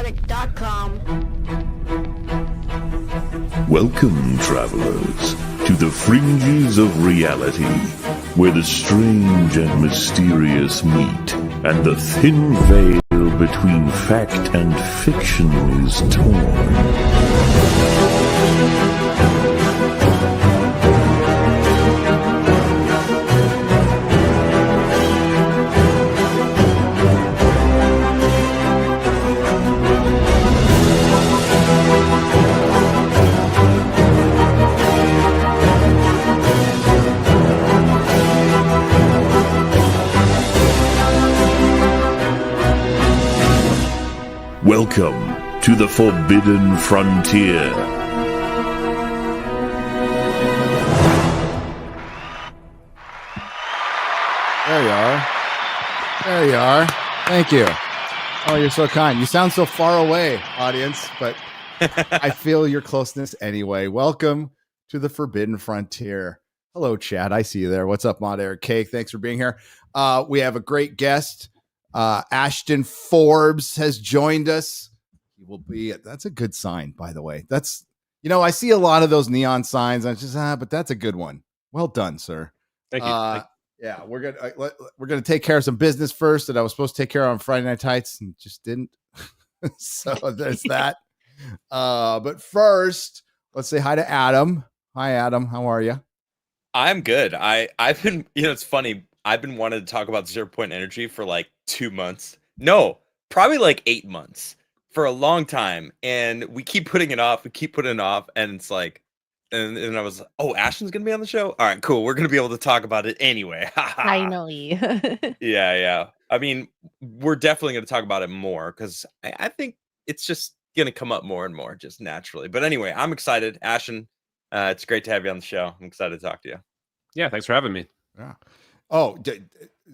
Nerdrotic.com. Welcome, travelers, to the fringes of reality, where the strange and mysterious meet, and the thin veil between fact and fiction is torn. Welcome to the Forbidden Frontier. There you are. There you are. Thank you. Oh, you're so kind. You sound so far away, audience, but I feel your closeness anyway. Welcome to the Forbidden Frontier. Hello, Chad. I see you there. What's up, Mod Eric Cake? Thanks for being here. We have a great guest. Ashton Forbes has joined us. He will be. That's a good sign, by the way. That's, I see a lot of those neon signs. I just, but that's a good one. Well done, sir. Thank you. Yeah, we're gonna take care of some business first that I was supposed to take care of on Friday Night Tights and just didn't. So there's that. But first, let's say hi to Adam. Hi, Adam. How are you? I'm good. I've been, it's funny. I've been wanting to talk about 0 point energy for like 2 months. No, probably like 8 months for a long time. And we keep putting it off. And it's like, and I was, oh, Ashton's going to be on the show. All right, cool. We're going to be able to talk about it anyway. Finally. Yeah. I mean, we're definitely going to talk about it more because I think it's just going to come up more and more just naturally. But anyway, I'm excited. Ashton, it's great to have you on the show. I'm excited to talk to you. Yeah, thanks for having me. Yeah. Oh,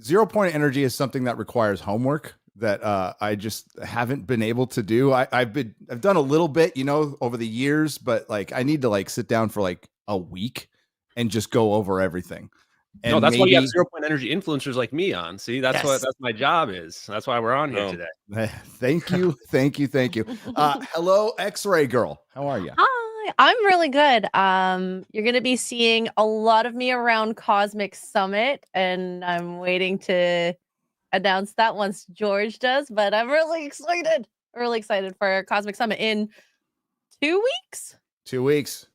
0 point energy is something that requires homework that I just haven't been able to do. I've done a little bit, over the years, but like I need to like sit down for like a week and just go over everything. And no, that's why you have 0 point energy influencers like me on. See, that's what my job is. That's why we're on here today. Thank you. Hello, X-Ray girl. How are you? Hi, I'm really good. You're going to be seeing a lot of me around Cosmic Summit, and I'm waiting to announce that once George does, but I'm really excited for Cosmic Summit in 2 weeks. 2 weeks.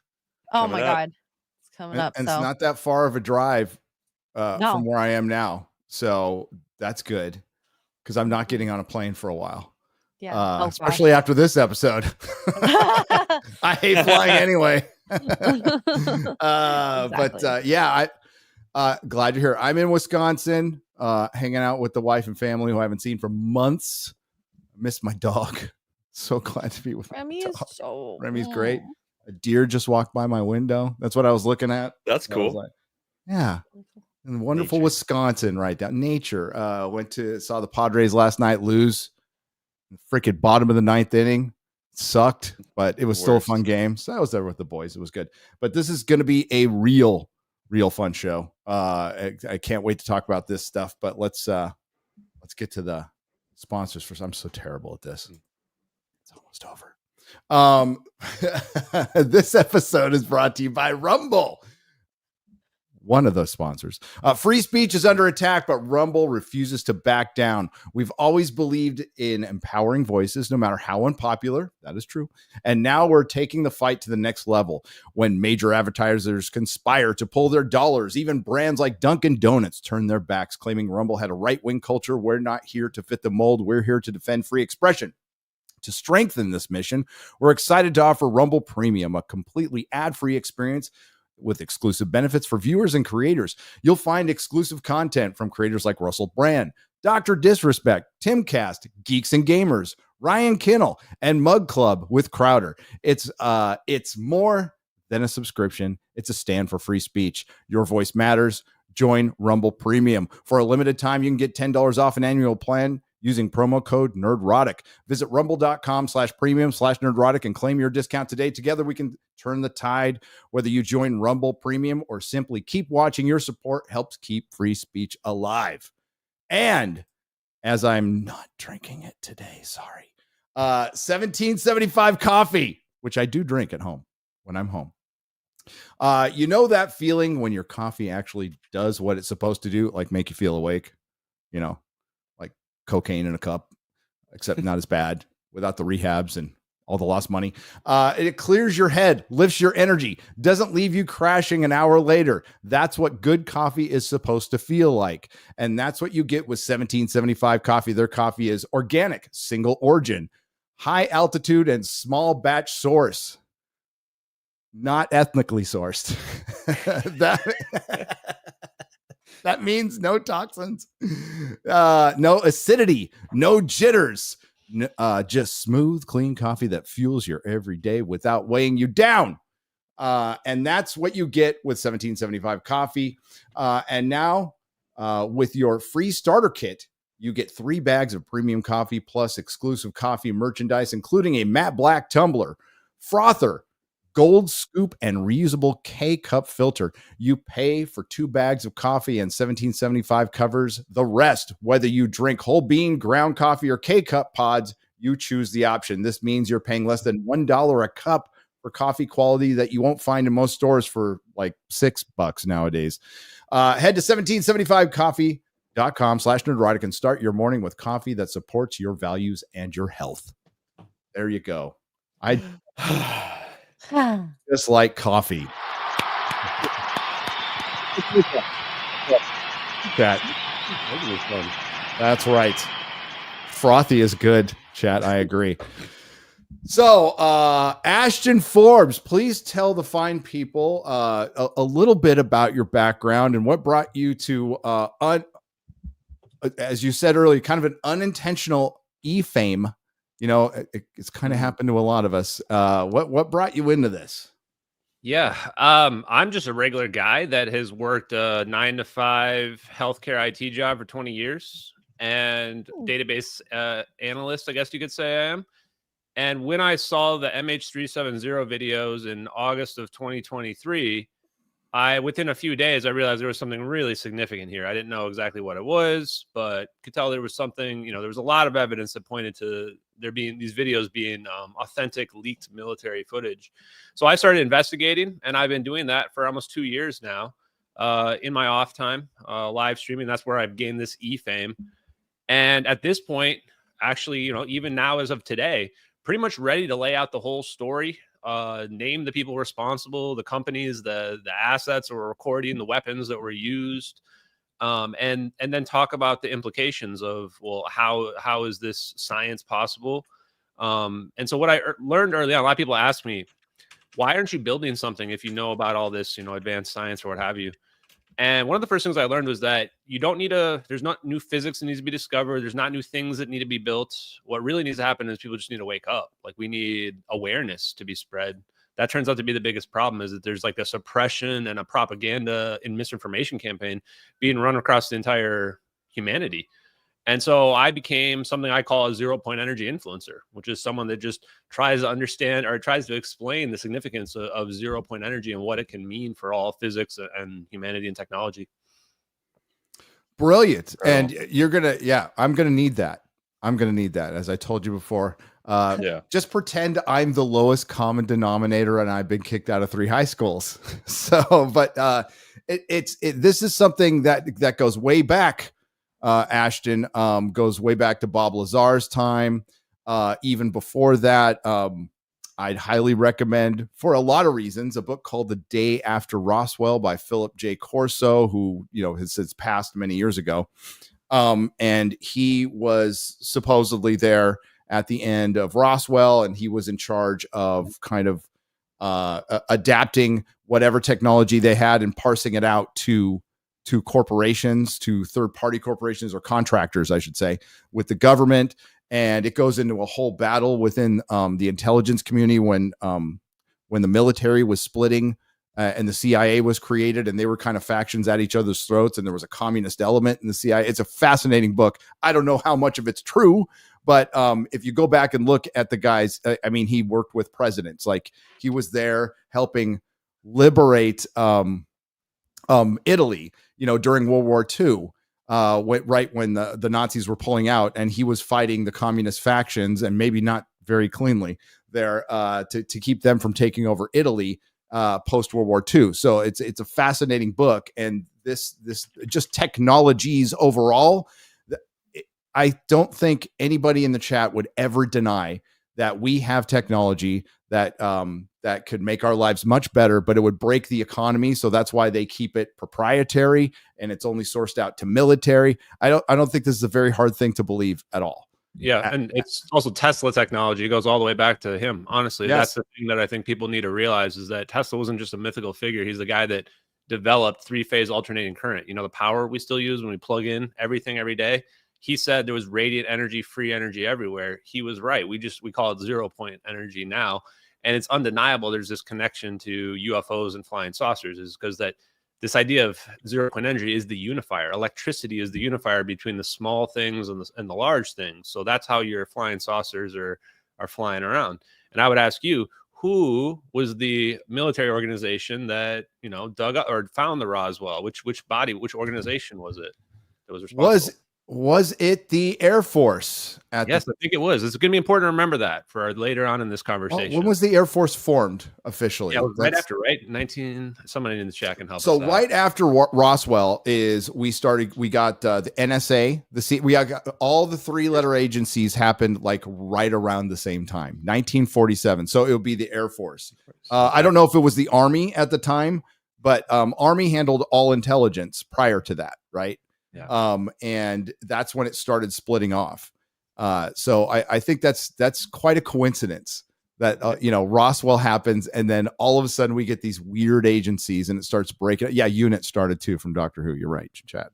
Oh my God. It's coming up. And it's not that far of a drive from where I am now. So that's good because I'm not getting on a plane for a while. Yeah. Especially after this episode. I hate flying anyway. Exactly. But yeah, glad you're here. I'm in Wisconsin, hanging out with the wife and family who I haven't seen for months. I miss my dog. So glad to be with Remy. Remy's great. A deer just walked by my window. That's what I was looking at. That's cool. Like, yeah. And wonderful nature. Wisconsin, right down nature. Saw the Padres last night lose. Freaking bottom of the ninth inning. It sucked, but it was still a fun game. So I was there with the boys. It was good. But this is going to be a real fun show. I can't wait to talk about this stuff. But let's get to the sponsors first. I'm so terrible at this. It's almost over. This episode is brought to you by Rumble. One of those sponsors. Free speech is under attack, but Rumble refuses to back down. We've always believed in empowering voices, no matter how unpopular. That is true. And now we're taking the fight to the next level. When major advertisers conspire to pull their dollars, even brands like Dunkin' Donuts turn their backs, claiming Rumble had a right-wing culture. We're not here to fit the mold. We're here to defend free expression. To strengthen this mission, we're excited to offer Rumble Premium, a completely ad-free experience with exclusive benefits for viewers and creators. You'll find exclusive content from creators like Russell Brand, Dr. Disrespect, Timcast, Geeks and Gamers, Ryan Kinnell, and Mug Club with Crowder. It's more than a subscription. It's a stand for free speech. Your voice matters. Join Rumble Premium. For a limited time, you can get $10 off an annual plan using promo code Nerdrotic. Visit rumble.com/premium/Nerdrotic and claim your discount today. Together, we can turn the tide. Whether you join Rumble Premium or simply keep watching, your support helps keep free speech alive. And as I'm not drinking it today, sorry, 1775 coffee, which I do drink at home when I'm home. You know that feeling when your coffee actually does what it's supposed to do, like make you feel awake, you know, like cocaine in a cup, except not as bad without the rehabs and all the lost money. It clears your head, lifts your energy, doesn't leave you crashing an hour later. That's what good coffee is supposed to feel like. And that's what you get with 1775 coffee. Their coffee is organic, single origin, high altitude, and small batch source. Not ethnically sourced. That means no toxins, no acidity, no jitters, just smooth, clean coffee that fuels your everyday without weighing you down. And that's what you get with 1775 coffee. And now with your free starter kit, you get 3 bags of premium coffee plus exclusive coffee merchandise, including a matte black tumbler, frother, gold scoop, and reusable K-cup filter. You pay for 2 bags of coffee, and 1775 covers the rest. Whether you drink whole bean, ground coffee, or K-cup pods, you choose the option. This means you're paying less than $1 a cup for coffee quality that you won't find in most stores for like $6 nowadays. Head to 1775coffee.com/nerdrotic and start your morning with coffee that supports your values and your health. There you go. I just like coffee. That's right. Frothy is good, chat. I agree. So, Ashton Forbes, please tell the fine people a little bit about your background and what brought you to, as you said earlier, kind of an unintentional e-fame. You know, it's kind of happened to a lot of us. What brought you into this? Yeah, I'm just a regular guy that has worked a 9-to-5 healthcare IT job for 20 years and database analyst, I guess you could say I am. And when I saw the MH370 videos in August of 2023, within a few days, I realized there was something really significant here. I didn't know exactly what it was, but could tell there was something, there was a lot of evidence that pointed to there being these videos being authentic leaked military footage. So I started investigating, and I've been doing that for almost 2 years now in my off time, live streaming. That's where I've gained this e-fame. And at this point, actually, even now as of today, pretty much ready to lay out the whole story, name the people responsible, the companies, the assets that were recording, the weapons that were used, and then talk about the implications of, well, how is this science possible? And so what I learned early on, a lot of people ask me, why aren't you building something if you know about all this, advanced science or what have you? And one of the first things I learned was that you don't need there's not new physics that needs to be discovered. There's not new things that need to be built. What really needs to happen is people just need to wake up. Like, we need awareness to be spread. That turns out to be the biggest problem, is that there's like a suppression and a propaganda and misinformation campaign being run across the entire humanity. And so I became something I call a 0-point energy influencer, which is someone that just tries to understand or tries to explain the significance of 0-point energy and what it can mean for all physics and humanity and technology. Brilliant. And you're going to, I'm going to need that. As I told you before, just pretend I'm the lowest common denominator and I've been kicked out of 3 high schools. So, but this is something that goes way back. Ashton, goes way back to Bob Lazar's time. Even before that, I'd highly recommend, for a lot of reasons, a book called The Day After Roswell by Philip J. Corso, who, has since passed many years ago. And he was supposedly there at the end of Roswell, and he was in charge of kind of adapting whatever technology they had and parsing it out to corporations, to third-party corporations, or contractors, I should say, with the government. And it goes into a whole battle within the intelligence community when the military was splitting and the CIA was created, and they were kind of factions at each other's throats, and there was a communist element in the CIA. It's a fascinating book. I don't know how much of it's true, but if you go back and look at the guys, he worked with presidents. Like, he was there helping liberate Italy, during World War II. right when the Nazis were pulling out, and he was fighting the communist factions, and maybe not very cleanly there, to keep them from taking over Italy post World War II. So it's a fascinating book, and this just technologies overall. I don't think anybody in the chat would ever deny that we have technology that that could make our lives much better, but it would break the economy. So that's why they keep it proprietary, and it's only sourced out to military. I don't think this is a very hard thing to believe at all. Yeah, and it's also Tesla technology. It goes all the way back to him. Honestly, Yes. That's the thing that I think people need to realize is that Tesla wasn't just a mythical figure. He's the guy that developed three-phase alternating current. The power we still use when we plug in everything every day. He said there was radiant energy, free energy everywhere. He was right. We call it 0 point energy now. And it's undeniable there's this connection to UFOs and flying saucers, is because that this idea of 0 point energy is the unifier. Electricity is the unifier between the small things and the large things. So that's how your flying saucers are flying around. And I would ask you, who was the military organization that dug up or found the Roswell? Which organization was it that was responsible? Was it the Air Force? Yes, I think it was. It's going to be important to remember that for later on in this conversation. When was the Air Force formed officially? Yeah, it was right after, right? 19. Somebody in the chat can help us. So right after Roswell is we got the NSA, we got all the 3-letter agencies happened like right around the same time, 1947. So it would be the Air Force. I don't know if it was the Army at the time, but Army handled all intelligence prior to that, right? Yeah. And that's when it started splitting off. So I think that's quite a coincidence that, Roswell happens, and then all of a sudden we get these weird agencies and it starts breaking. Yeah. UNIT started too from Doctor Who. You're right. Chad.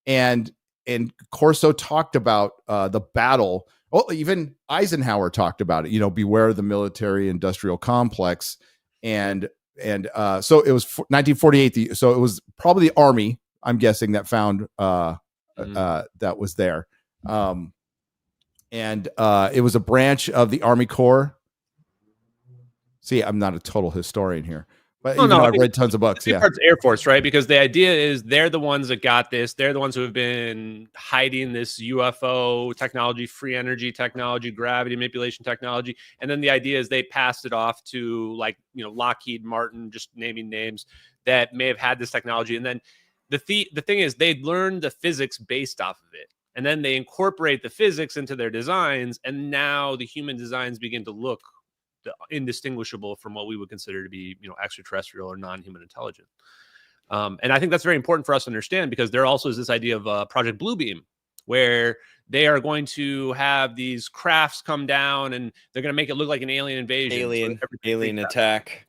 And Corso talked about, the battle. Well, even Eisenhower talked about it, beware of the military industrial complex. And so it was 1948. So it was probably the Army, I'm guessing, that found that was there. And it was a branch of the Army Corps. See, I'm not a total historian here, but I've read tons of books. Yeah, parts Air Force, right? Because the idea is they're the ones that got this. They're the ones who have been hiding this UFO technology, free energy technology, gravity manipulation technology. And then the idea is they passed it off to Lockheed Martin, just naming names that may have had this technology. And then the thing is they learned the physics based off of it. And then they incorporate the physics into their designs. And now the human designs begin to look indistinguishable from what we would consider to be, extraterrestrial or non-human intelligent. And I think that's very important for us to understand, because there also is this idea of Project Bluebeam, where they are going to have these crafts come down and they're going to make it look like an alien invasion. Alien attack.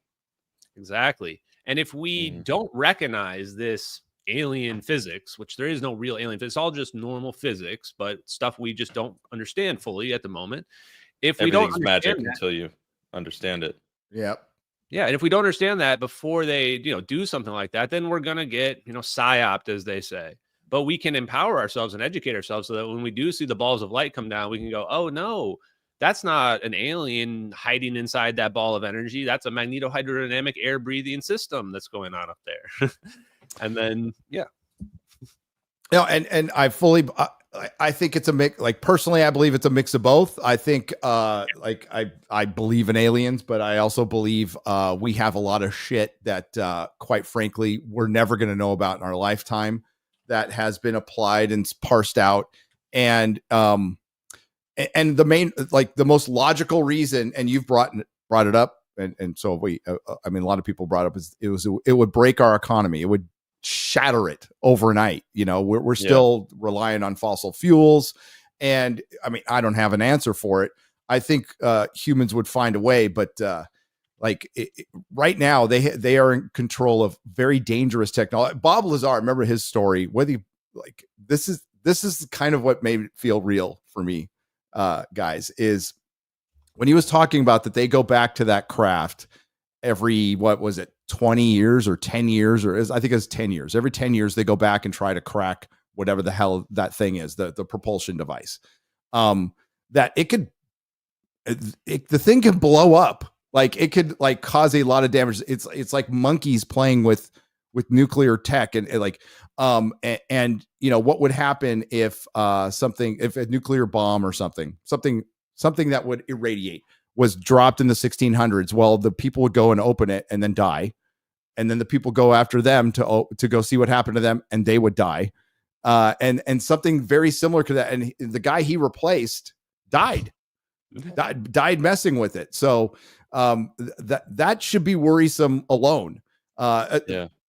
Exactly. And if we don't recognize this alien physics, which there is no real alien physics, it's all just normal physics, but stuff we just don't understand fully at the moment. If we don't magic until you understand it. Yep. Yeah, and if we don't understand that before they, do something like that, then we're gonna get, psyoped, as they say. But we can empower ourselves and educate ourselves so that when we do see the balls of light come down, we can go, oh no, that's not an alien hiding inside that ball of energy. That's a magnetohydrodynamic air breathing system that's going on up there. And then, yeah. And I fully, I think it's a mix. Like, personally, I believe it's a mix of both. I think, I believe in aliens, but I also believe we have a lot of shit that, quite frankly, we're never going to know about in our lifetime, that has been applied and parsed out. And the main, the most logical reason, and you've brought it up, and so a lot of people brought up, is it would break our economy. It would shatter it overnight. We're still relying on fossil fuels, and I don't have an answer for it. I think humans would find a way, but right now they are in control of very dangerous technology. Bob Lazar, remember his story? Whether this is kind of what made it feel real for me, guys, is when he was talking about that they go back to that craft every, 20 years or 10 years, or I think it's 10 years. Every 10 years, they go back and try to crack whatever the hell that thing is, the propulsion device. That it could, the thing can blow up. It could cause a lot of damage. It's like monkeys playing with nuclear tech and like you know, what would happen if if a nuclear bomb or something that would irradiate was dropped in the 1600s. Well, the people would go and open it and then die, and then the people go after them to go see what happened to them, and they would die. And something very similar to that. And the guy he replaced died messing with it. So that should be worrisome alone.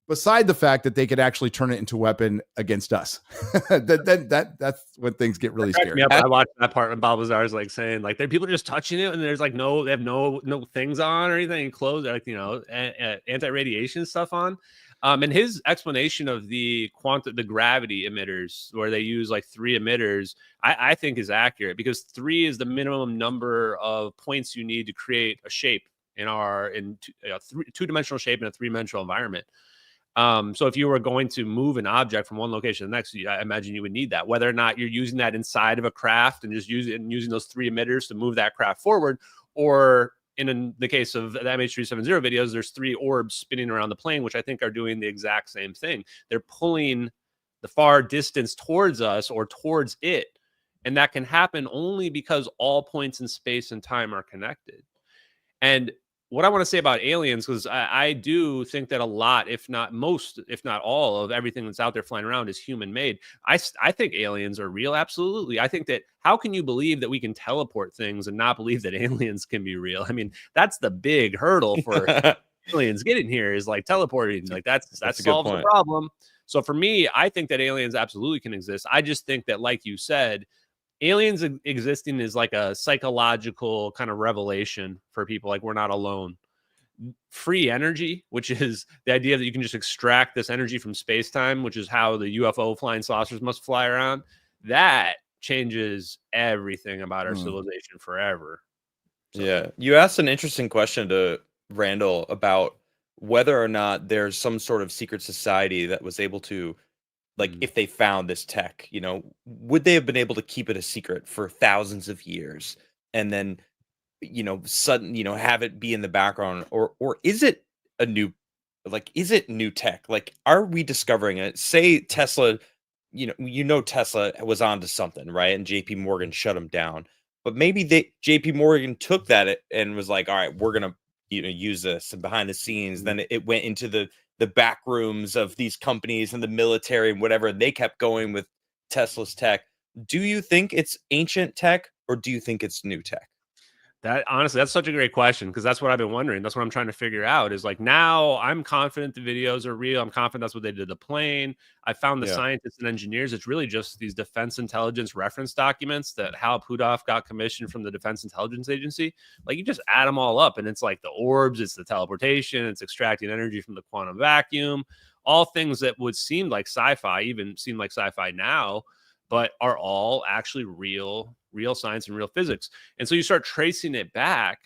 Beside the fact that they could actually turn it into a weapon against us. That's when things get really scary. I watched that part when Bob Lazar is like saying like people are just touching it and there's like they have no things on or anything, and clothes, like, you know, anti-radiation stuff on. And his explanation of the gravity emitters, where they use like 3 emitters, I think is accurate, because 3 is the minimum number of points you need to create a shape in two-dimensional shape in a 3-dimensional environment. So if you were going to move an object from one location to the next, I imagine you would need that, whether or not you're using that inside of a craft and just using those 3 emitters to move that craft forward, or in the case of the MH370 videos, there's 3 orbs spinning around the plane, which I think are doing the exact same thing. They're pulling the far distance towards us or towards it. And that can happen only because all points in space and time are connected. And what I want to say about aliens, because I do think that a lot, if not most, if not all of everything that's out there flying around is human made. I think aliens are real. Absolutely. I think that how can you believe that we can teleport things and not believe that aliens can be real? I mean, that's the big hurdle for aliens getting here, is like teleporting. Like that solves the problem. So for me, I think that aliens absolutely can exist. I just think that, like you said, aliens existing is like a psychological kind of revelation for people. Like, we're not alone. Free energy, which is the idea that you can just extract this energy from space-time, which is how the UFO flying saucers must fly around. That changes everything about our civilization forever. So. Yeah. You asked an interesting question to Randall about whether or not there's some sort of secret society that was able to, like, if they found this tech, you know, would they have been able to keep it a secret for thousands of years and then, you know, have it be in the background, or is it is it new tech? Like, are we discovering it? Say Tesla, Tesla was onto something, right? And JP Morgan shut them down, but maybe JP Morgan took that and was like, all right, we're going to, use this, and behind the scenes, then it went into the back rooms of these companies and the military and whatever, and they kept going with Tesla's tech. Do you think it's ancient tech, or do you think it's new tech? Honestly, that's such a great question, because that's what I've been wondering. That's what I'm trying to figure out, is like, now I'm confident the videos are real. I'm confident that's what they did to the plane. I found the scientists and engineers. It's really just these defense intelligence reference documents that Hal Puthoff got commissioned from the Defense Intelligence Agency. Like, you just add them all up, and it's like the orbs, it's the teleportation, it's extracting energy from the quantum vacuum, all things that would seem like sci-fi, even seem like sci-fi now, but are all actually real science and real physics. And so you start tracing it back.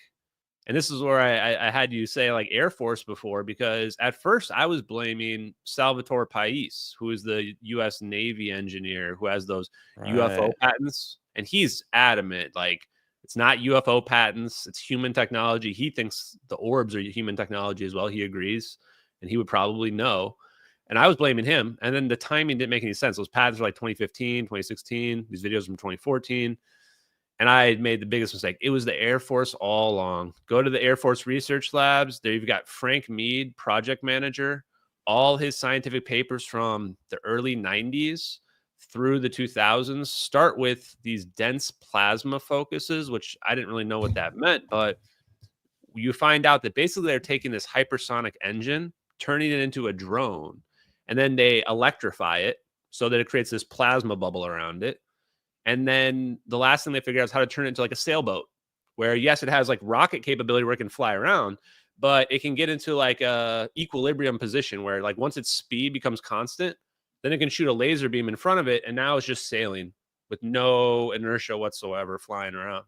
And this is where I had you say like Air Force before, because at first I was blaming Salvatore Pais, who is the U.S. Navy engineer who has those UFO patents. And he's adamant, like, it's not UFO patents, it's human technology. He thinks the orbs are human technology as well. He agrees, and he would probably know. And I was blaming him. And then the timing didn't make any sense. Those patents were like 2015, 2016. These videos from 2014. And I had made the biggest mistake. It was the Air Force all along. Go to the Air Force Research Labs. There you've got Frank Mead, project manager. All his scientific papers from the early 90s through the 2000s start with these dense plasma focuses, which I didn't really know what that meant. But you find out that basically they're taking this hypersonic engine, turning it into a drone, and then they electrify it so that it creates this plasma bubble around it. And then the last thing they figure out is how to turn it into like a sailboat, where, yes, it has like rocket capability where it can fly around, but it can get into like a equilibrium position where, like, once its speed becomes constant, then it can shoot a laser beam in front of it. And now it's just sailing with no inertia whatsoever, flying around.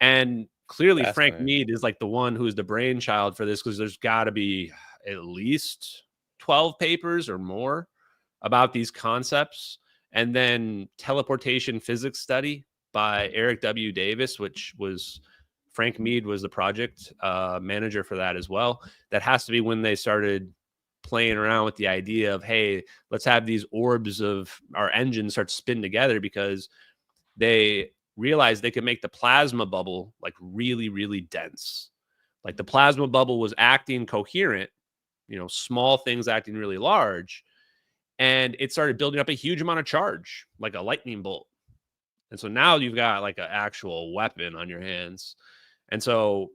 And clearly Frank Mead is like the one who's the brainchild for this, because there's got to be at least 12 papers or more about these concepts. And then teleportation physics study by Eric W. Davis, which was Frank Mead was the project manager for that as well. That has to be when they started playing around with the idea of, hey, let's have these orbs of our engines start to spin together, because they realized they could make the plasma bubble like really, really dense. Like the plasma bubble was acting coherent, small things acting really large. And it started building up a huge amount of charge, like a lightning bolt. And so now you've got like an actual weapon on your hands. And so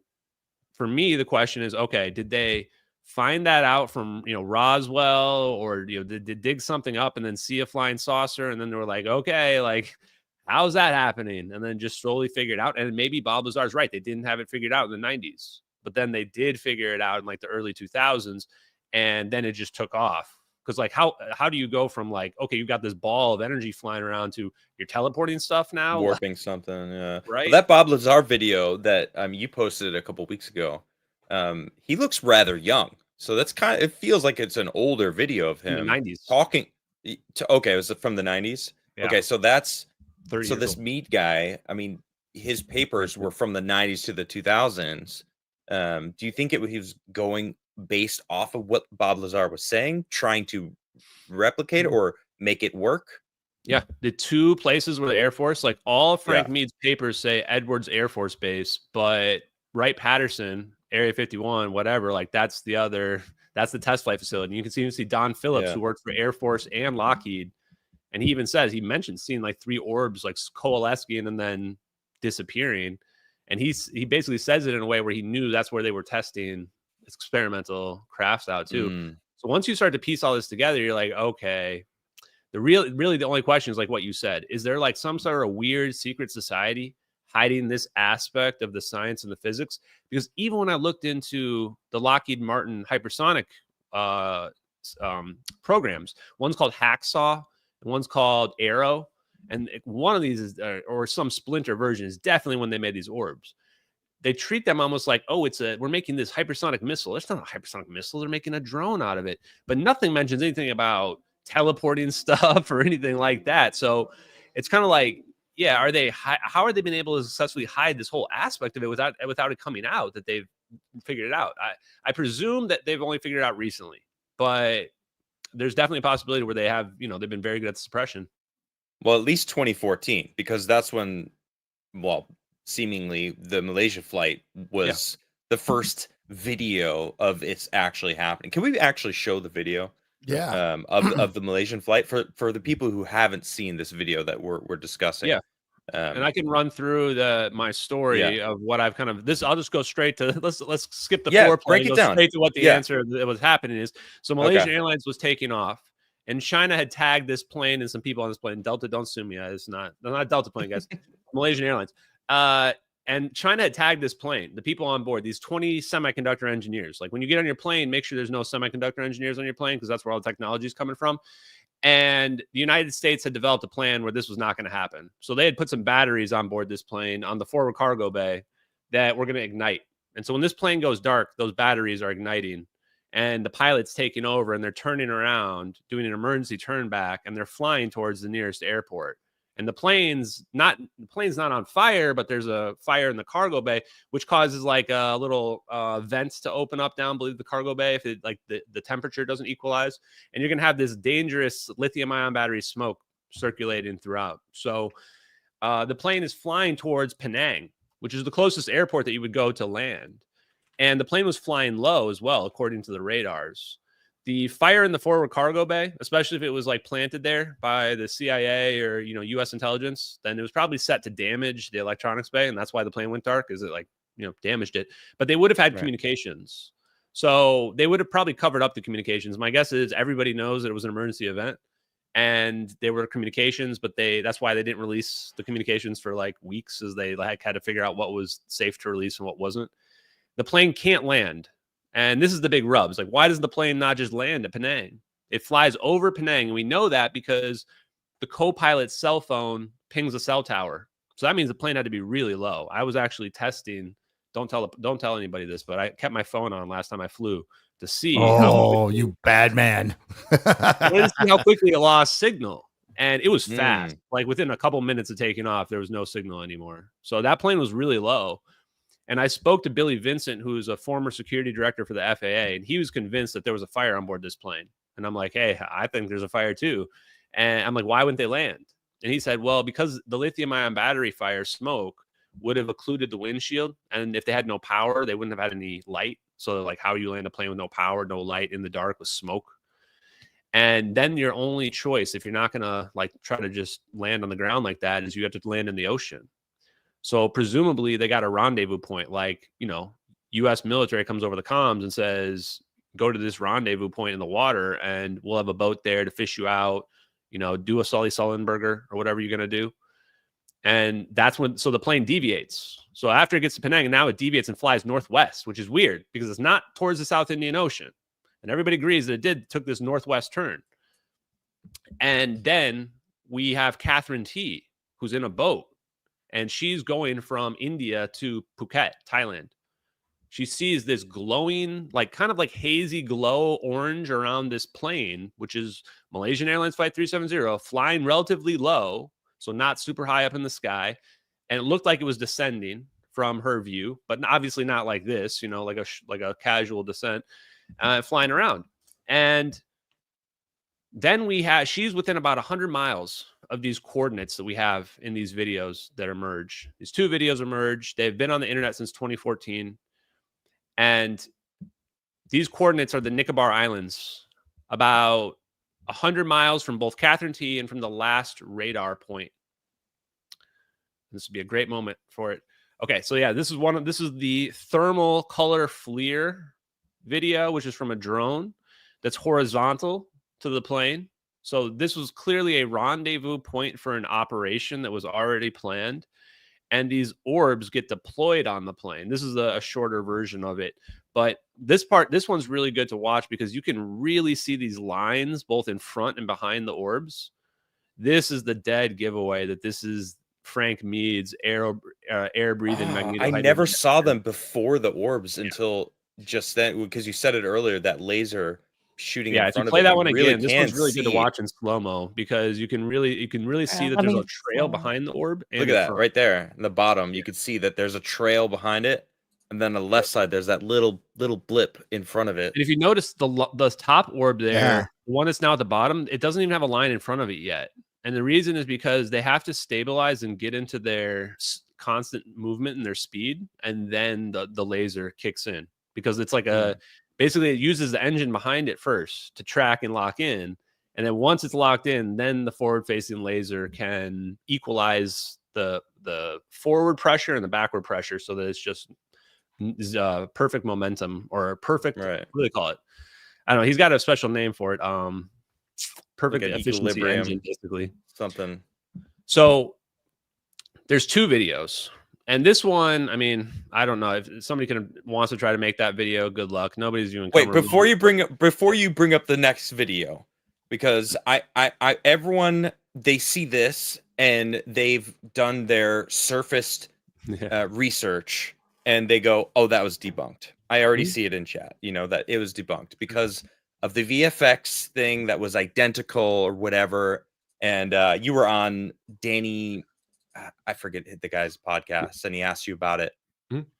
for me, the question is, okay, did they find that out from, Roswell, or, did they dig something up and then see a flying saucer? And then they were like, okay, like, how's that happening? And then just slowly figure it out. And maybe Bob Lazar's right. They didn't have it figured out in the 90s, but then they did figure it out in like the early 2000s. And then it just took off. Because like, how do you go from like, okay, you've got this ball of energy flying around to you're teleporting stuff now? Warping something, yeah. Right. Well, that Bob Lazar video that you posted a couple weeks ago, he looks rather young. So that's it feels like it's an older video of him in the 90s. talking. Okay, was it from the 90s? Yeah. Okay, so that's 30 so years this old. meat guy, I mean, his papers were from the 90s to the 2000s. Do you think he was going based off of what Bob Lazar was saying, trying to replicate it or make it work? Yeah, the two places where the Air Force, like all of Frank Mead's papers say Edwards Air Force Base, but Wright-Patterson, Area 51, whatever, like that's the test flight facility. And you can see Don Phillips, who worked for Air Force and Lockheed. And he even says, he mentioned seeing like 3 orbs like coalescing and then disappearing. And he basically says it in a way where he knew that's where they were testing experimental crafts out too. So once you start to piece all this together, you're like, okay, really the only question is like what you said. Is there like some sort of weird secret society hiding this aspect of the science and the physics? Because even when I looked into the Lockheed Martin hypersonic programs, one's called Hacksaw and one's called Arrow. And one of these is, or some splinter version, is definitely when they made these orbs. They treat them almost like, oh, we're making this hypersonic missile. It's not a hypersonic missile. They're making a drone out of it. But nothing mentions anything about teleporting stuff or anything like that. So it's kind of like, yeah, how are they been able to successfully hide this whole aspect of it without it coming out that they've figured it out? I presume that they've only figured it out recently, but there's definitely a possibility where they have, they've been very good at the suppression. Well, at least 2014, because that's when, seemingly the Malaysia flight was the first video of it's actually happening. Can we actually show the video? Yeah. Of the Malaysian flight for the people who haven't seen this video that we're discussing. Yeah. And I can run through my story of what I've kind of I'll just go straight to let's skip the foreplay, break it down. Straight to what the answer that was happening is. So Malaysian Airlines was taking off, and China had tagged this plane and some people on this plane. Delta, don't sue me. It's not a Delta plane, guys. Malaysian Airlines. And China had tagged this plane, the people on board, these 20 semiconductor engineers. Like when you get on your plane, make sure there's no semiconductor engineers on your plane, because that's where all the technology is coming from. And the United States had developed a plan where this was not going to happen. So they had put some batteries on board this plane on the forward cargo bay that were going to ignite. And so when this plane goes dark, those batteries are igniting, and the pilot's taking over and they're turning around, doing an emergency turn back, and they're flying towards the nearest airport. And the plane's not on fire, but there's a fire in the cargo bay, which causes like a little vents to open up down below the cargo bay if the temperature doesn't equalize. And you're going to have this dangerous lithium-ion battery smoke circulating throughout. So the plane is flying towards Penang, which is the closest airport that you would go to land. And the plane was flying low as well, according to the radars. The fire in the forward cargo bay, especially if it was like planted there by the CIA or, U.S. intelligence, then it was probably set to damage the electronics bay. And that's why the plane went dark, is it damaged it. But they would have had communications. So they would have probably covered up the communications. My guess is everybody knows that it was an emergency event and there were communications, but that's why they didn't release the communications for like weeks, as they had to figure out what was safe to release and what wasn't. The plane can't land. And this is the big rub. It's like, why does the plane not just land at Penang? It flies over Penang. And we know that because the co-pilot's cell phone pings a cell tower. So that means the plane had to be really low. I was actually testing. Don't tell anybody this, but I kept my phone on last time I flew to see. You bad man. To see how quickly it lost signal. And it was fast. Like within a couple minutes of taking off, there was no signal anymore. So that plane was really low. And I spoke to Billy Vincent, who's a former security director for the FAA, and he was convinced that there was a fire on board this plane. And I'm like, hey, I think there's a fire too. And I'm like, why wouldn't they land? And he said, well, because the lithium ion battery fire smoke would have occluded the windshield. And if they had no power, they wouldn't have had any light. So like, how you land a plane with no power, no light in the dark with smoke? And then your only choice, if you're not going to like try to just land on the ground like that, is you have to land in the ocean. So presumably they got a rendezvous point, like, you know, U.S. military comes over the comms and says, go to this rendezvous point in the water and we'll have a boat there to fish you out, you know, do a Sully Sullenberger or whatever you're going to do. And that's when, so the plane deviates. So after it gets to Penang, now it deviates and flies northwest, which is weird because it's not towards the South Indian Ocean. And everybody agrees that it took this northwest turn. And then we have Catherine T, who's in a boat. And she's going from India to Phuket, Thailand. She sees this glowing, like kind of like hazy glow orange around this plane, which is Malaysian Airlines Flight 370, flying relatively low, so not super high up in the sky. And it looked like it was descending from her view, but obviously not like this, you know, like a casual descent, flying around. And then she's within about 100 miles of these coordinates that we have in these videos that emerge. These two videos emerge. They've been on the internet since 2014. And these coordinates are the Nicobar Islands, about 100 miles from both Catherine T and from the last radar point. This would be a great moment for it. Okay, so yeah, this is the thermal color FLIR video, which is from a drone that's horizontal to the plane. So this was clearly a rendezvous point for an operation that was already planned. And these orbs get deployed on the plane. This is a shorter version of it. But this one's really good to watch because you can really see these lines both in front and behind the orbs. This is the dead giveaway that this is Frank Mead's air-breathing magneto. I never saw them before the orbs until just then, because you said it earlier, that laser shooting in front of it. If you play that one really again, this one's really good to watch in slow-mo because you can really see that there's a trail behind the orb. Look at that right there in the bottom. You can see that there's a trail behind it, and then on the left side there's that little blip in front of it. And if you notice the top orb there, the one that's now at the bottom, it doesn't even have a line in front of it yet. And the reason is because they have to stabilize and get into their constant movement and their speed, and then the laser kicks in because it's like basically it uses the engine behind it first to track and lock in. And then once it's locked in, then the forward-facing laser can equalize the forward pressure and the backward pressure so that it's just perfect momentum or perfect, what do they call it? I don't know. He's got a special name for it. Perfect like efficiency engine, basically. Something. So there's two videos. And this one, I mean, I don't know if somebody wants to try to make that video. Good luck. Nobody's doing. Wait, before you bring up the next video, because everyone, they see this and they've done their surfaced research and they go, "Oh, that was debunked." I already see it in chat. You know that it was debunked because of the VFX thing that was identical or whatever. And you were on Danny. I forget the guy's podcast, and he asked you about it.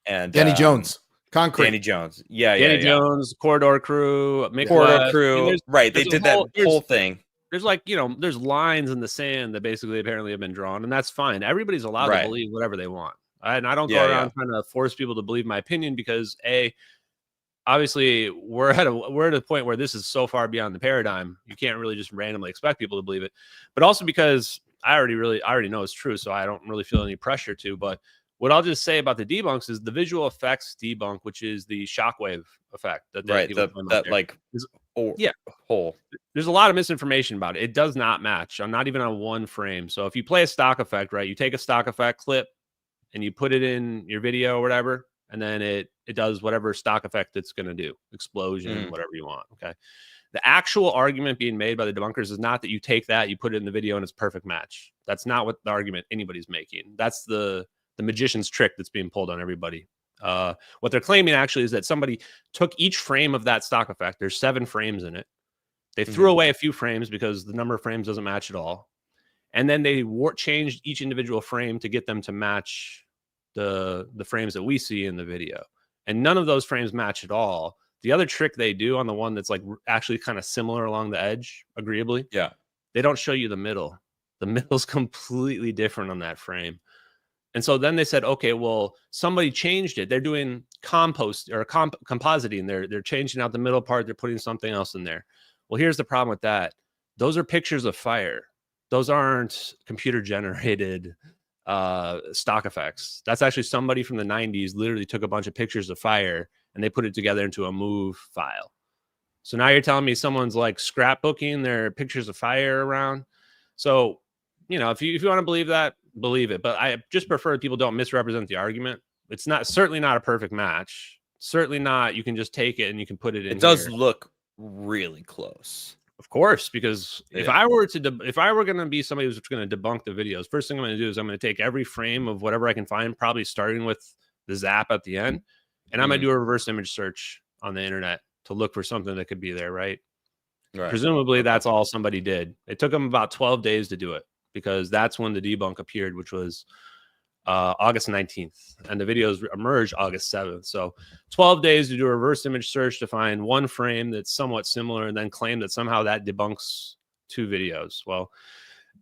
And Danny Jones, Concrete. Danny Jones, Danny Jones, Corridor Crew, Corridor Crew, right? They did that whole thing. There's like there's lines in the sand that basically apparently have been drawn, and that's fine. Everybody's allowed to believe whatever they want, and I don't go around trying to force people to believe my opinion because obviously we're at a point where this is so far beyond the paradigm. You can't really just randomly expect people to believe it, but also because I already know it's true, so I don't really feel any pressure to. But what I'll just say about the debunks is the visual effects debunk, which is the shockwave effect. Hole. There's a lot of misinformation about it. It does not match. I'm not even on one frame. So if you play a stock effect, right, you take a stock effect clip and you put it in your video or whatever, and then it does whatever stock effect it's going to do, explosion, whatever you want. Okay. The actual argument being made by the debunkers is not that you take that, you put it in the video, and it's perfect match. That's not what the argument anybody's making. That's the magician's trick that's being pulled on everybody. What they're claiming actually is that somebody took each frame of that stock effect. There's 7 frames in it. They threw away a few frames because the number of frames doesn't match at all. And then they changed each individual frame to get them to match the frames that we see in the video, and none of those frames match at all. The other trick they do on the one that's like actually kind of similar along the edge, agreeably, Yeah. they don't show you the middle. The middle's completely different on that frame. And so then they said, okay, well, somebody changed it. They're doing compositing. They're changing out the middle part. They're putting something else in there. Well, here's the problem with that. Those are pictures of fire. Those aren't computer generated stock effects. That's actually somebody from the 90s literally took a bunch of pictures of fire and they put it together into a move file. So now you're telling me someone's like scrapbooking their pictures of fire around. So, you know, if you want to believe that, believe it. But I just prefer people don't misrepresent the argument. It's certainly not a perfect match. Certainly not. You can just take it and you can put it in. It does here. look really close. Of course, because if I were going to be somebody who's going to debunk the videos, first thing I'm going to do is I'm going to take every frame of whatever I can find, probably starting with the zap at the end, and I'm going to do a reverse image search on the internet to look for something that could be there, right? Presumably, that's all somebody did. It took them about 12 days to do it because that's when the debunk appeared, which was August 19th, and the videos emerged August 7th. So 12 days to do a reverse image search to find one frame that's somewhat similar and then claim that somehow that debunks two videos. Well,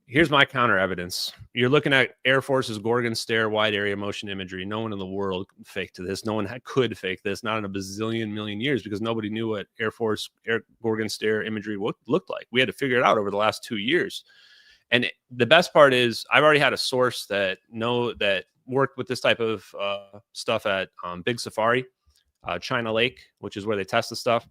here's my counter evidence. You're looking at Air Force's Gorgon Stare wide area motion imagery. No one in the world faked this. No one could fake this, not in a bazillion million years, because nobody knew what Air Force Gorgon Stare imagery looked like. We had to figure it out over the last 2 years. And the best part is I've already had a source that worked with this type of stuff at Big Safari, China Lake, which is where they test the stuff.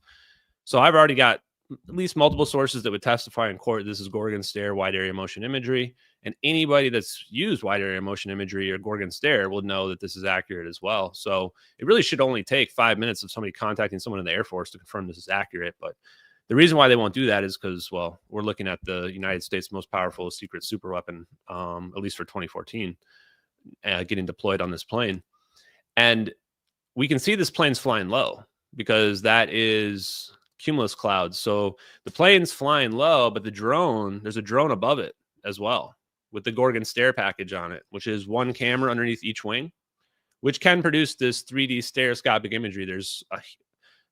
So I've already got at least multiple sources that would testify in court. This is Gorgon Stare wide area motion imagery. And anybody that's used wide area motion imagery or Gorgon Stare will know that this is accurate as well. So it really should only take 5 minutes of somebody contacting someone in the Air Force to confirm this is accurate. But the reason why they won't do that is because, well, we're looking at the United States' most powerful secret super weapon, at least for 2014, getting deployed on this plane. And we can see this plane's flying low because that is cumulus clouds. So the plane's flying low, but there's a drone above it as well with the Gorgon Stare package on it, which is one camera underneath each wing, which can produce this 3D stereoscopic imagery.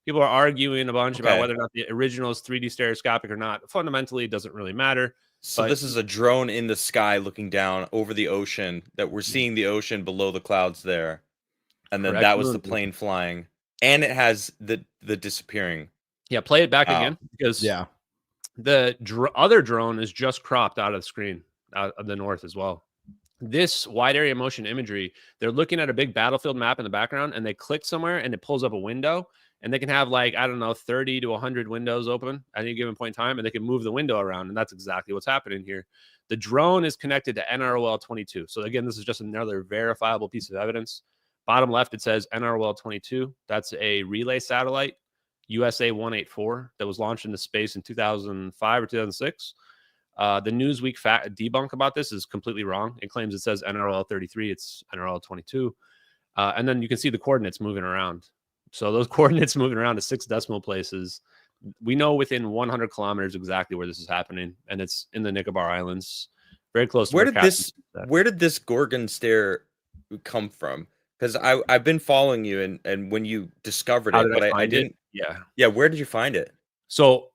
People are arguing a bunch about whether or not the original is 3D stereoscopic or not. Fundamentally, it doesn't really matter. So this is a drone in the sky looking down over the ocean that we're seeing the ocean below the clouds there. And then that was the plane flying. And it has the disappearing. Yeah, play it back again because the other drone is just cropped out of the screen out of the north as well. This wide area motion imagery, they're looking at a big battlefield map in the background and they click somewhere and it pulls up a window. And they can have 30 to 100 windows open at any given point in time, and they can move the window around. And that's exactly what's happening here. The drone is connected to NROL 22. So again, this is just another verifiable piece of evidence. Bottom left, it says NROL 22. That's a relay satellite, USA 184, that was launched into space in 2005 or 2006. The Newsweek debunk about this is completely wrong. It claims it says NROL 33. It's NROL 22. And then you can see the coordinates moving around. So those coordinates moving around to 6 decimal places, we know within 100 kilometers exactly where this is happening, and it's in the Nicobar Islands, very close to where did this Gorgon Stare come from? Because I've been following you, and when you discovered it, but I didn't. Yeah. Where did you find it? So,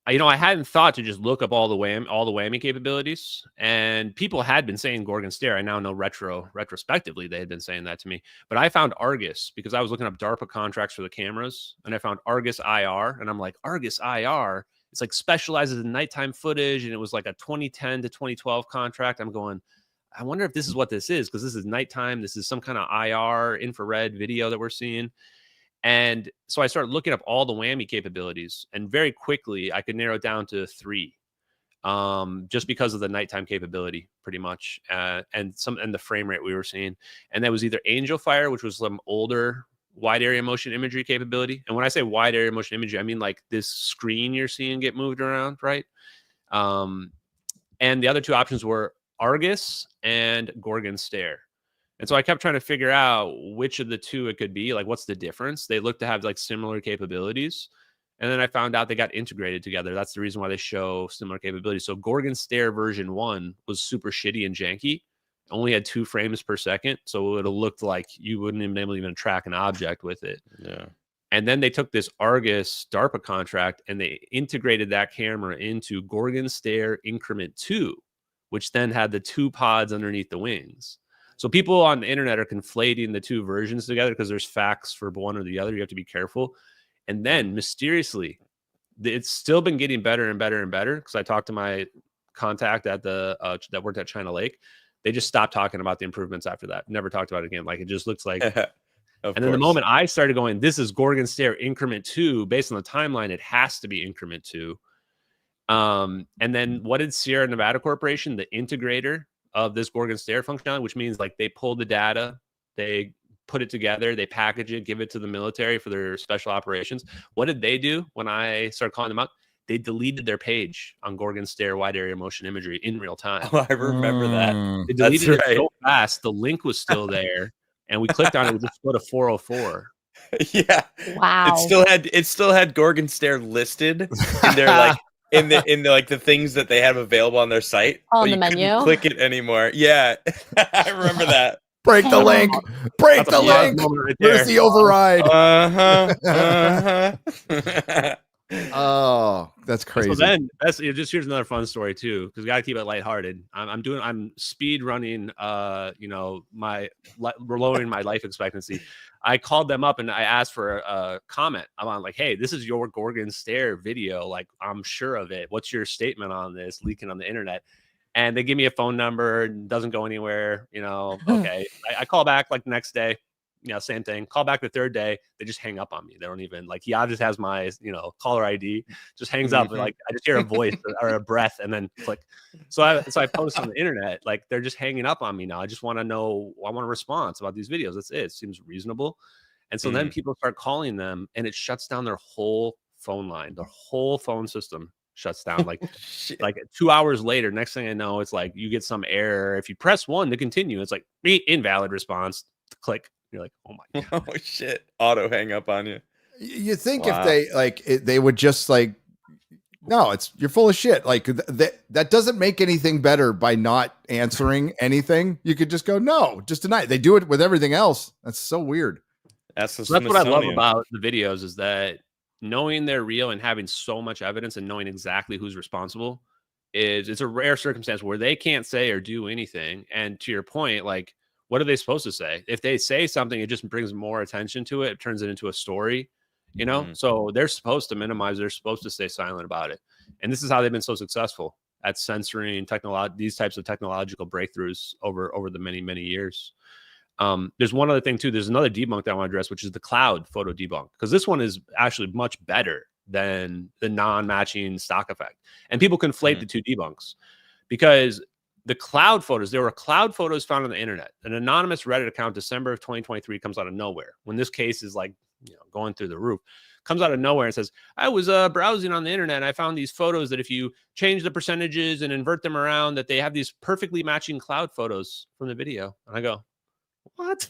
I hadn't thought to just look up all the whammy capabilities, and people had been saying Gorgon Stare. I now know retrospectively they had been saying that to me, but I found Argus because I was looking up DARPA contracts for the cameras, and I found Argus IR, and I'm like, Argus IR, it's like specializes in nighttime footage, and it was like a 2010 to 2012 contract. I'm going, I wonder if this is what this is, because this is nighttime. This is some kind of IR infrared video that we're seeing. And so I started looking up all the whammy capabilities, and very quickly I could narrow it down to 3, just because of the nighttime capability, pretty much, and the frame rate we were seeing. And that was either Angel Fire, which was some older wide area motion imagery capability. And when I say wide area motion imagery, I mean like this screen you're seeing get moved around, right? And the other 2 options were Argus and Gorgon Stare. And so I kept trying to figure out which of the 2 it could be. Like, what's the difference? They look to have like similar capabilities. And then I found out they got integrated together. That's the reason why they show similar capabilities. So Gorgon Stare version 1 was super shitty and janky. only had 2 frames per second, so it would have looked like you wouldn't have been able to even track an object with it. Yeah. And then they took this Argus DARPA contract and they integrated that camera into Gorgon Stare Increment 2, which then had the 2 pods underneath the wings. So people on the internet are conflating the 2 versions together because there's facts for one or the other. You have to be careful. And then mysteriously, it's still been getting better and better and better, because I talked to my contact at the that worked at China Lake. They just stopped talking about the improvements after that. Never talked about it again. Like, it just looks like... And then the moment I started going, this is Gorgon Stare Increment 2, based on the timeline, it has to be Increment 2. And then what did Sierra Nevada Corporation, the integrator of this Gorgon Stare functionality, which means like they pull the data, they put it together, they package it, give it to the military for their special operations. What did they do when I started calling them up? They deleted their page on Gorgon Stare wide area motion imagery in real time. Oh, I remember that. They deleted it so fast, the link was still there. And we clicked on it, we just go to 404. Yeah. Wow. It still had Gorgon Stare listed in their like in the like the things that they have available on their site. On but the you menu. couldn't click it anymore. Yeah. I remember that. Break the link. Break That's the a link. moment right Where's there. the override? Uh-huh. Oh, that's crazy. So then here's another fun story too, because we gotta keep it lighthearted. I'm speed running, lowering my life expectancy. I called them up and I asked for a comment. I'm on like, hey, this is your Gorgon Stare video. Like, I'm sure of it. What's your statement on this leaking on the internet? And they give me a phone number, doesn't go anywhere. Okay. I call back like the next day. Same thing. Call back the third day. They just hang up on me. They don't even like, just has my, caller ID, just hangs up. And, like, I just hear a voice or a breath and then click. So I post on the internet, like, they're just hanging up on me now. I just want to know, I want a response about these videos. That's it. It seems reasonable. And so then people start calling them and it shuts down their whole phone line. Their whole phone system shuts down. Like 2 hours later, next thing I know, it's like you get some error. If you press 1 to continue, it's like invalid response. Click. You're like, oh my god! Oh shit! Auto hang up on you. You think if they they would just like, no, you're full of shit. Like that doesn't make anything better by not answering anything. You could just go, no, just deny it. They do it with everything else. That's so weird. That's what I love about the videos, is that knowing they're real and having so much evidence and knowing exactly who's responsible it's a rare circumstance where they can't say or do anything. And to your point, like, what are they supposed to say? If they say something, it just brings more attention to it. It turns it into a story, So they're supposed to minimize. They're supposed to stay silent about it. And this is how they've been so successful at censoring these types of technological breakthroughs over the many, many years. There's one other thing too. There's another debunk that I want to address, which is the cloud photo debunk, because this one is actually much better than the non-matching stock effect. And people conflate the two debunks, because the cloud photos, there were cloud photos found on the internet. An anonymous Reddit account, December of 2023, comes out of nowhere. When this case is like, going through the roof, comes out of nowhere and says, I was browsing on the internet and I found these photos that if you change the percentages and invert them around, that they have these perfectly matching cloud photos from the video. And I go, what?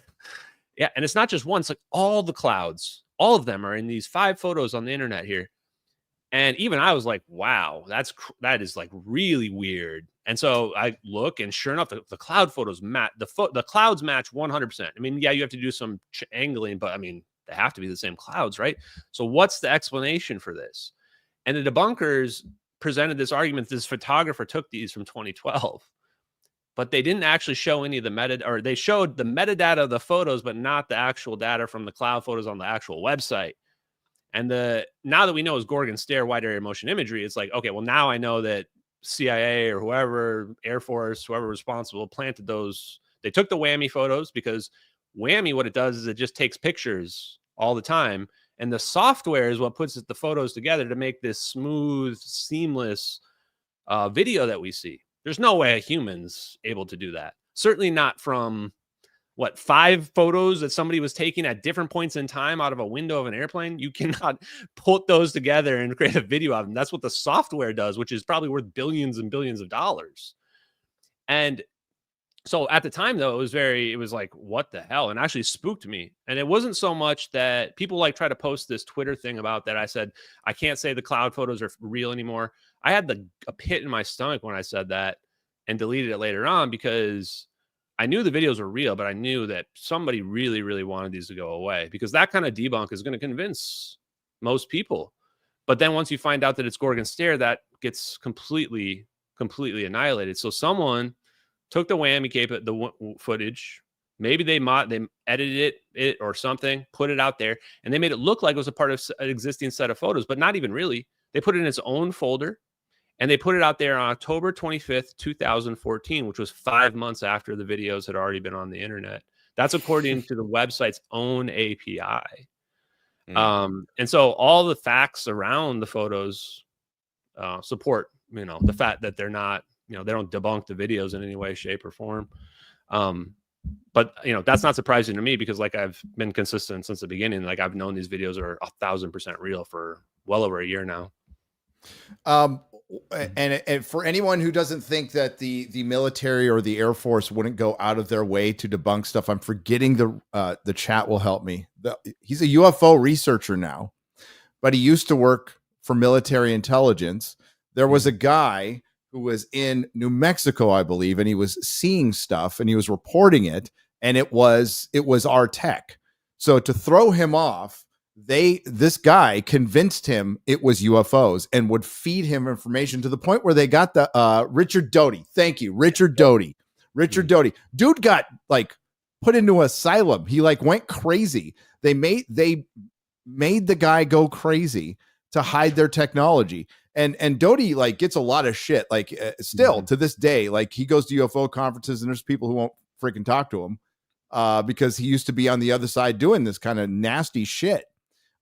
Yeah. And it's not just one, it's like all the clouds, all of them are in these 5 photos on the internet here. And even I was like, wow, that is like really weird. And so I look, and sure enough, the cloud photos match. The clouds match 100%. I mean, yeah, you have to do some angling, but I mean, they have to be the same clouds, right? So what's the explanation for this? And the debunkers presented this argument. This photographer took these from 2012, but they didn't actually show any of the or they showed the metadata of the photos, but not the actual data from the cloud photos on the actual website. And now that we know is Gorgon Stare wide area motion imagery, it's like, okay, well, now I know that CIA or whoever, Air Force, whoever responsible, planted those. They took the whammy photos, because whammy, what it does is it just takes pictures all the time. And the software is what puts the photos together to make this smooth, seamless video that we see. There's no way a human's able to do that. Certainly not from 5 photos that somebody was taking at different points in time out of a window of an airplane. You cannot put those together and create a video of them. That's what the software does, which is probably worth billions and billions of dollars. And so at the time, though, it was like, what the hell? And actually spooked me. And it wasn't so much that people like try to post this Twitter thing about that. I said, I can't say the cloud photos are real anymore. I had a pit in my stomach when I said that, and deleted it later on, because I knew the videos were real, but I knew that somebody really, really wanted these to go away, because that kind of debunk is going to convince most people. But then once you find out that it's Gorgon Stare, that gets completely annihilated. So someone took the whammy footage. Maybe they edited it or something, put it out there, and they made it look like it was a part of an existing set of photos, but not even really. They put it in its own folder, and they put it out there on October 25th, 2014, which was 5 months after the videos had already been on the internet. That's according to the website's own API. And so all the facts around the photos support, the fact that they're not, they don't debunk the videos in any way, shape, or form. But that's not surprising to me, because like I've been consistent since the beginning. Like I've known these videos are 1,000% real for well over a year now. And for anyone who doesn't think that the military or the Air Force wouldn't go out of their way to debunk stuff, I'm forgetting the chat will help me. He's a UFO researcher now, but he used to work for military intelligence. There was a guy who was in New Mexico, I believe, and he was seeing stuff and he was reporting it, and it was our tech. So to throw him off, this guy convinced him it was UFOs and would feed him information to the point where they got the Richard Doty. Thank you, Richard Doty. Richard Doty. Dude got like put into asylum. He like went crazy. They made the guy go crazy to hide their technology. And Doty like gets a lot of shit. Like still to this day, like he goes to UFO conferences and there's people who won't freaking talk to him because he used to be on the other side doing this kind of nasty shit.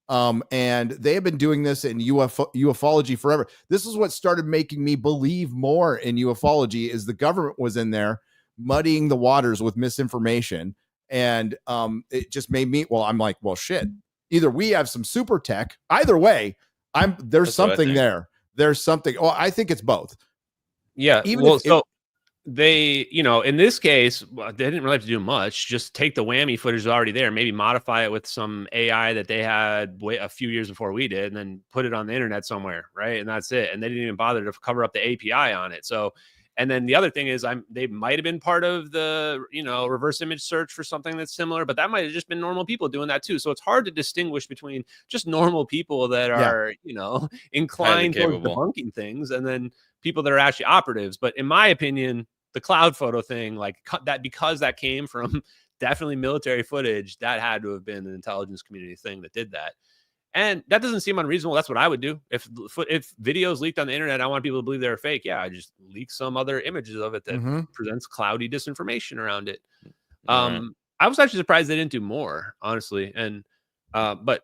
And they have been doing this in ufology forever. This is what started making me believe more in ufology, is the government was in there muddying the waters with misinformation. And it just made me, I'm like, well, shit, either we have some super tech, either way, there's That's something there. There's something. Oh, I think it's both. Yeah. Even they, in this case, they didn't really have to do much. Just take the whammy footage already there, maybe modify it with some AI that they had a few years before we did, and then put it on the internet somewhere, right? And that's it. And they didn't even bother to cover up the API on it. So, and then the other thing is, they might have been part of the, reverse image search for something that's similar, but that might have just been normal people doing that too. So it's hard to distinguish between just normal people that are, inclined towards debunking things, and then people that are actually operatives. But in my opinion, the cloud photo thing, like that, because that came from definitely military footage, that had to have been an intelligence community thing that did that. And that doesn't seem unreasonable. That's what I would do. If videos leaked on the internet, I want people to believe they're fake. Yeah, I just leak some other images of it that presents cloudy disinformation around it. I was actually surprised they didn't do more, honestly. And but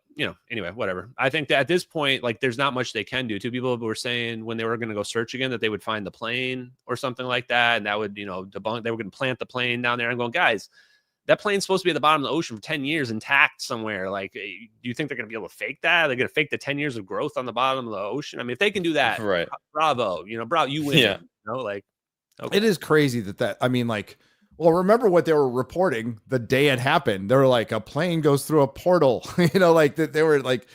anyway, whatever. I think that at this point, like, there's not much they can do. Two people were saying when they were going to go search again that they would find the plane or something like that, and that would debunk. They were going to plant the plane down there. I'm going, guys, that plane's supposed to be at the bottom of the ocean for 10 years intact somewhere. Like, do you think they're going to be able to fake that? They're going to fake the 10 years of growth on the bottom of the ocean? I mean, if they can do that, right? Bravo, bravo, you win. Yeah. Okay. It is crazy that I mean, like, well, remember what they were reporting the day it happened. They were like, a plane goes through a portal, like that. They were like,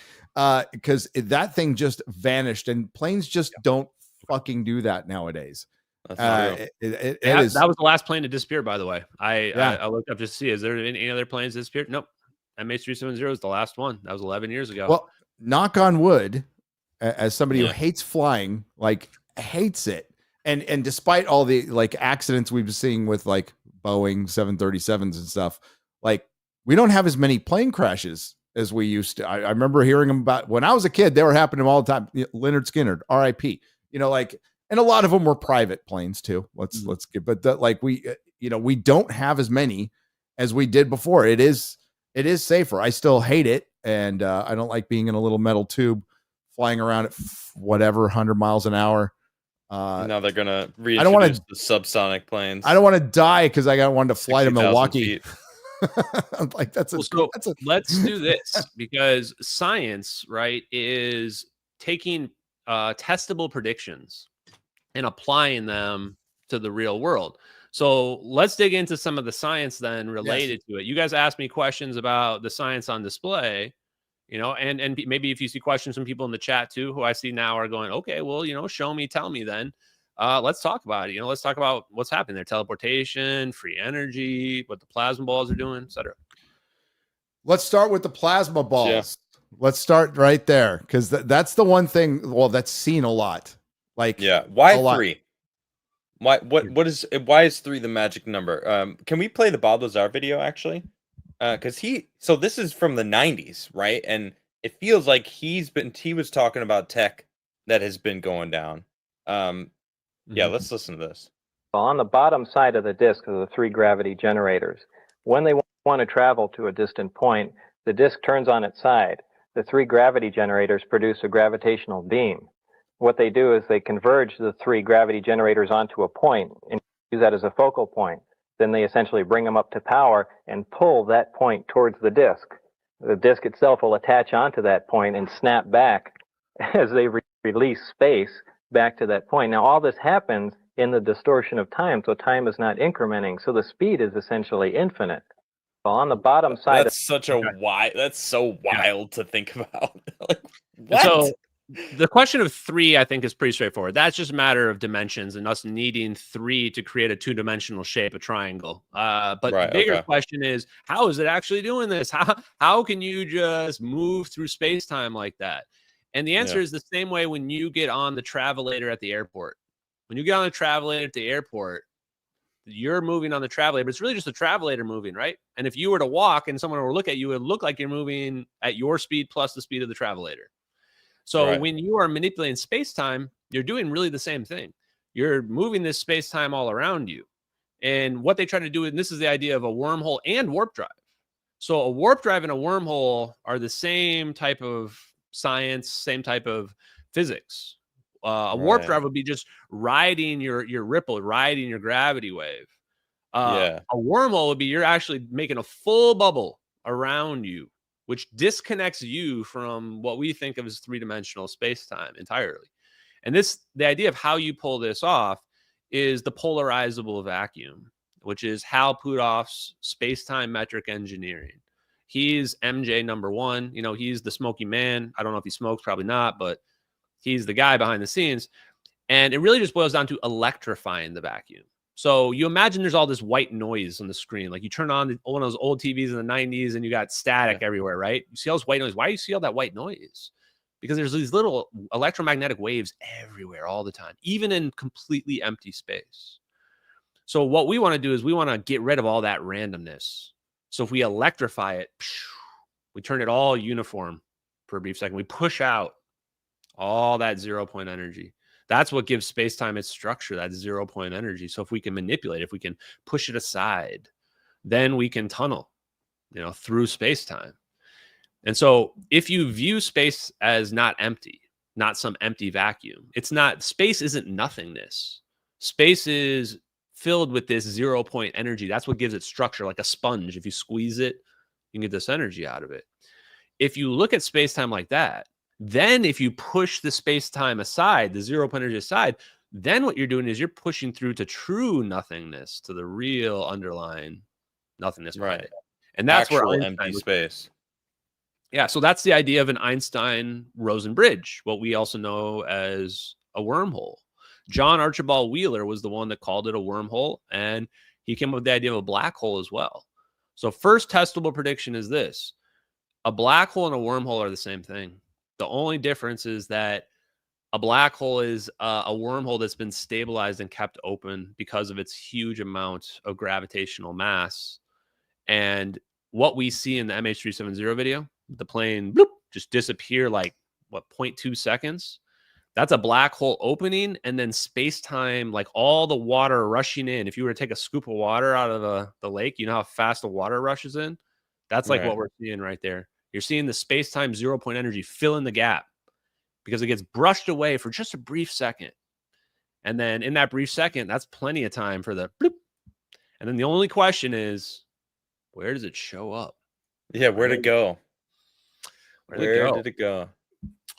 because that thing just vanished, and planes just don't fucking do that nowadays. That was the last plane to disappear, by the way. I looked up just to see, is there any other planes that disappeared? Nope. MH370 is the last one. That was 11 years ago. Well, knock on wood, as somebody who hates flying, like hates it. And despite all the like accidents we've been seeing with like Boeing 737s and stuff, like we don't have as many plane crashes as we used to. I remember hearing them about when I was a kid. They were happening all the time. Leonard Skinner, R.I.P. And a lot of them were private planes too. Let's get, but like we don't have as many as we did before. It is safer. I still hate it, and I don't like being in a little metal tube flying around at whatever 100 miles an hour. Now they're gonna reintroduce the subsonic planes. I don't want to die because I wanted to fly to Milwaukee. I'm like, let's do this, because science, right, is taking testable predictions and applying them to the real world. So let's dig into some of the science then related to it. You guys asked me questions about the science on display, and maybe if you see questions from people in the chat too, who I see now are going, okay, well, show me, tell me then. let's talk about it. Let's talk about what's happening there: teleportation, free energy, what the plasma balls are doing, etc. Let's start with the plasma balls. Let's start right there because that's the one thing. Well, that's seen a lot. Like, why 3? Why is 3 the magic number? Can we play the Bob Lazar video actually? Because this is from the 90s, right? And it feels like he was talking about tech that has been going down. Yeah, let's listen to this. On the bottom side of the disk are the 3 gravity generators. When they want to travel to a distant point, the disk turns on its side. The 3 gravity generators produce a gravitational beam. What they do is they converge the 3 gravity generators onto a point and use that as a focal point. Then they essentially bring them up to power and pull that point towards the disk. The disk itself will attach onto that point and snap back as they release space back to that point. Now, all this happens in the distortion of time, so time is not incrementing. So the speed is essentially infinite. So on the bottom side, that's so wild to think about. Like, what? So the question of 3, I think, is pretty straightforward. That's just a matter of dimensions and us needing 3 to create a 2-dimensional shape, a triangle. But the bigger question is, how is it actually doing this? How can you just move through space-time like that? And the answer is the same way when you get on the travelator at the airport. When you get on the travelator at the airport, you're moving on the travelator, but it's really just a travelator moving, right? And if you were to walk and someone were to look at you, it would look like you're moving at your speed plus the speed of the travelator. So when you are manipulating space-time, you're doing really the same thing. You're moving this space-time all around you. And what they try to do, and this is the idea of a wormhole and warp drive. So a warp drive and a wormhole are the same type of science, same type of physics. A warp drive would be just riding your ripple, riding your gravity wave. A wormhole would be you're actually making a full bubble around you, which disconnects you from what we think of as 3-dimensional space-time entirely. And the idea of how you pull this off is the polarizable vacuum, which is Hal Puthoff's space-time metric engineering. He's MJ #1. He's the smoky man. I don't know if he smokes, probably not, but he's the guy behind the scenes. And it really just boils down to electrifying the vacuum. So you imagine there's all this white noise on the screen. Like you turn on one of those old TVs in the 90s and you got static everywhere, right? You see all this white noise. Why do you see all that white noise? Because there's these little electromagnetic waves everywhere all the time, even in completely empty space. So what we want to do is we want to get rid of all that randomness. So if we electrify it, we turn it all uniform for a brief second. We push out all that 0-point energy. That's what gives space-time its structure, that 0-point energy. So if we can manipulate it, if we can push it aside, then we can tunnel, through space-time. And so if you view space as not empty, not some empty vacuum, space isn't nothingness. Space is filled with this 0-point energy. That's what gives it structure, like a sponge. If you squeeze it, you can get this energy out of it. If you look at space-time like that, then if you push the space-time aside, the 0-point energy aside, then what you're doing is you're pushing through to true nothingness, to the real underlying nothingness. Right. And that's actual where empty space. Yeah. So that's the idea of an Einstein-Rosen bridge, what we also know as a wormhole. John Archibald Wheeler was the one that called it a wormhole, and he came up with the idea of a black hole as well. So first testable prediction is this: a black hole and a wormhole are the same thing. The only difference is that a black hole is a wormhole that's been stabilized and kept open because of its huge amount of gravitational mass. And what we see in the MH370 video, the plane bloop, just disappear like, 0.2 seconds? That's a black hole opening, and then space-time, like all the water rushing in. If you were to take a scoop of water out of the lake, you know how fast the water rushes in? That's like what we're seeing right there. You're seeing the space-time 0-point energy fill in the gap because it gets brushed away for just a brief second. And then in that brief second, that's plenty of time for the bloop. And then the only question is, where does it show up? Yeah, where'd it go? Where did it go?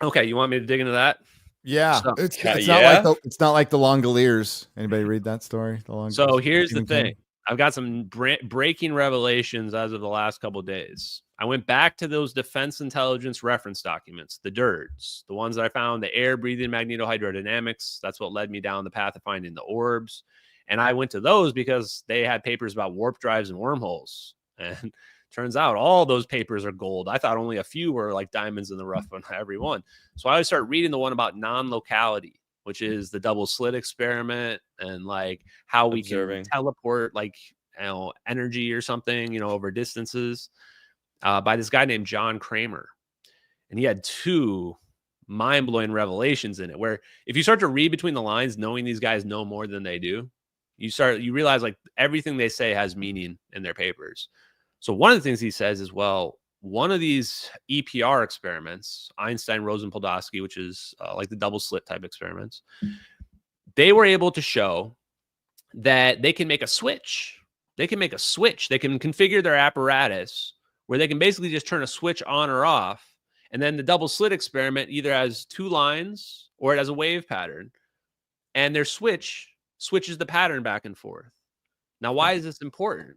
Okay, you want me to dig into that? Yeah, So, it's not like the Langoliers. Anybody read that story? So here's the thing. I've got some breaking revelations as of the last couple of days. I went back to those defense intelligence reference documents, the DIRDs, the ones that I found, the air breathing magnetohydrodynamics. That's what led me down the path of finding the orbs. And I went to those because they had papers about warp drives and wormholes. And turns out all those papers are gold. I thought only a few were like diamonds in the rough on every one. So I always start reading the one about non-locality, which is the double slit experiment and like how we can teleport like, you know, energy or something, you know, over distances. By this guy named John Kramer. And he had 2 mind-blowing revelations in it, where if you start to read between the lines, knowing these guys know more than they do, you realize like everything they say has meaning in their papers. So one of the things he says is, well, one of these EPR experiments, Einstein-Rosen-Podolsky, which is like the double slit type experiments, they were able to show that they can make a switch. They can configure their apparatus where they can basically just turn a switch on or off. And then the double slit experiment either has 2 lines or it has a wave pattern. And their switches the pattern back and forth. Now, why is this important?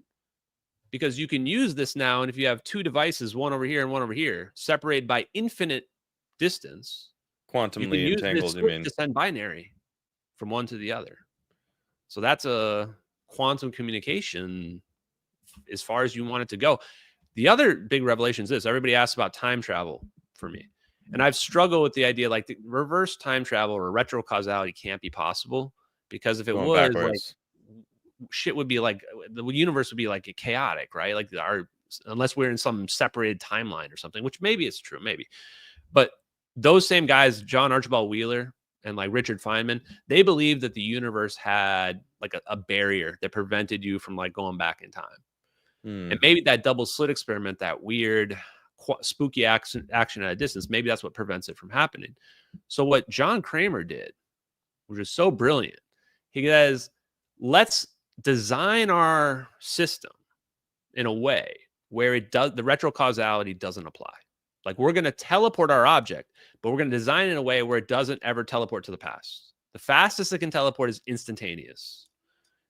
Because you can use this now, and if you have 2 devices, one over here and one over here, separated by infinite distance, quantumly entangled, you mean, to send binary from one to the other. So that's a quantum communication as far as you want it to go. The other big revelation is this. Everybody asks about time travel for me. And I've struggled with the idea like the reverse time travel or retro causality can't be possible, because if it was, like, shit would be like, the universe would be like chaotic, right? Like unless we're in some separated timeline or something, which maybe it's true, maybe. But those same guys, John Archibald Wheeler and like Richard Feynman, they believed that the universe had like a barrier that prevented you from like going back in time. And maybe that double slit experiment, that weird spooky action at a distance, maybe that's what prevents it from happening. So what John Kramer did, which is so brilliant, he says, let's design our system in a way where the retrocausality doesn't apply. Like, we're going to teleport our object, but we're going to design it in a way where it doesn't ever teleport to the past. The fastest it can teleport is instantaneous.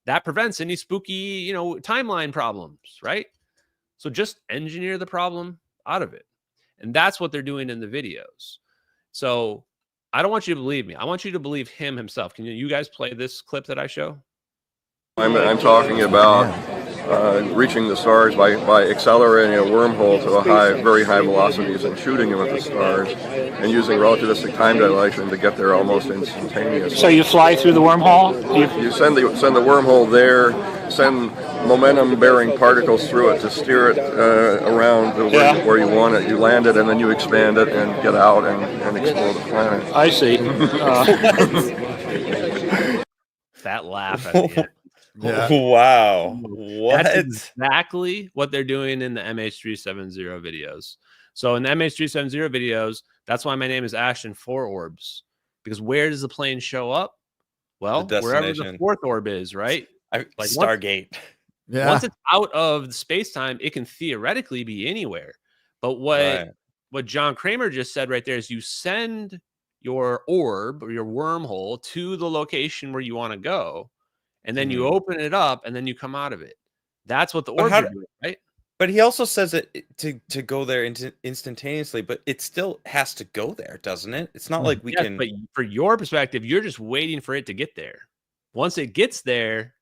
That prevents any spooky, timeline problems, right? So just engineer the problem out of it. And that's what they're doing in the videos. So I don't want you to believe me. I want you to believe him himself. Can you guys play this clip that I show? I'm talking about reaching the stars by accelerating a wormhole to very high velocities and shooting them at the stars, and using relativistic time dilation to get there almost instantaneously. So you fly through the wormhole? You send the wormhole there, send momentum-bearing particles through it to steer it around to where you want it. You land it, and then you expand it and get out and explore the planet. I see. That laugh at the end. Yeah. Wow. What? That's exactly what they're doing in the MH370 videos. So in the MH370 videos, that's why my name is Ashton Forbes, because where does the plane show up? Well, wherever the 4th orb is, right? Stargate. Once it's out of space-time, it can theoretically be anywhere. But what John Kramer just said right there is you send your orb or your wormhole to the location where you want to go, and then you open it up, and then you come out of it. That's what the orbs are doing, right? But he also says it to go there instantaneously, but it still has to go there, doesn't it? It's not like we can. But for your perspective, you're just waiting for it to get there. Once it gets there,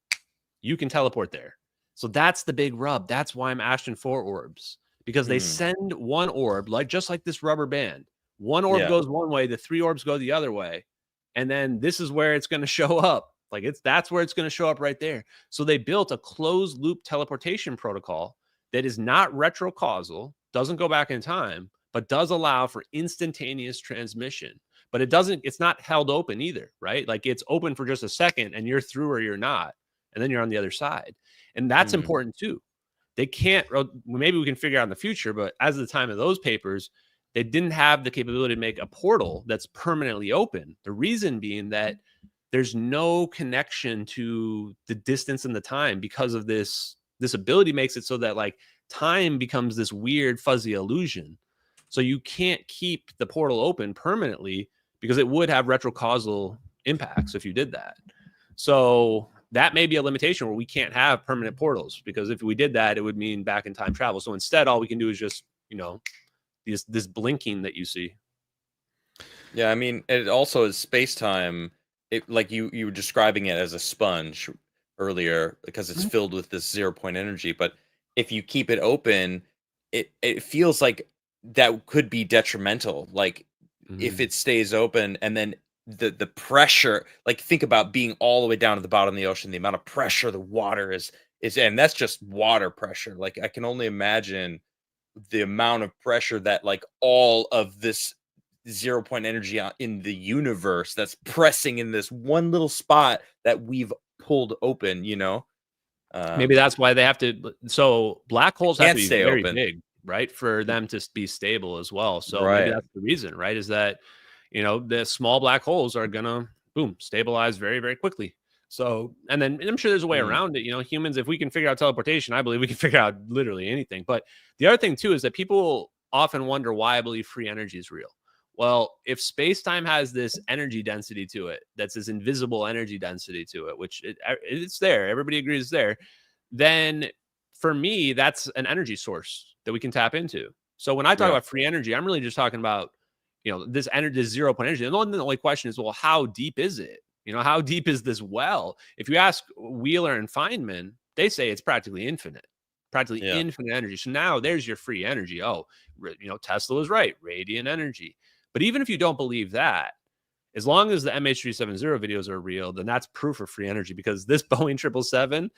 you can teleport there. So that's the big rub. That's why I'm Ashton Forbes, because they send one orb, just like this rubber band. One orb goes one way, the 3 orbs go the other way, and then this is where it's going to show up. That's where it's going to show up right there. So they built a closed loop teleportation protocol that is not retrocausal, doesn't go back in time, but does allow for instantaneous transmission. But it's not held open either, right? Like, it's open for just a second and you're through or you're not, and then you're on the other side. And that's important too. They can't, maybe we can figure out in the future, but as of the time of those papers, they didn't have the capability to make a portal that's permanently open. The reason being that there's no connection to the distance and the time, because of this ability makes it so that like time becomes this weird fuzzy illusion. So you can't keep the portal open permanently, because it would have retrocausal impacts if you did that. So that may be a limitation where we can't have permanent portals, because if we did that, it would mean back in time travel. So instead, all we can do is just this blinking that you see. Yeah, I mean, it also is space-time. It, like you were describing it as a sponge earlier because it's filled with this 0-point energy. But if you keep it open, it feels like that could be detrimental. Like if it stays open and then the pressure, like think about being all the way down to the bottom of the ocean, the amount of pressure the water is, and that's just water pressure. Like I can only imagine the amount of pressure that like all of this 0-point energy in the universe that's pressing in this one little spot that we've pulled open, Maybe that's why they have to. So black holes have to be stay very open. big, right, for them to be stable as well. So Right. maybe that's the reason, right? Is that the small black holes are gonna stabilize very, very quickly. So, and then I'm sure there's a way around it. Humans, if we can figure out teleportation, I believe we can figure out literally anything. But the other thing too is that people often wonder why I believe free energy is real. Well, if space-time has this energy density to it, that's this invisible energy density to it, which it's there, everybody agrees it's there, then for me, that's an energy source that we can tap into. So when I talk about free energy, I'm really just talking about, this energy, this 0-point energy. And the only question is, well, how deep is it? How deep is this well? If you ask Wheeler and Feynman, they say it's practically infinite energy. So now there's your free energy. Oh, Tesla was right, radiant energy. But even if you don't believe that, as long as the MH370 videos are real, then that's proof of free energy, because this Boeing 777,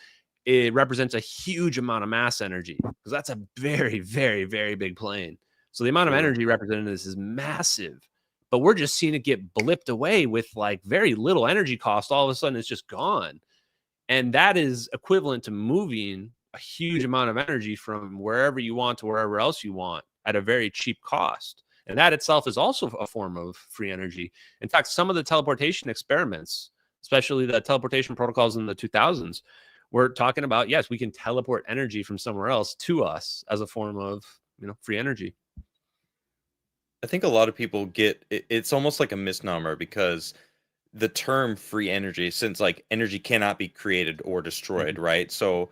it represents a huge amount of mass energy, because that's a very, very, very big plane. So the amount of energy represented in this is massive, but we're just seeing it get blipped away with like very little energy cost. All of a sudden it's just gone. And that is equivalent to moving a huge amount of energy from wherever you want to wherever else you want at a very cheap cost. And that itself is also a form of free energy. In fact, some of the teleportation experiments, especially the teleportation protocols in the 2000s, we're talking about, yes, we can teleport energy from somewhere else to us as a form of, free energy. I think a lot of people get it's almost like a misnomer, because the term free energy, since like energy cannot be created or destroyed, right? So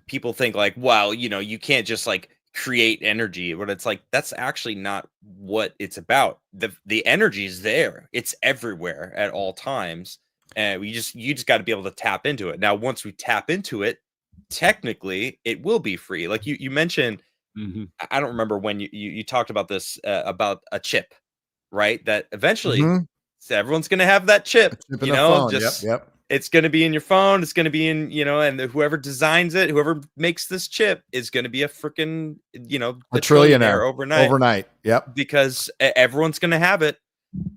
people think like, wow, you can't just like create energy, but it's like that's actually not what it's about. The energy is there, it's everywhere at all times, and you just got to be able to tap into it. Now once we tap into it, technically it will be free. Like you mentioned, I don't remember when you talked about this, about a chip, right? That eventually everyone's gonna have that chip, just it's going to be in your phone. It's going to be in, and whoever designs it, whoever makes this chip is going to be a freaking, a trillionaire overnight. Yep. Because everyone's going to have it.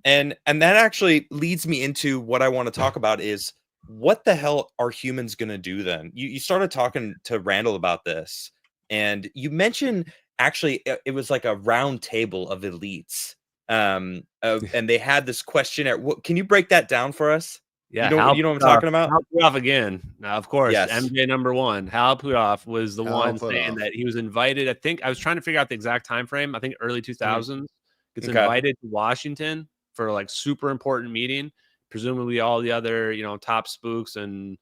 And that actually leads me into what I want to talk about is, what the hell are humans going to do then? You started talking to Randall about this, and you mentioned actually it was like a round table of elites. And they had this questionnaire. Can you break that down for us? Yeah, you know what I'm talking about? Hal Puthoff again. Now, of course, yes. MJ number one. Hal Puthoff was the one saying that he was invited. I think I was trying to figure out the exact time frame. I think early 2000s. Gets invited to Washington for like super important meeting. Presumably, all the other top spooks and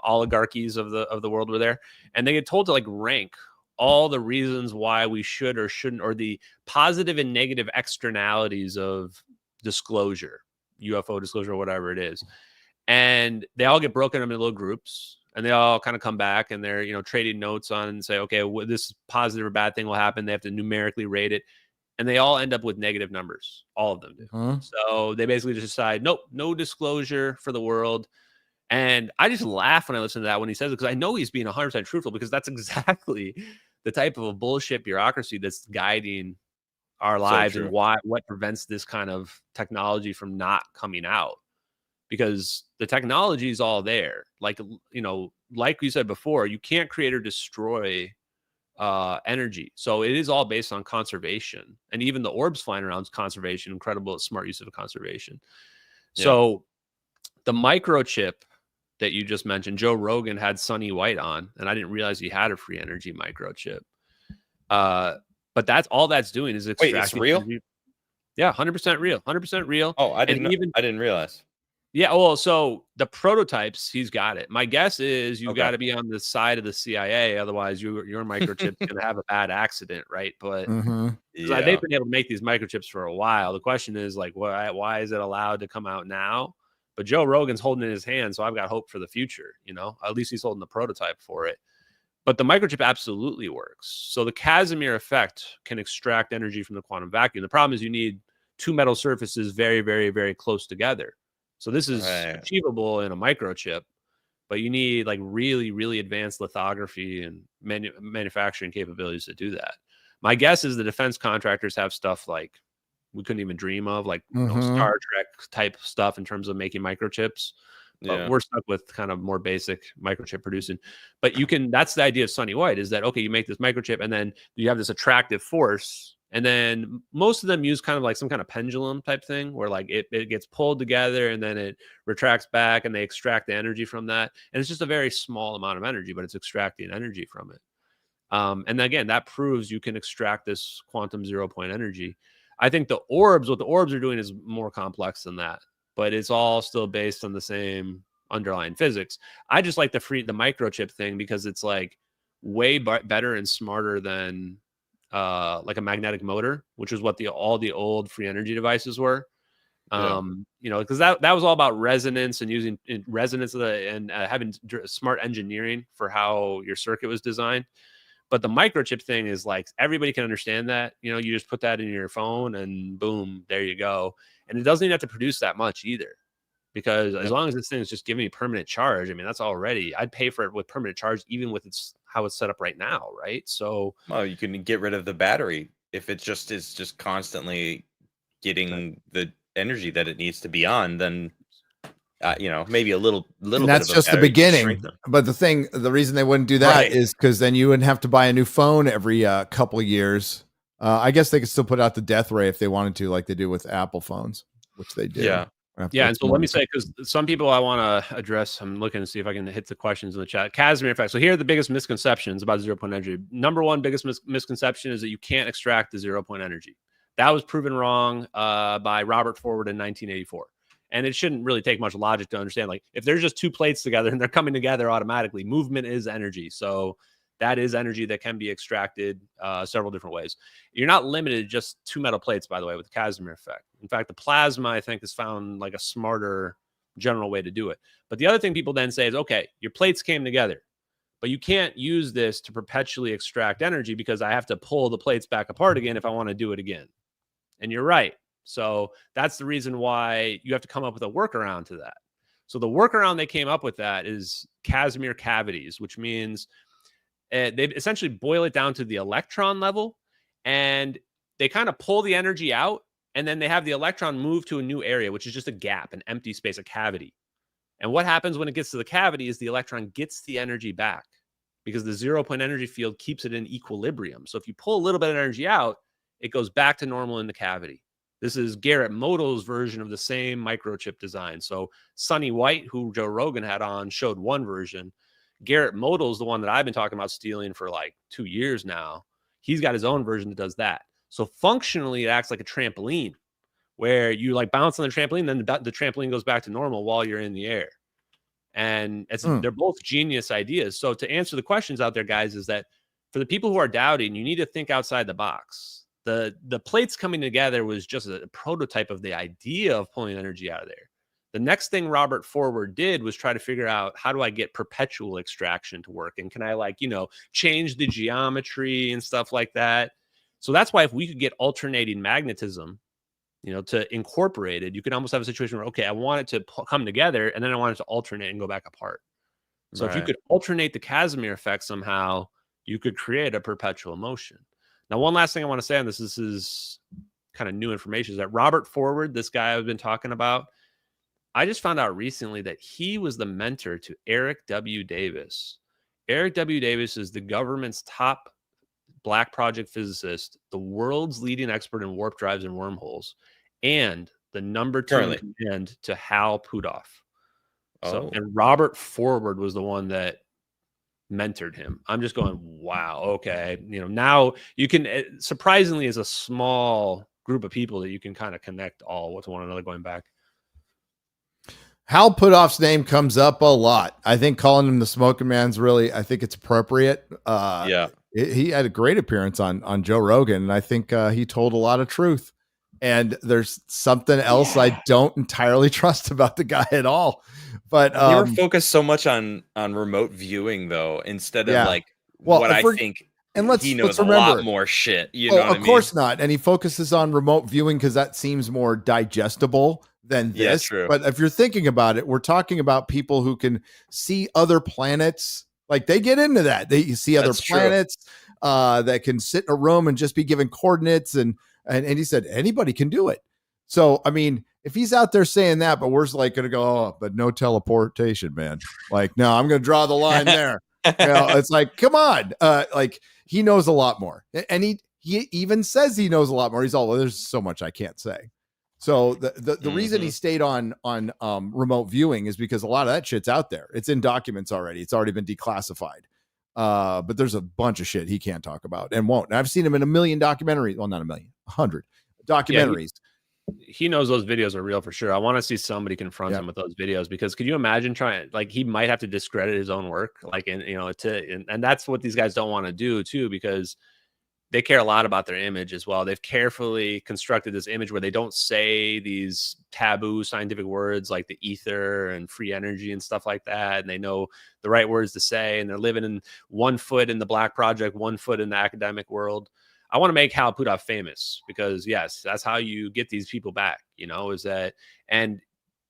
oligarchies of the world were there, and they get told to like rank all the reasons why we should or shouldn't, or the positive and negative externalities of disclosure, UFO disclosure, or whatever it is. And they all get broken up into little groups, and they all kind of come back, and they're trading notes on and say, okay, this positive or bad thing will happen. They have to numerically rate it, and they all end up with negative numbers. All of them do. So they basically just decide, nope, no disclosure for the world. And I just laugh when I listen to that when he says it, because I know he's being 100% truthful, because that's exactly the type of a bullshit bureaucracy that's guiding our lives, and what prevents this kind of technology from not coming out. Because the technology is all there. Like you said before, you can't create or destroy energy. So it is all based on conservation. And even the orbs flying around is conservation, incredible, smart use of conservation. Yeah. So the microchip that you just mentioned, Joe Rogan had Sonny White on, and I didn't realize he had a free energy microchip. But that's all that's doing is extracting. Wait, it's real? Energy. Yeah, 100% real. 100% real. Oh, I didn't realize. Yeah, well, so the prototypes, he's got it. My guess is you've Okay. got to be on the side of the CIA, otherwise your microchip's going to have a bad accident, right? But Mhm. Yeah. they've been able to make these microchips for a while. The question is like, why is it allowed to come out now? But Joe Rogan's holding it in his hand, so I've got hope for the future. You know, at least he's holding the prototype for it. But the microchip absolutely works. So the Casimir effect can extract energy from the quantum vacuum. The problem is you need two metal surfaces very, very, very close together. So this is Right. achievable in a microchip, but you need like really, really advanced lithography and manufacturing capabilities to do that. My guess is the defense contractors have stuff like we couldn't even dream of, like Star Trek type stuff in terms of making microchips. But we're stuck with kind of more basic microchip producing. But you can, that's the idea of Sonny White, is that, okay, you make this microchip and then you have this attractive force. And then most of them use kind of like some kind of pendulum type thing where like it gets pulled together and then it retracts back and they extract the energy from that. And it's just a very small amount of energy, but it's extracting energy from it. And again, that proves you can extract this quantum 0-point energy. I think what the orbs are doing is more complex than that, but it's all still based on the same underlying physics. I just like the microchip thing because it's like way better and smarter than like a magnetic motor, which is what all the old free energy devices were. You know, because that was all about resonance and using resonance and having smart engineering for how your circuit was designed. But the microchip thing is like everybody can understand that. You know, you just put that in your phone and boom, there you go. And it doesn't even have to produce that much either, because as long as this thing is just giving me permanent charge, I mean, that's already, I'd pay for it with permanent charge, even with how it's set up right now, right? So, well, you can get rid of the battery if it just is just constantly getting the energy that it needs to be on. Then you know, maybe a little and that's bit of just the battery to beginning. shrink them. But the reason they wouldn't do that is because then you wouldn't have to buy a new phone every couple of years. I guess they could still put out the death ray if they wanted to, like they do with Apple phones, which they do. Yeah. And so let me say, because some people I want to address, I'm looking to see if I can hit the questions in the chat. Casimir effect. So here are the biggest misconceptions about 0-point energy. Number one biggest misconception is that you can't extract the 0-point energy. That was proven wrong by Robert Forward in 1984. And it shouldn't really take much logic to understand. Like, if there's just two plates together and they're coming together automatically, movement is energy. So that is energy that can be extracted several different ways. You're not limited to just two metal plates, by the way, with the Casimir effect. In fact, the plasma, I think, has found like a smarter general way to do it. But the other thing people then say is, okay, your plates came together, but you can't use this to perpetually extract energy because I have to pull the plates back apart again if I want to do it again. And you're right. So that's the reason why you have to come up with a workaround to that. So the workaround they came up with that is Casimir cavities, which means they essentially boil it down to the electron level, and they kind of pull the energy out, and then they have the electron move to a new area, which is just a gap, an empty space, a cavity. And what happens when it gets to the cavity is the electron gets the energy back because the 0-point energy field keeps it in equilibrium. So if you pull a little bit of energy out, it goes back to normal in the cavity. This is Garrett Modo's version of the same microchip design. So Sonny White, who Joe Rogan had on, showed one version. Garrett Modo's the one that I've been talking about stealing for like 2 years now. He's got his own version that does that. So functionally, it acts like a trampoline where you like bounce on the trampoline, then the trampoline goes back to normal while you're in the air. And they're both genius ideas. So to answer the questions out there, guys, is that for the people who are doubting, you need to think outside the box. The plates coming together was just a prototype of the idea of pulling energy out of there. The next thing Robert Forward did was try to figure out, how do I get perpetual extraction to work? And can I, like, you know, change the geometry and stuff like that? So that's why if we could get alternating magnetism, you know, to incorporate it, you could almost have a situation where, okay, I want it to come together and then I want it to alternate and go back apart. So if you could alternate the Casimir effect somehow, you could create a perpetual motion. Now, one last thing I want to say on this is kind of new information, is that Robert Forward, this guy I've been talking about, I just found out recently that he was the mentor to Eric W. Davis. Eric W. Davis is the government's top Black project physicist, the world's leading expert in warp drives and wormholes, and the number 2 in command to Hal Puthoff. So, and Robert Forward was the one that mentored him. I'm just going, wow, okay. You know, now you can, surprisingly, as a small group of people that you can kind of connect all with one another going back. Hal Putoff's name comes up a lot. I think calling him the Smoking Man's really, I think it's appropriate. Yeah. He had a great appearance on Joe Rogan, and I think he told a lot of truth. And there's something else I don't entirely trust about the guy at all. But they were focused so much on remote viewing, though, instead of like what I think. And he knows a lot more shit. You know what I mean? Of course not. And he focuses on remote viewing because that seems more digestible than this. True. But if you're thinking about it, we're talking about people who can see other planets. Like they get into that. They see other planets that can sit in a room and just be given coordinates. And he said anybody can do it. So, I mean, if he's out there saying that, but we're like going to go, oh, but no teleportation, man. Like, no, I'm going to draw the line there. It's like, come on. Like he knows a lot more. And he even says he knows a lot more. He's all, well, there's so much I can't say. So the reason he stayed on remote viewing is because a lot of that shit's out there. It's in documents already. It's already been declassified. But there's a bunch of shit he can't talk about and won't. And I've seen him in 1 million documentaries. Well, not 1 million, 100 documentaries. He knows those videos are real for sure. I want to see somebody confront him with those videos, because could you imagine trying, like, he might have to discredit his own work, like, and and that's what these guys don't want to do too, because they care a lot about their image as well. They've carefully constructed this image where they don't say these taboo scientific words like the ether and free energy and stuff like that. And they know the right words to say, and they're living in 1 foot in the Black Project, 1 foot in the academic world. I want to make Hal Puthoff famous, because yes, that's how you get these people back, is that, and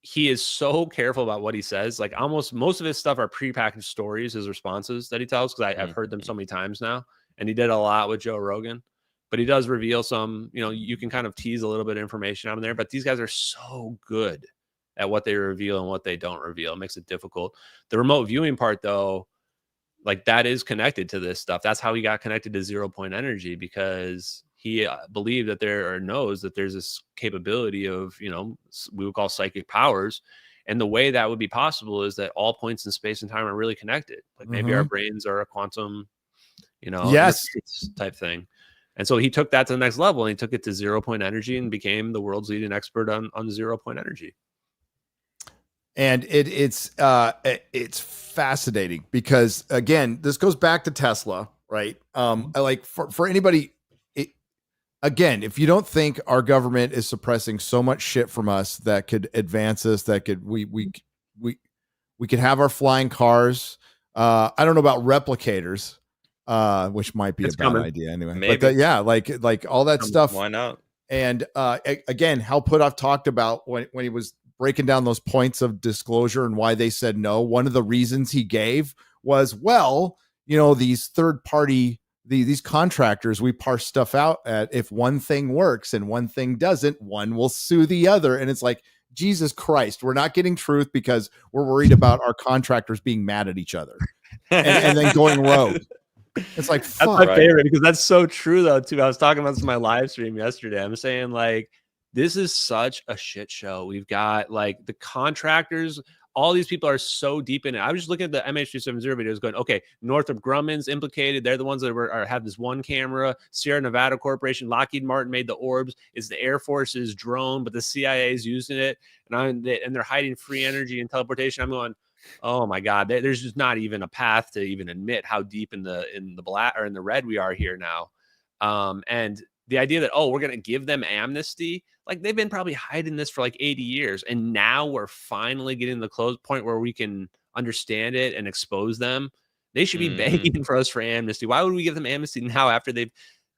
he is so careful about what he says. Like almost most of his stuff are prepackaged stories, his responses that he tells, because I've heard them so many times now. And he did a lot with Joe Rogan, but he does reveal some, you can kind of tease a little bit of information out there, but these guys are so good at what they reveal and what they don't reveal. It makes it difficult. The remote viewing part though, like that is connected to this stuff. That's how he got connected to 0 point energy, because he believed that knows that there's this capability of, we would call psychic powers. And the way that would be possible is that all points in space and time are really connected. Like maybe our brains are a quantum, yes, type thing. And so he took that to the next level, and he took it to 0 point energy and became the world's leading expert on 0 point energy. And it's fascinating because, again, this goes back to Tesla, right? Like for anybody, again, if you don't think our government is suppressing so much shit from us that could advance us, that could we could have our flying cars. I don't know about replicators, which might be a bad idea anyway. Maybe. But like all that stuff. Why not? And again, Hal Puthoff talked about when he was breaking down those points of disclosure and why they said no. One of the reasons he gave was, well, these third party, these contractors, we parse stuff out at, if one thing works and one thing doesn't, one will sue the other. And it's like, Jesus Christ, we're not getting truth because we're worried about our contractors being mad at each other and then going rogue. It's like, that's my favorite, because that's so true though too. I was talking about this in my live stream yesterday. I'm saying, like, this is such a shit show. We've got like the contractors, all these people are so deep in it. I was just looking at the MH370 videos going, okay, Northrop Grumman's implicated. They're the ones that have this one camera. Sierra Nevada Corporation, Lockheed Martin made the orbs. It's the Air Force's drone, but the CIA is using it. And they're hiding free energy and teleportation. I'm going, oh my God, there's just not even a path to even admit how deep in the black or in the red we are here now. And the idea that, we're going to give them amnesty, like they've been probably hiding this for like 80 years. And now we're finally getting to the close point where we can understand it and expose them. They should be begging for us for amnesty. Why would we give them amnesty now after they've,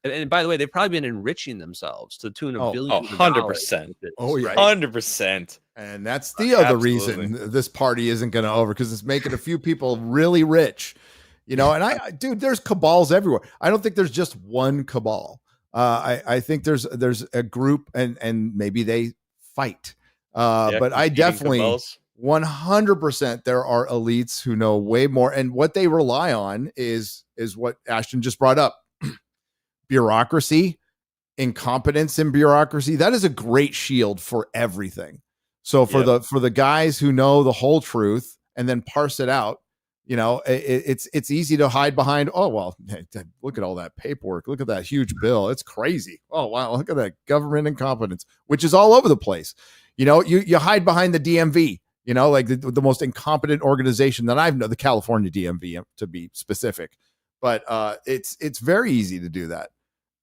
and by the way, they've probably been enriching themselves to the tune of billions. 100%. Oh, yeah. 100%. And that's the other reason this party isn't going to over, because it's making a few people really rich, and dude, there's cabals everywhere. I don't think there's just one cabal. I think there's a group and maybe they fight. But I definitely cabals. 100% there are elites who know way more. And what they rely on is what Ashton just brought up. Bureaucracy, incompetence in bureaucracy. That is a great shield for everything. So for the guys who know the whole truth and then parse it out, it's easy to hide behind, oh, well, hey, look at all that paperwork. Look at that huge bill. It's crazy. Oh, wow. Look at that government incompetence, which is all over the place. You hide behind the DMV. You know, like the most incompetent organization that I've known, the California DMV to be specific. But it's very easy to do that.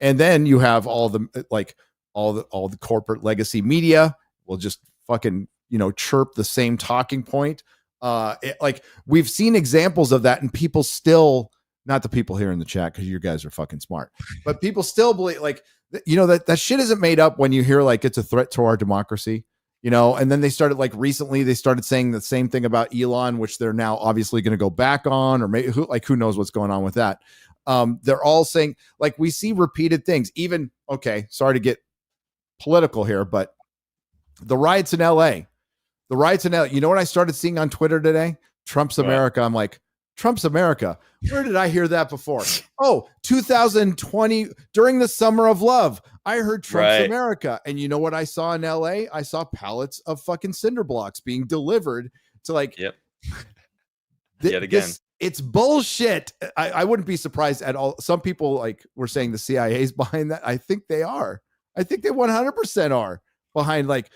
And then you have all the corporate legacy media will just fucking, you know, chirp the same talking point. Like we've seen examples of that, and people still, not the people here in the chat, because you guys are fucking smart, but people still believe, like, you know, that shit isn't made up when you hear like it's a threat to our democracy, you know. And then they started, like, recently they started saying the same thing about Elon, which they're now obviously going to go back on, or maybe who knows what's going on with that. They're all saying, like, we see repeated things. Even, okay, sorry to get political here, but the riots in LA, you know what I started seeing on Twitter today? Trump's America. I'm like, Trump's America. Where did I hear that before? Oh, 2020, during the summer of love, I heard Trump's America. And you know what I saw in LA? I saw pallets of fucking cinder blocks being delivered to, like, yet again. It's bullshit. I wouldn't be surprised at all. Some people, like, were saying the CIA's behind that. I think they are. I think they 100% are behind, like,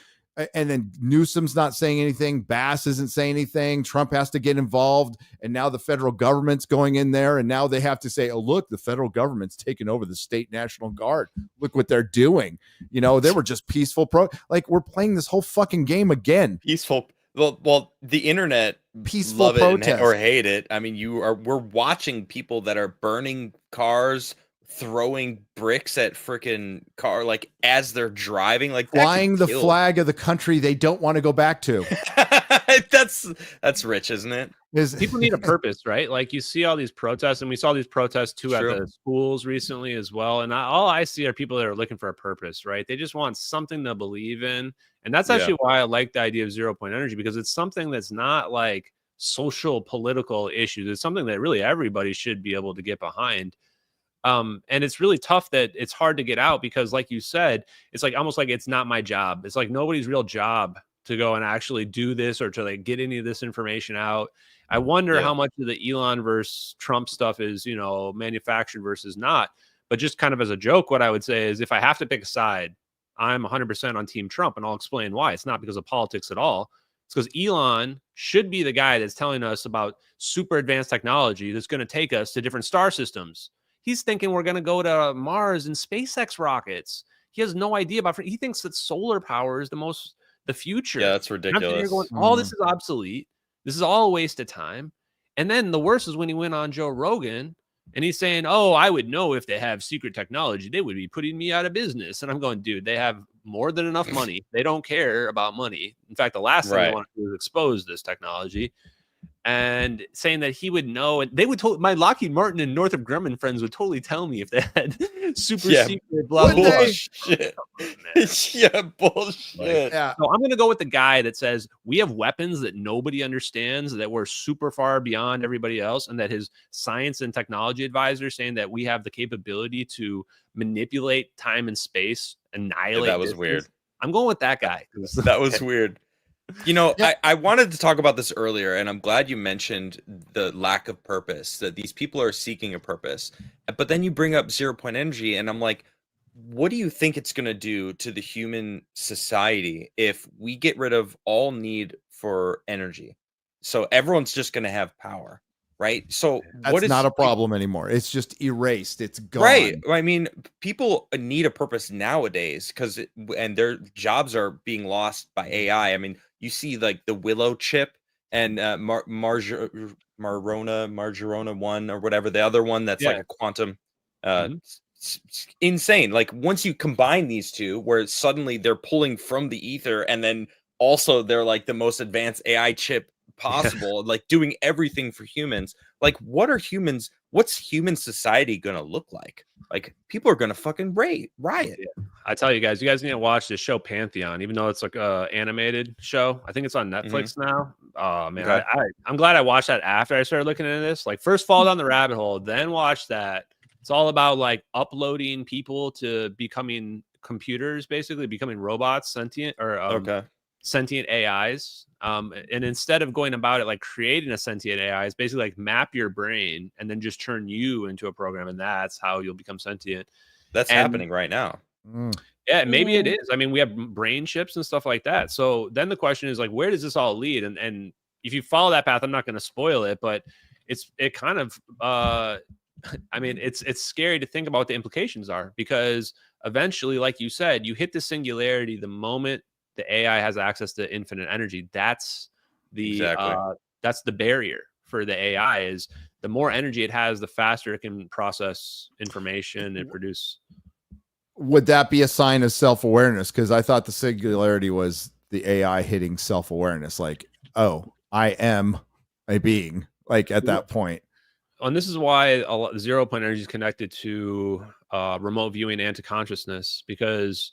and then Newsom's not saying anything. Bass isn't saying anything. Trump has to get involved. And now the federal government's going in there. And now they have to say, oh, look, the federal government's taken over the state National Guard. Look what they're doing. You know, they were just peaceful. Like, we're playing this whole fucking game again. Peaceful. Well, the internet, peaceful love protest it or hate it. I mean, we're watching people that are burning cars, throwing bricks at freaking car, like, as they're driving, like flying the flag of the country they don't want to go back to. That's rich, isn't it? People need a purpose, right? Like, you see all these protests, and we saw these protests too at the schools recently as well. And all I see are people that are looking for a purpose, right? They just want something to believe in. And that's actually why I like the idea of 0 point energy, because it's something that's not like social political issues. It's something that really everybody should be able to get behind. And it's really tough that it's hard to get out, because, like you said, it's like almost like it's not my job. It's like nobody's real job to go and actually do this or to, like, get any of this information out. I wonder how much of the Elon versus Trump stuff is, you know, manufactured versus not. But just kind of as a joke, what I would say is, if I have to pick a side, I'm 100% on Team Trump, and I'll explain why. It's not because of politics at all. It's because Elon should be the guy that's telling us about super advanced technology that's going to take us to different star systems. He's thinking we're going to go to Mars in SpaceX rockets. He has no idea about. He thinks that solar power is the future. Yeah, that's ridiculous. Going, this is obsolete. This is all a waste of time. And then the worst is when he went on Joe Rogan and he's saying, "Oh, I would know if they have secret technology. They would be putting me out of business." And I'm going, dude, they have more than enough money. They don't care about money. In fact, the last thing they want to do is expose this technology. And saying that he would know, and they would my Lockheed Martin and Northrop Grumman friends would totally tell me if they had super secret blah blah bullshit. Bullshit. Yeah. So I'm gonna go with the guy that says we have weapons that nobody understands, that we're super far beyond everybody else, and that his science and technology advisor saying that we have the capability to manipulate time and space, annihilate. That was weird. I'm going with that guy. That was weird. You know, I wanted to talk about this earlier, and I'm glad you mentioned the lack of purpose, that these people are seeking a purpose. But then you bring up 0 point energy, and I'm like, what do you think it's going to do to the human society if we get rid of all need for energy? So everyone's just going to have power, right? So that's not a problem anymore. It's just erased. It's gone. Right. I mean, people need a purpose nowadays and their jobs are being lost by AI. I mean, you see, like, the Willow chip and Margarona 1 or whatever, the other one that's like a quantum, insane. Like, once you combine these two, where suddenly they're pulling from the ether, and then also they're like the most advanced AI chip possible, like doing everything for humans. Like, what's human society gonna look like? Like, people are gonna fucking riot. I tell you guys need to watch this show Pantheon, even though it's like a animated show. I think it's on Netflix now. Oh man, okay. I'm glad I watched that after I started looking into this. Like, first fall down the rabbit hole, then watch that. It's all about, like, uploading people to becoming computers, basically becoming robots, sentient AIs. And instead of going about it like creating a sentient AI, it's basically like map your brain and then just turn you into a program, and that's how you'll become sentient. That's happening right now. Yeah, maybe it is. I mean, we have brain chips and stuff like that. So then the question is like, where does this all lead? And if you follow that path, I'm not going to spoil it, but it kind of I mean, it's scary to think about what the implications are, because eventually, like you said, you hit the singularity the moment the AI has access to infinite energy. That's the barrier for the AI. Is the more energy it has, the faster it can process information and produce. Would that be a sign of self-awareness? Because I thought the singularity was the AI hitting self-awareness, like, oh, I am a being, like at that point. And this is why zero point energy is connected to remote viewing and to consciousness, because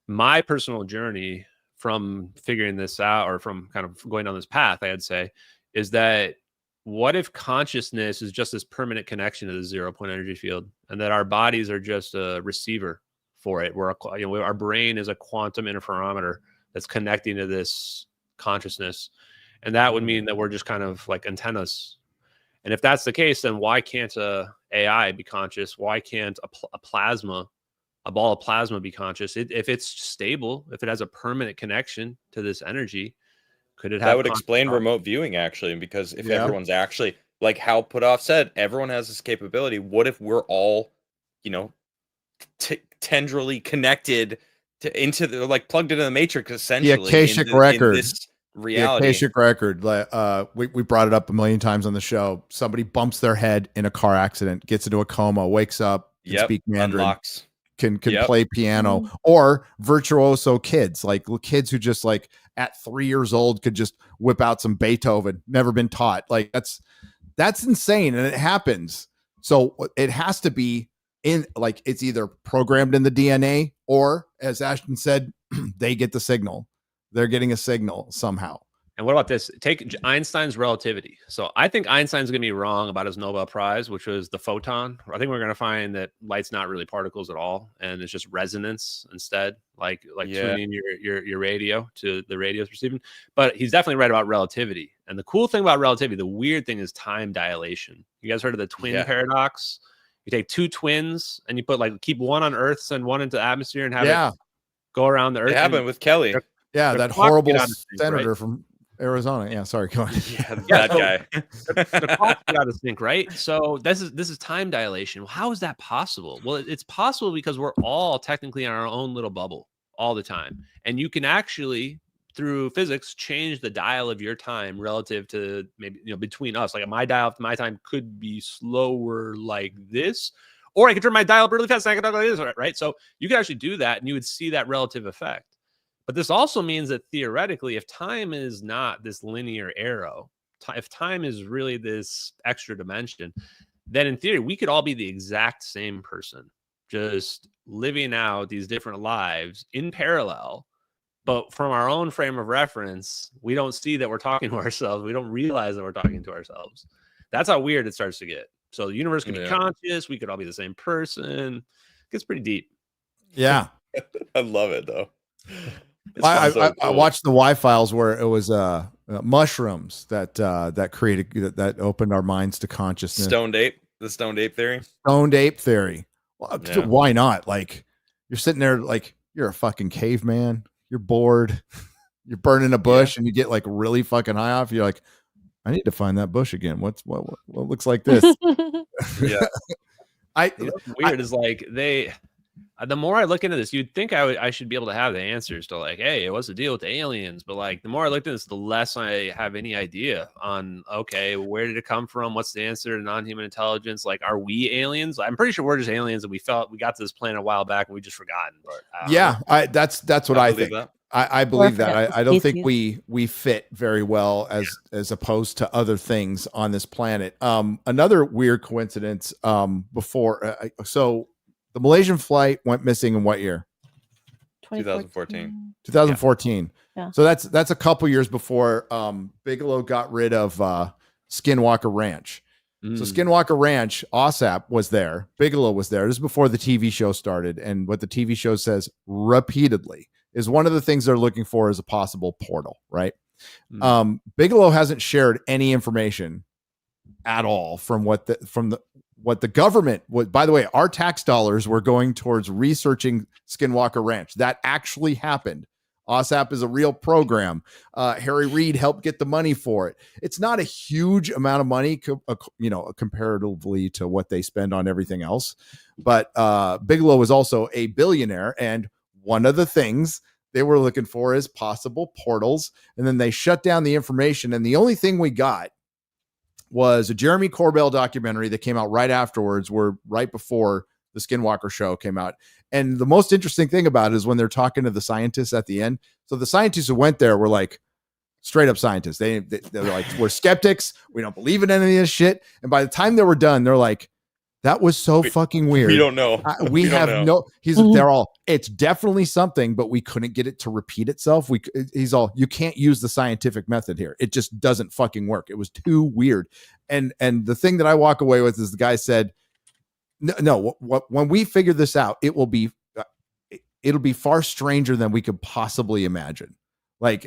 my personal journey from figuring this out, or from kind of going down this path, I'd say, is that what if consciousness is just this permanent connection to the 0 point energy field, and that our bodies are just a receiver for it? Where our brain is a quantum interferometer that's connecting to this consciousness, and that would mean that we're just kind of like antennas. And if that's the case, then why can't a AI be conscious? Why can't a ball of plasma be conscious? If it's stable, if it has a permanent connection to this energy, could it have? That would explain remote viewing, actually, because if everyone's actually, like how Putoff said, everyone has this capability. What if we're all, tendrily connected into the, like, plugged into the matrix, essentially? The Akashic record. In this reality. The Akashic record. We brought it up a million times on the show. Somebody bumps their head in a car accident, gets into a coma, wakes up, can speak Mandarin, unlocks. can play piano, or virtuoso kids, like kids who just like at 3 years old could just whip out some Beethoven, never been taught. Like that's insane, and it happens. So it has to be in, like, it's either programmed in the DNA, or as Ashton said, they get the signal. They're getting a signal somehow. And what about this? Take Einstein's relativity. So I think Einstein's going to be wrong about his Nobel Prize, which was the photon. I think we're going to find that light's not really particles at all, and it's just resonance instead, like tuning your radio to the radio's receiving. But he's definitely right about relativity. And the cool thing about relativity, the weird thing, is time dilation. You guys heard of the twin paradox? You take two twins and you put, like, keep one on Earth, send one into the atmosphere, and have it go around the Earth. It happened with Kelly. That horrible senator from Arizona. Yeah, sorry, go on. That guy. The clock's got to sync, right? So this is time dilation. Well, how is that possible? Well, it's possible because we're all technically in our own little bubble all the time, and you can actually, through physics, change the dial of your time relative to maybe between us. Like my dial, my time could be slower like this, or I could turn my dial up really fast and I could talk like this, right? So you could actually do that, and you would see that relative effect. But this also means that theoretically, if time is not this linear arrow, if time is really this extra dimension, then in theory, we could all be the exact same person, just living out these different lives in parallel. But from our own frame of reference, we don't see that we're talking to ourselves. We don't realize that we're talking to ourselves. That's how weird it starts to get. So the universe can be conscious. We could all be the same person. It gets pretty deep. Yeah. I love it, though. I watched the Y Files, where it was mushrooms that created that opened our minds to consciousness. The stoned ape theory. Stoned ape theory. Well, why not? Like, you're sitting there, like, you're a fucking caveman. You're bored. You're burning a bush, and you get like really fucking high off. You're like, I need to find that bush again. What looks like this? Weird is like the more I look into this, you'd think I should be able to have the answers to, like, hey, what's the deal with the aliens? But like, the more I look at this, the less I have any idea on, okay, where did it come from? What's the answer to non-human intelligence? Like, are we aliens? I'm pretty sure we're just aliens, and we got to this planet a while back and we just forgotten. But that's what I think. I believe that. I don't think we fit very well as opposed to other things on this planet. Another weird coincidence. So the Malaysian flight went missing in what year? 2014. 2014. Yeah. So that's a couple years before Bigelow got rid of Skinwalker Ranch. So Skinwalker Ranch, OSAP was there. Bigelow was there. This is before the TV show started. And what the TV show says repeatedly is one of the things they're looking for is a possible portal, right? Bigelow hasn't shared any information at all from what the government would, by the way, our tax dollars were going towards researching Skinwalker Ranch. That actually happened. OSAP is a real program. Harry Reid helped get the money for it. It's not a huge amount of money, comparatively to what they spend on everything else. But Bigelow was also a billionaire, and one of the things they were looking for is possible portals. And then they shut down the information, and the only thing we got was a Jeremy Corbell documentary that came out right afterwards, right before the Skinwalker show came out. And the most interesting thing about it is when they're talking to the scientists at the end. So the scientists who went there were like straight up scientists. They're like, we're skeptics. We don't believe in any of this shit. And by the time they were done, they're like, that was so fucking weird. We don't know. They're all, it's definitely something, but we couldn't get it to repeat itself. You can't use the scientific method here. It just doesn't fucking work. It was too weird. And the thing that I walk away with is the guy said, no, when we figure this out, it'll be far stranger than we could possibly imagine. Like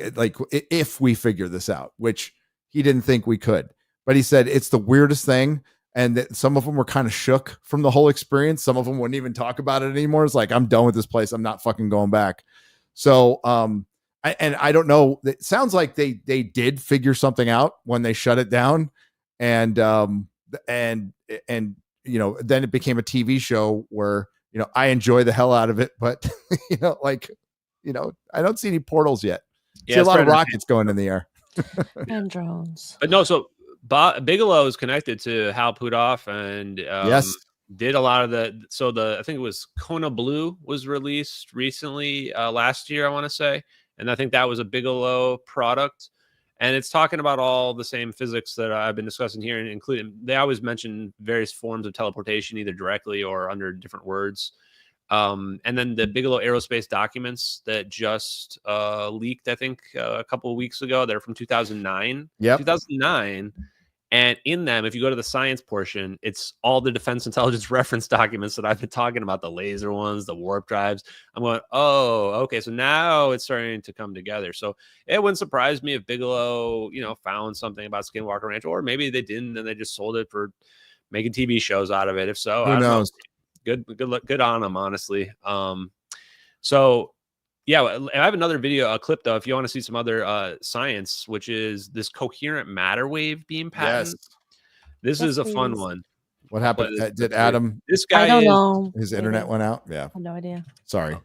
if we figure this out, which he didn't think we could, but he said it's the weirdest thing. And that some of them were kind of shook from the whole experience. Some of them wouldn't even talk about it anymore. It's like, I'm done with this place. I'm not fucking going back. So, I don't know. It sounds like they did figure something out when they shut it down, and then it became a TV show where, I enjoy the hell out of it, but I don't see any portals yet. See a lot of rockets going in the air and drones. But no, so Bigelow is connected to Hal Puthoff, and yes, did a lot of I think it was Kona Blue was released recently last year, I want to say, and I think that was a Bigelow product, and it's talking about all the same physics that I've been discussing here, and including they always mention various forms of teleportation, either directly or under different words. And then the Bigelow Aerospace documents that just leaked, I think, a couple of weeks ago. They're from 2009. Yeah, 2009. And in them, if you go to the science portion, it's all the Defense Intelligence reference documents that I've been talking about, the laser ones, the warp drives. I'm going, oh, okay. So now it's starting to come together. So it wouldn't surprise me if Bigelow, found something about Skinwalker Ranch, or maybe they didn't and they just sold it for making TV shows out of it. If so, who knows? Good on them, honestly. So yeah, I have another video, a clip though, if you want to see some other science, which is this coherent matter wave beam pattern. Yes. This is a fun one. What happened? Did Adam? This guy, I don't know. His internet went out. Yeah. I have no idea. Sorry.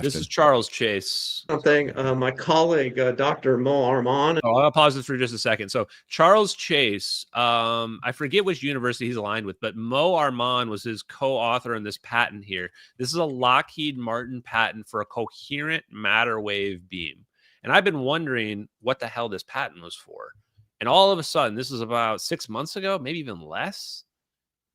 This is Charles Chase. Something my colleague, Dr. Mo Arman. Oh, I'll pause this for just a second. So Charles Chase, I forget which university he's aligned with, but Mo Arman was his co-author in this patent here. This is a Lockheed Martin patent for a coherent matter wave beam. And I've been wondering what the hell this patent was for. And all of a sudden, this is about 6 months ago, maybe even less.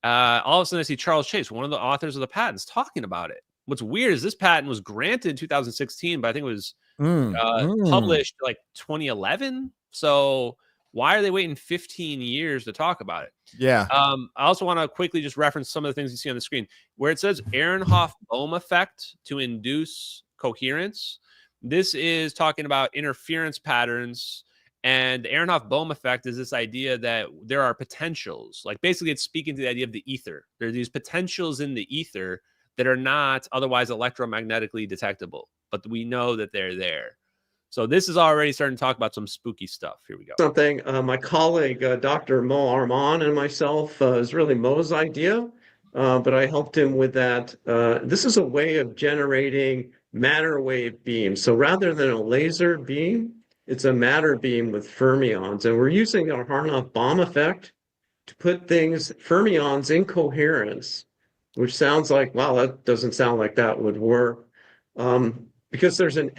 All of a sudden, I see Charles Chase, one of the authors of the patents, talking about it. What's weird is this patent was granted in 2016, but I think it was published like 2011. So why are they waiting 15 years to talk about it? Yeah. I also want to quickly just reference some of the things you see on the screen where it says Ehrenhoff-Bohm effect to induce coherence. This is talking about interference patterns. And the Ehrenhoff-Bohm effect is this idea that there are potentials. Like basically it's speaking to the idea of the ether. There are these potentials in the ether that are not otherwise electromagnetically detectable, but we know that they're there. So this is already starting to talk about some spooky stuff. Here we go. Something my colleague, Dr. Mo Arman, and myself, is really Mo's idea, but I helped him with that. This is a way of generating matter wave beams. So rather than a laser beam, it's a matter beam with fermions. And we're using our Ehrenhoff-Bohm effect to put fermions in coherence, which sounds like, wow, that doesn't sound like that would work. Because you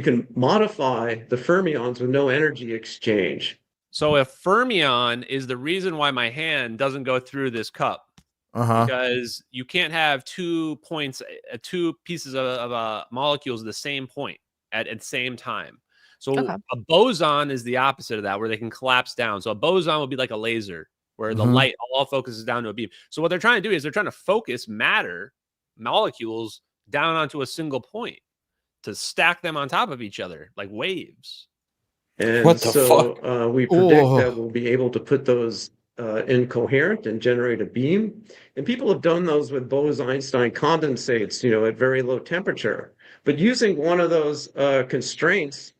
can modify the fermions with no energy exchange. So a fermion is the reason why my hand doesn't go through this cup. Because you can't have 2 points, two pieces of molecules at the same point at the same time. So a boson is the opposite of that, where they can collapse down. So a boson would be like a laser, where the light all focuses down to a beam. So what they're trying to do is they're trying to focus matter molecules down onto a single point to stack them on top of each other like waves. And what the fuck? We predict that we'll be able to put those incoherent and generate a beam. And people have done those with Bose-Einstein condensates, at very low temperature. But using one of those constraints,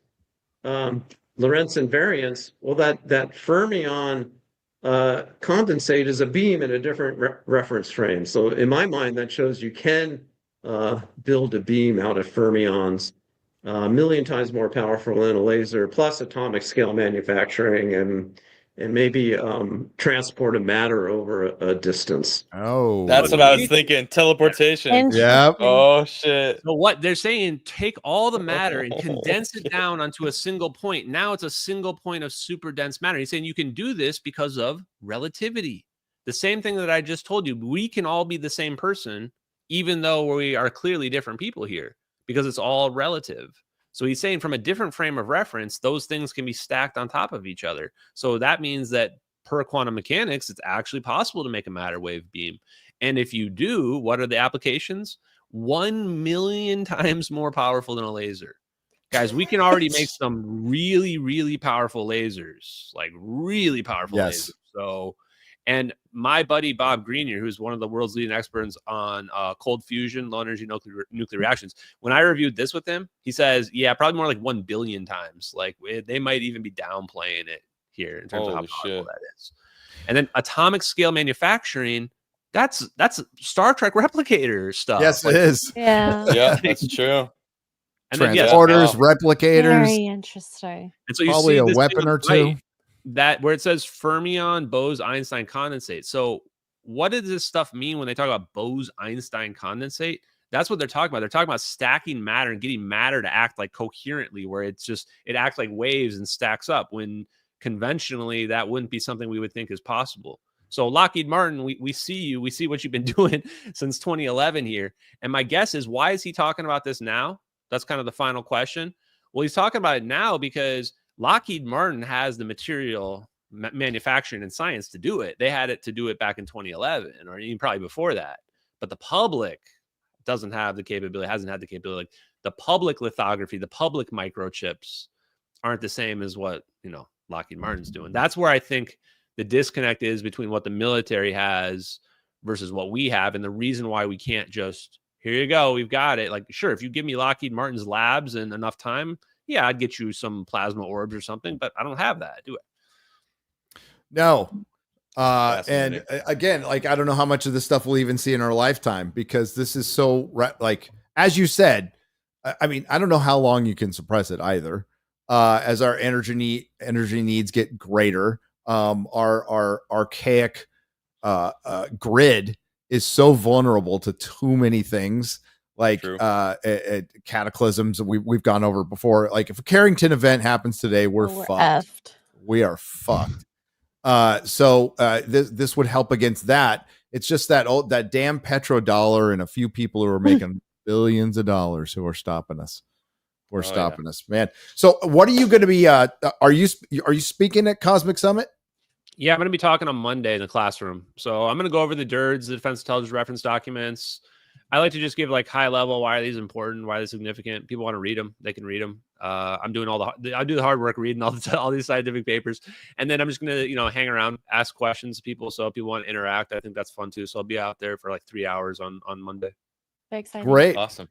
Lorentz invariance, well, that fermion condensate is a beam in a different reference frame. So in my mind, that shows you can build a beam out of fermions, a million times more powerful than a laser, plus atomic scale manufacturing and maybe transport of matter over a distance. Oh, That's what I was thinking. Teleportation. yeah. Oh shit. So what they're saying, take all the matter and condense it down onto a single point. Now it's a single point of super dense matter. He's saying you can do this because of relativity. The same thing that I just told you. We can all be the same person, even though we are clearly different people here, because it's all relative. So he's saying from a different frame of reference, those things can be stacked on top of each other. So that means that per quantum mechanics, it's actually possible to make a matter wave beam. And if you do, what are the applications? 1 million times more powerful than a laser. Guys, we can already make some really, really powerful lasers, like really powerful lasers. So, and my buddy Bob Grenier, who's one of the world's leading experts on cold fusion, low energy nuclear reactions, when I reviewed this with him, he says, yeah, probably more like 1 billion times. Like they might even be downplaying it here in terms of how powerful that is. And then atomic scale manufacturing, that's Star Trek replicator stuff. Yes, it is. Yeah. Yeah, that's true. And then, Transporters, replicators. Very interesting. And so you probably see a this weapon thing or on the two. right, that where it says fermion, Bose-Einstein condensate. So what does this stuff mean when they talk about Bose-Einstein condensate? That's what they're talking about. They're talking about stacking matter and getting matter to act like coherently, where it acts like waves and stacks up, when conventionally that wouldn't be something we would think is possible. So Lockheed Martin, we see you, we see what you've been doing since 2011 here. And my guess is, why is he talking about this now? That's kind of the final question. Well, he's talking about it now because Lockheed Martin has the material manufacturing and science to do it. They had it to do it back in 2011 or even probably before that. But the public doesn't have the capability, hasn't had the capability. Like the public lithography, the public microchips aren't the same as what, Lockheed Martin's doing. That's where I think the disconnect is between what the military has versus what we have. And the reason why we can't just, here you go, we've got it. Like, sure, if you give me Lockheed Martin's labs and enough time, yeah, I'd get you some plasma orbs or something, but I don't have that, do it? No. And again, like, I don't know how much of this stuff we'll even see in our lifetime, because this is so, like, as you said, I mean, I don't know how long you can suppress it either. As our energy needs get greater, our archaic grid is so vulnerable to too many things, like cataclysms we've gone over before. Like if a Carrington event happens today, we're fucked. Effed. We are fucked. So this would help against that. It's just that damn petrodollar and a few people who are making billions of dollars who are stopping us. Us, man. So what are you going to be? Are you speaking at Cosmic Summit? Yeah, I'm going to be talking on Monday in the classroom. So I'm going to go over the DIRDs, the Defense Intelligence Reference Documents. I like to just give like high level. Why are these important? Why are they significant? People want to read them. They can read them. I'm doing I do the hard work reading all these scientific papers, and then I'm just going to hang around, ask questions to people. So if people want to interact, I think that's fun too. So I'll be out there for like 3 hours on Monday. Very exciting. Great, awesome.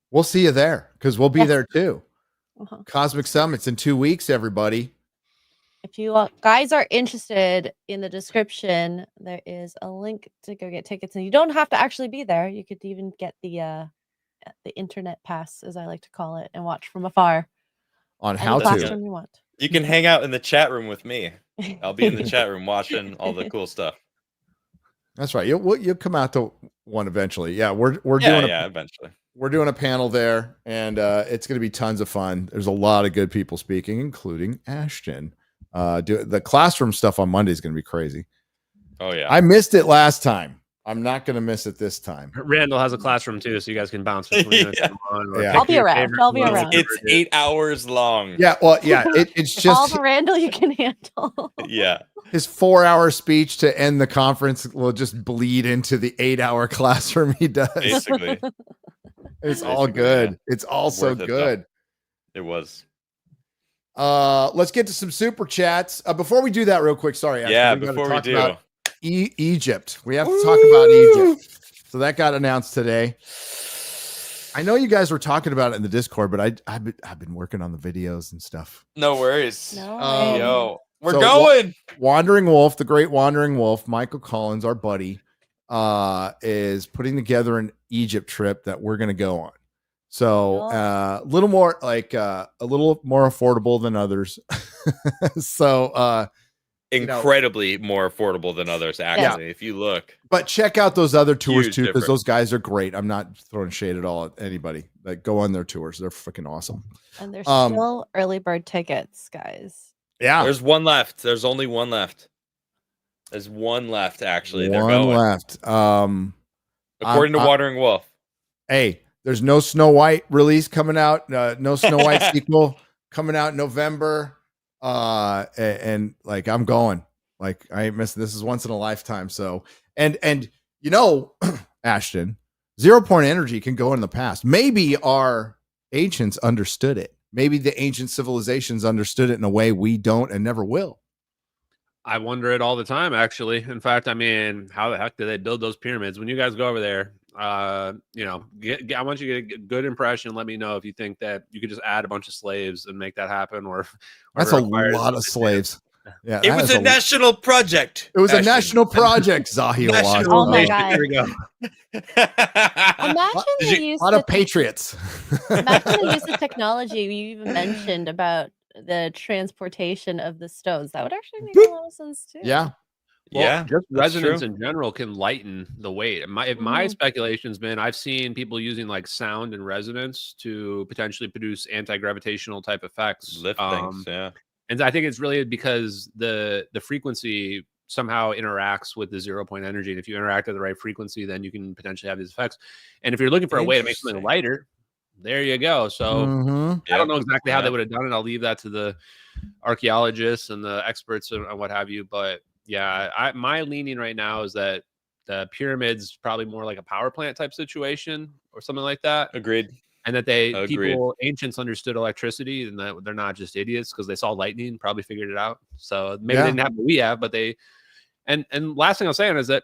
We'll see you there because we'll be there too. Uh-huh. Cosmic Summit's in 2 weeks, everybody. If you guys are interested, in the description, there is a link to go get tickets. And you don't have to actually be there. You could even get the internet pass, as I like to call it, and watch from afar. On Any how to. classroom you want. You can hang out in the chat room with me. I'll be in the chat room watching all the cool stuff. That's right. You'll come out to one eventually. Yeah, we're doing eventually. We're doing a panel there, and it's going to be tons of fun. There's a lot of good people speaking, including Ashton. The classroom stuff on Monday is going to be crazy. Oh yeah, I missed it last time. I'm not going to miss it this time. Randall has a classroom too, so you guys can bounce between it. Yeah. I'll be around. I'll be around. It's 8 hours long. Yeah, well, yeah, it's just all the Randall you can handle. Yeah, his 4-hour speech to end the conference will just bleed into the 8-hour classroom he does. basically. It's all good. It's all so Worth it, good. It was. Let's get to some super chats. Before we do that, real quick, sorry. Yeah, gotta before we talk do. about Egypt. We have to talk about Egypt. So that got announced today. I know you guys were talking about it in the Discord, but I've been working on the videos and stuff. No worries. No. Yo, we're So, going. Wandering Wolf, the great Wandering Wolf, Michael Collins, our buddy, is putting together an Egypt trip that we're going to go on. So a little more like a little more affordable than others. So Incredibly more affordable than others, actually, if you look. But check out those other tours Huge too, because difference. those guys are great. I'm not throwing shade at all at anybody. Like, go on their tours; they're freaking awesome. And there's still early bird tickets, guys. Yeah, There's one left. There's only one left. There's one left, actually. They're one going. left. According to Wandering Wolf. Hey, there's no Snow White release coming out. No Snow White sequel coming out in November. And like, I'm going. Like, I ain't missing. This is once in a lifetime. So, and Ashton, 0 point energy can go in the past. Maybe our ancients understood it. Maybe the ancient civilizations understood it in a way we don't and never will. I wonder it all the time, actually. In fact, I mean, how the heck did they build those pyramids? When you guys go over there, I want you to get a good impression. Let me know if you think that you could just add a bunch of slaves and make that happen, or that's a lot of slaves. Yeah, it was a national project. It was a national project, Zahir. Oh my god! Here we go. Imagine the use a lot of patriots. Imagine the use of technology. You even mentioned about the transportation of the stones. That would actually make a lot of sense too. Yeah. Well, Yeah, just resonance true. in general can lighten the weight. My speculation's been, I've seen people using like sound and resonance to potentially produce anti-gravitational type effects. Lift things, yeah. And I think it's really because the frequency somehow interacts with the 0 point energy. And if you interact at the right frequency, then you can potentially have these effects. And if you're looking for a way to make something lighter, there you go. So I don't know exactly how they would have done it. I'll leave that to the archaeologists and the experts and what have you. But yeah, my leaning right now is that the pyramids probably more like a power plant type situation or something like that. Agreed. And that ancients understood electricity and that they're not just idiots because they saw lightning, probably figured it out. So maybe they didn't have what we have, but they, and last thing I'll say on is that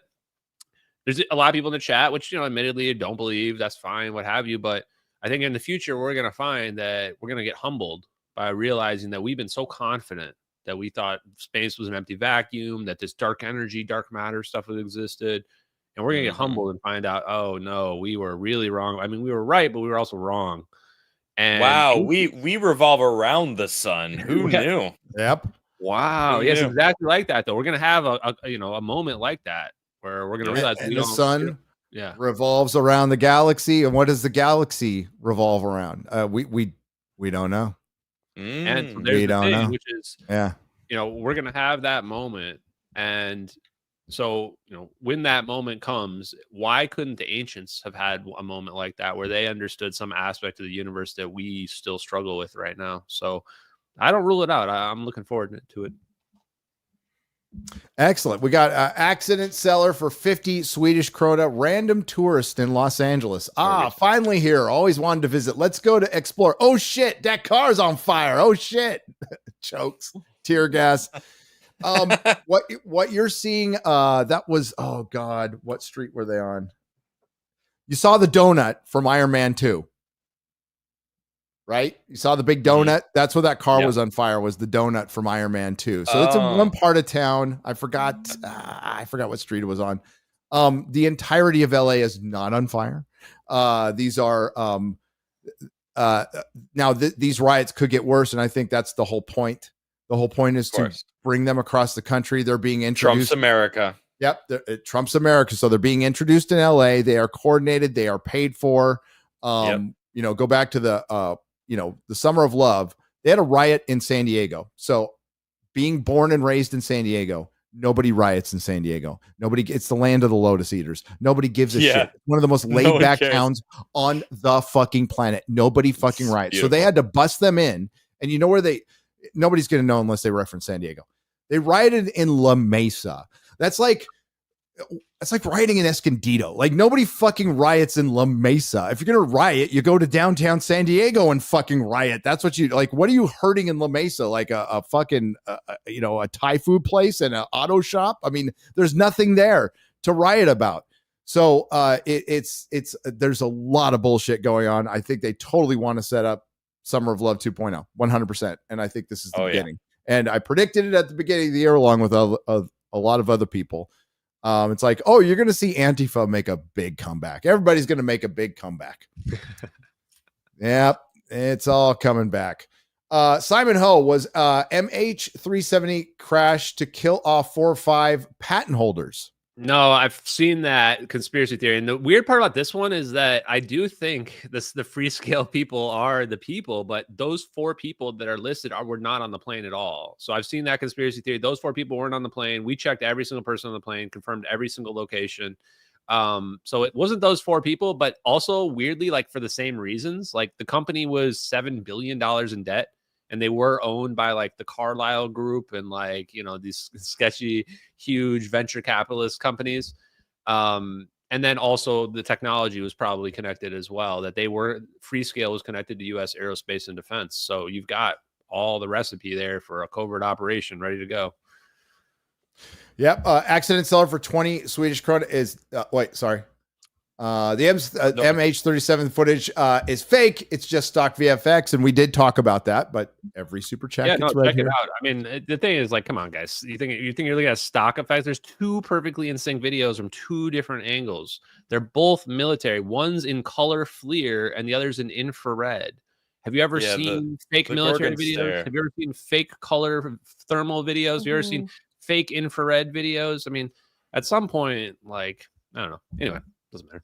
there's a lot of people in the chat, which, admittedly don't believe, that's fine, what have you. But I think in the future, we're going to find that we're going to get humbled by realizing that we've been so confident that we thought space was an empty vacuum, that this dark energy, dark matter stuff existed. And we're going to get humbled and find out, oh, no, we were really wrong. I mean, we were right, but we were also wrong. And wow, we revolve around the sun. Who knew? Yep. Wow. Yes, exactly like that, though. We're going to have a moment like that where we're going to realize the sun revolves around the galaxy. And what does the galaxy revolve around? We don't know. And so there's the thing, which is, we're going to have that moment. And so, when that moment comes, why couldn't the ancients have had a moment like that where they understood some aspect of the universe that we still struggle with right now? So I don't rule it out. I'm looking forward to it. Excellent. We got accident seller for 50 Swedish krona, random tourist in Los Angeles. Finally here. Always wanted to visit. Let's go to explore. Oh shit, that car's on fire. Oh shit. Chokes, tear gas. What you're seeing, that was, oh God, what street were they on? You saw the donut from Iron Man 2. Right? You saw the big donut. That's what that car was on fire, was the donut from Iron Man 2. So it's in one part of town. I forgot what street it was on. The entirety of LA is not on fire. These are now these riots could get worse, and I think that's the whole point. The whole point is to bring them across the country. They're being introduced. Trump's America. Yep, Trump's America. So they're being introduced in LA. They are coordinated. They are paid for. Go back to the the Summer of Love. They had a riot in San Diego. So being born and raised in San Diego, nobody riots in San Diego. It's the land of the Lotus Eaters. Nobody gives a shit. One of the most laid back towns on the fucking planet. Nobody fucking riots. So they had to bust them in. And you know where nobody's going to know unless they reference San Diego. They rioted in La Mesa. That's like it's like rioting in Escondido. Like nobody fucking riots in La Mesa. If you're going to riot, you go to downtown San Diego and fucking riot. That's what you like. What are you hurting in La Mesa? Like a fucking, a Thai food place and an auto shop. I mean, there's nothing there to riot about. So it's there's a lot of bullshit going on. I think they totally want to set up Summer of Love 2.0, 100%. And I think this is the beginning. And I predicted it at the beginning of the year along with a lot of other people. It's like, oh, you're going to see Antifa make a big comeback. Everybody's going to make a big comeback. Yep, it's all coming back. Simon Ho was MH370 crash to kill off 4 or 5 patent holders. No, I've seen that conspiracy theory. And the weird part about this one is that I do think the free scale people are the people, but those 4 people that are listed were not on the plane at all. So I've seen that conspiracy theory. Those 4 people weren't on the plane. We checked every single person on the plane, confirmed every single location. So it wasn't those 4 people, but also weirdly, like for the same reasons, like the company was $7 billion in debt. And they were owned by like the Carlyle Group and like, these sketchy, huge venture capitalist companies. And then also the technology was probably connected as well, that Freescale was connected to U.S. aerospace and defense. So you've got all the recipe there for a covert operation ready to go. Yep. Accident seller for 20 Swedish krona is, the MH370 footage is fake. It's just stock VFX, and we did talk about that. But every super chat, check it out. I mean, the thing is, like, come on, guys. You think you're looking at stock effects? There's 2 perfectly in sync videos from 2 different angles. They're both military. One's in color FLIR, and the other's in infrared. Have you ever seen fake military videos? Have you ever seen fake color thermal videos? Have you ever seen fake infrared videos? I mean, at some point, like, I don't know. Anyway. Doesn't matter.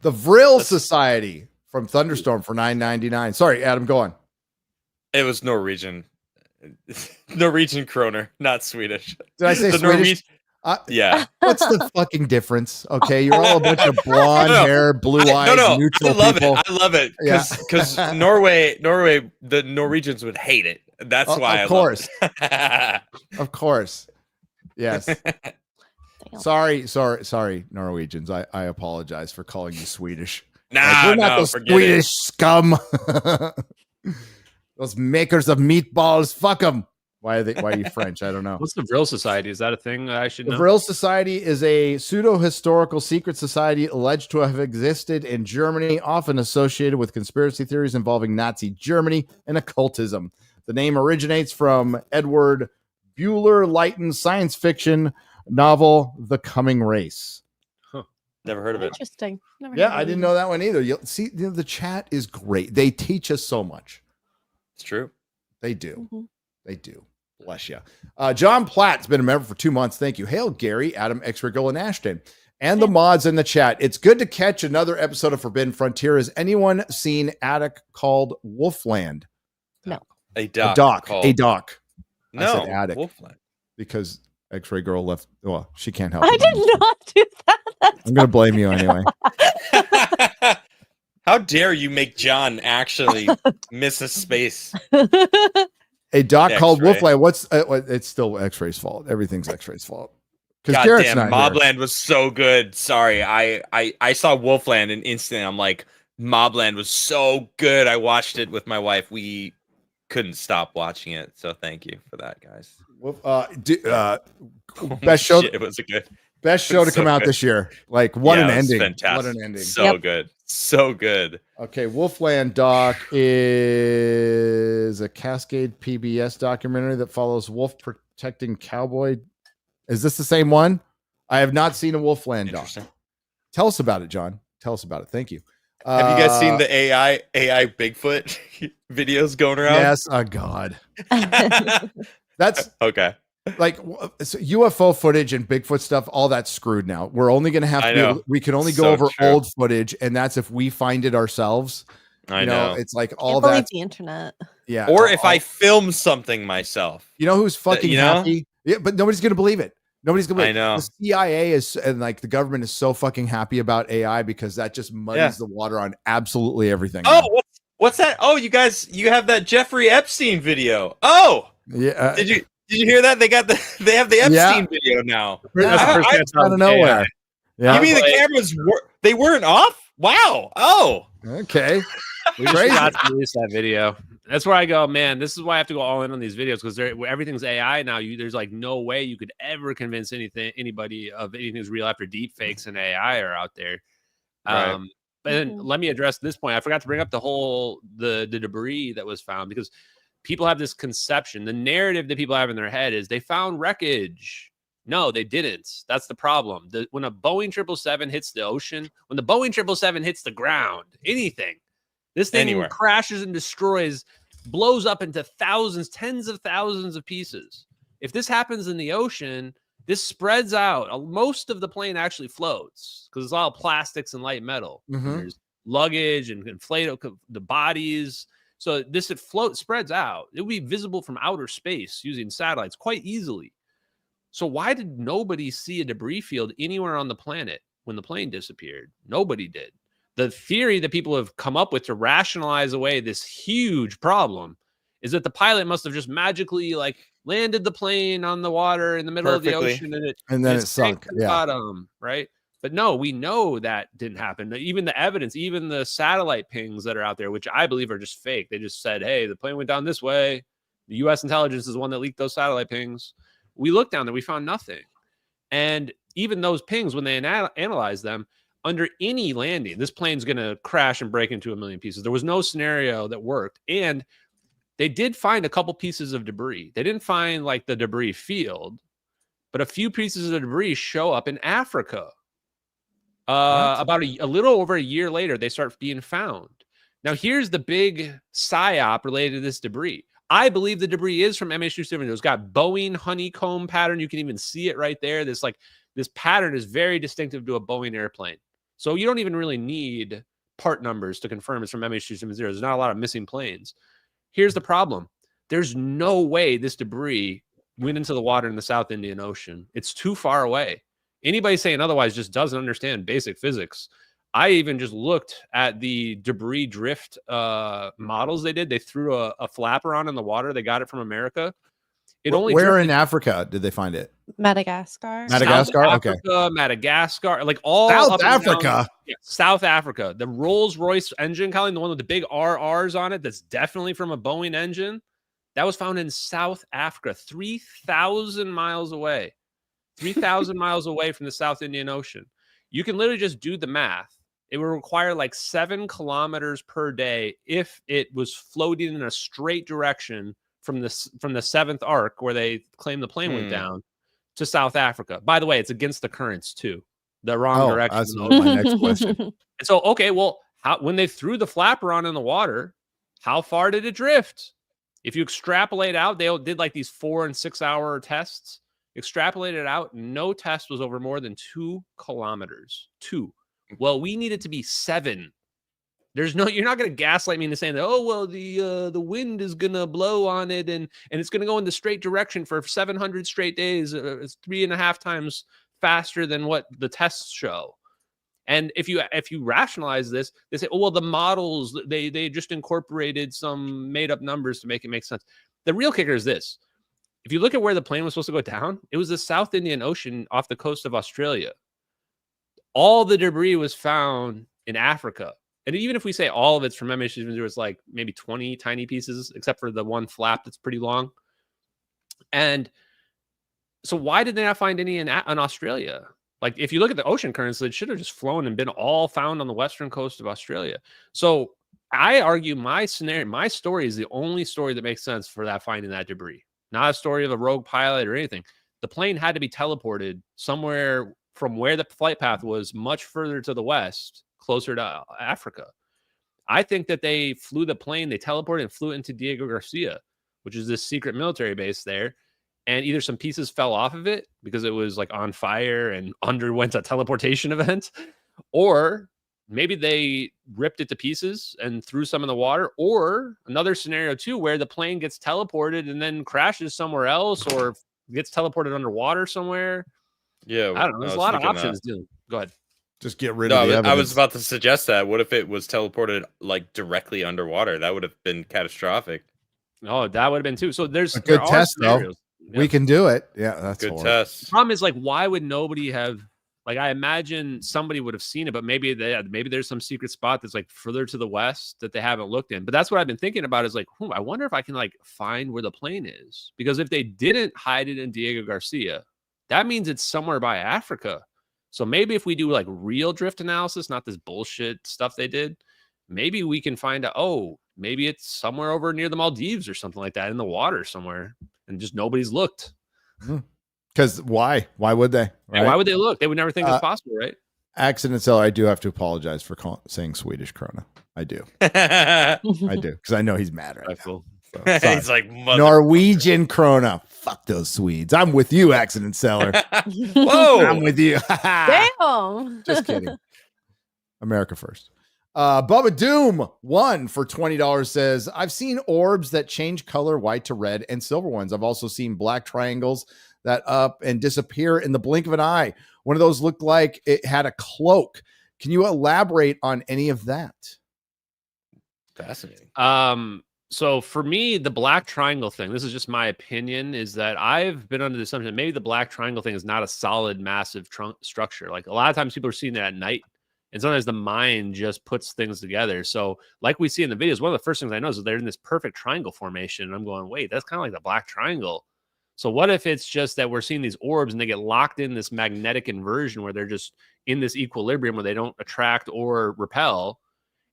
The Vril Society from Thunderstorm for $9.99. Sorry, Adam, go on. It was Norwegian. Norwegian kroner, not Swedish. Did I say Swedish? Yeah. What's the fucking difference? Okay, you're all a bunch of blonde hair, blue eyes, neutral people. I love it. Because Norway, the Norwegians would hate it. That's why. Of course. Of course. Yes. Sorry, Norwegians. I apologize for calling you Swedish. We're not the Swedish scum. Those makers of meatballs, fuck them. Why are you French? I don't know. What's the Vril Society? Is that a thing I should know? The Vril Society is a pseudo-historical secret society alleged to have existed in Germany, often associated with conspiracy theories involving Nazi Germany and occultism. The name originates from Edward Buehler-Lytton's science fiction novel The Coming Race. Never heard of it. Interesting. I didn't know that one either. You'll see, the chat is great. They teach us so much. It's true. They do. They do. Bless you. John Platt's been a member for 2 months. Thank you. Hail Gary, Adam, X-Riggle, and Ashton, and the mods in the chat. It's good to catch another episode of Forbidden Frontier. Has anyone seen attic called Wolfland? No. A doc. No, I said attic Wolfland. because X-Ray Girl left. Well, she can't help. I did not do that. I'm going to blame you anyway. How dare you make John actually miss a space? A doc called X-Ray. Wolfland. It's still X-Ray's fault. Everything's X-Ray's fault. God damn, Mobland was so good. Sorry, I saw Wolfland and instantly I'm like, Mobland was so good. I watched it with my wife. We couldn't stop watching it. So thank you for that, guys. Best show. It was a good. Best show to come out this year. Like, what an ending. Fantastic. What an ending. So good. So good. Okay, Wolfland doc is a Cascade PBS documentary that follows wolf protecting cowboy. Is this the same one? I have not seen a Wolfland doc. Tell us about it, John. Tell us about it. Thank you. Have you guys seen the AI Bigfoot videos going around? Yes. Oh, God. That's okay. Like UFO footage and Bigfoot stuff, all that's screwed now. We're only going to have to we can only go over old footage, and that's if we find it ourselves. I know. It's like all that. that. The internet. Yeah. Or if I film something myself. You know who's fucking happy? Yeah, but nobody's going to believe it. Nobody's going to believe it. I know. The CIA is, and like the government is so fucking happy about AI because that just muddies the water on absolutely everything. Oh, what's that? Oh, you have that Jeffrey Epstein video. Oh, yeah. Did you hear that? They have the Epstein Yeah. video now. That's the first I- time I saw Out of the AI. nowhere. Yeah. You mean the cameras they weren't off? Wow. Oh. Okay. We just Crazy. forgot to release that video. That's where I go, man. This is why I have to go all in on these videos because everything's AI now. There's like no way you could ever convince anybody of anything's real after deep fakes and AI are out there. Right. But then let me address this point. I forgot to bring up the debris that was found because people have this conception. The narrative that people have in their head is they found wreckage. No, they didn't. That's the problem. When a Boeing 777 hits the ocean, when the Boeing 777 hits the ground, anything, this thing crashes and destroys, blows up into thousands, tens of thousands of pieces. If this happens in the ocean, this spreads out. Most of the plane actually floats because it's all plastics and light metal. Mhm. There's luggage and the bodies. So this spreads out. It would be visible from outer space using satellites quite easily. So why did nobody see a debris field anywhere on the planet when the plane disappeared? Nobody did. The theory that people have come up with to rationalize away this huge problem is that the pilot must have just magically like landed the plane on the water in the middle of the ocean and then it sunk. To the bottom, right? But no, we know that didn't happen. Even the evidence, even the satellite pings that are out there, which I believe are just fake. They just said, hey, the plane went down this way. The U.S. intelligence is the one that leaked those satellite pings. We looked down there, we found nothing. And even those pings, when they analyzed them, under any landing, this plane's going to crash and break into a million pieces. There was no scenario that worked. And they did find a couple pieces of debris. They didn't find like the debris field, but a few pieces of debris show up in Africa. About a little over a year later, they start being found. Now, here's the big psyop related to this debris. I believe the debris is from MH370. It's got Boeing honeycomb pattern. You can even see it right there. This pattern is very distinctive to a Boeing airplane. So you don't even really need part numbers to confirm it's from MH370. There's not a lot of missing planes. Here's the problem. There's no way this debris went into the water in the South Indian Ocean. It's too far away. Anybody saying otherwise just doesn't understand basic physics. I even just looked at the debris drift models they did. They threw a flapper on in the water. They got it from America. Where in Africa did they find it? Madagascar. Madagascar? South Okay. Africa, Madagascar, like all South up and down- Africa? Yeah, South Africa. The Rolls-Royce engine, Colin, the one with the big RRs on it, that's definitely from a Boeing engine. That was found in South Africa, 3,000 miles away. 3,000 miles away from the South Indian Ocean. You can literally just do the math. It would require like 7 kilometers per day if it was floating in a straight direction from the seventh arc where they claim the plane went down to South Africa. By the way, it's against the currents too. The wrong direction. That's my next question. And so, okay, well, when they threw the flapper on in the water, how far did it drift? If you extrapolate out, they did like these 4 and 6 hour tests. Extrapolated out, no test was over more than 2 kilometers. 2. Well, we need it to be 7. You're not going to gaslight me into saying that, oh, well, the wind is going to blow on it and it's going to go in the straight direction for 700 straight days. It's 3.5 times faster than what the tests show. And if you rationalize this, they say, oh, well, the models, they just incorporated some made up numbers to make it make sense. The real kicker is this. If you look at where the plane was supposed to go down, it was the South Indian Ocean off the coast of Australia. All the debris was found in Africa. And even if we say all of it's from MH370, there was like maybe 20 tiny pieces, except for the one flap that's pretty long. And so why did they not find any in Australia? Like, if you look at the ocean currents, it should have just flown and been all found on the western coast of Australia. So I argue my story is the only story that makes sense for that finding that debris. Not a story of a rogue pilot or anything. The plane had to be teleported somewhere from where the flight path was much further to the west, closer to Africa. I think that they flew the plane, they teleported and flew into Diego Garcia, which is this secret military base there. And either some pieces fell off of it because it was like on fire and underwent a teleportation event, or maybe they ripped it to pieces and threw some in the water, or another scenario too, where the plane gets teleported and then crashes somewhere else or gets teleported underwater somewhere. Yeah. I don't know. There's a lot of options. Go ahead. Just get rid of the evidence. I was about to suggest that. What if it was teleported like directly underwater? That would have been catastrophic. Oh, that would have been too. So there's a good test though. We can do it. Yeah, that's Good horrible. test. Problem is, like, why would nobody have? Like, I imagine somebody would have seen it, but maybe there's some secret spot that's like further to the west that they haven't looked in. But that's what I've been thinking about is like, I wonder if I can like find where the plane is, because if they didn't hide it in Diego Garcia, that means it's somewhere by Africa. So maybe if we do like real drift analysis, not this bullshit stuff they did, maybe we can find out, oh, maybe it's somewhere over near the Maldives or something like that in the water somewhere, and just nobody's looked. Because why? Why would they? Right? Why would they look? They would never think it's possible, right? Accident seller, I do have to apologize for saying Swedish krona. I do. Whoa. I do. Because I know he's mad right now. Cool. So, He's like, Norwegian krona. Fuck those Swedes. I'm with you, accident seller. whoa. I'm with you. Damn. Just kidding. America first. Bubba Doom 1 for $20 says, I've seen orbs that change color white to red and silver ones. I've also seen black triangles that up and disappear in the blink of an eye. One of those looked like it had a cloak. Can you elaborate on any of that? Fascinating. So for me, the black triangle thing, this is just my opinion, is that I've been under the assumption that maybe the black triangle thing is not a solid, massive structure. Like a lot of times people are seeing that at night, and sometimes the mind just puts things together. So like we see in the videos, one of the first things I notice is they're in this perfect triangle formation. And I'm going, wait, that's kind of like the black triangle. So what if it's just that we're seeing these orbs and they get locked in this magnetic inversion where they're just in this equilibrium where they don't attract or repel,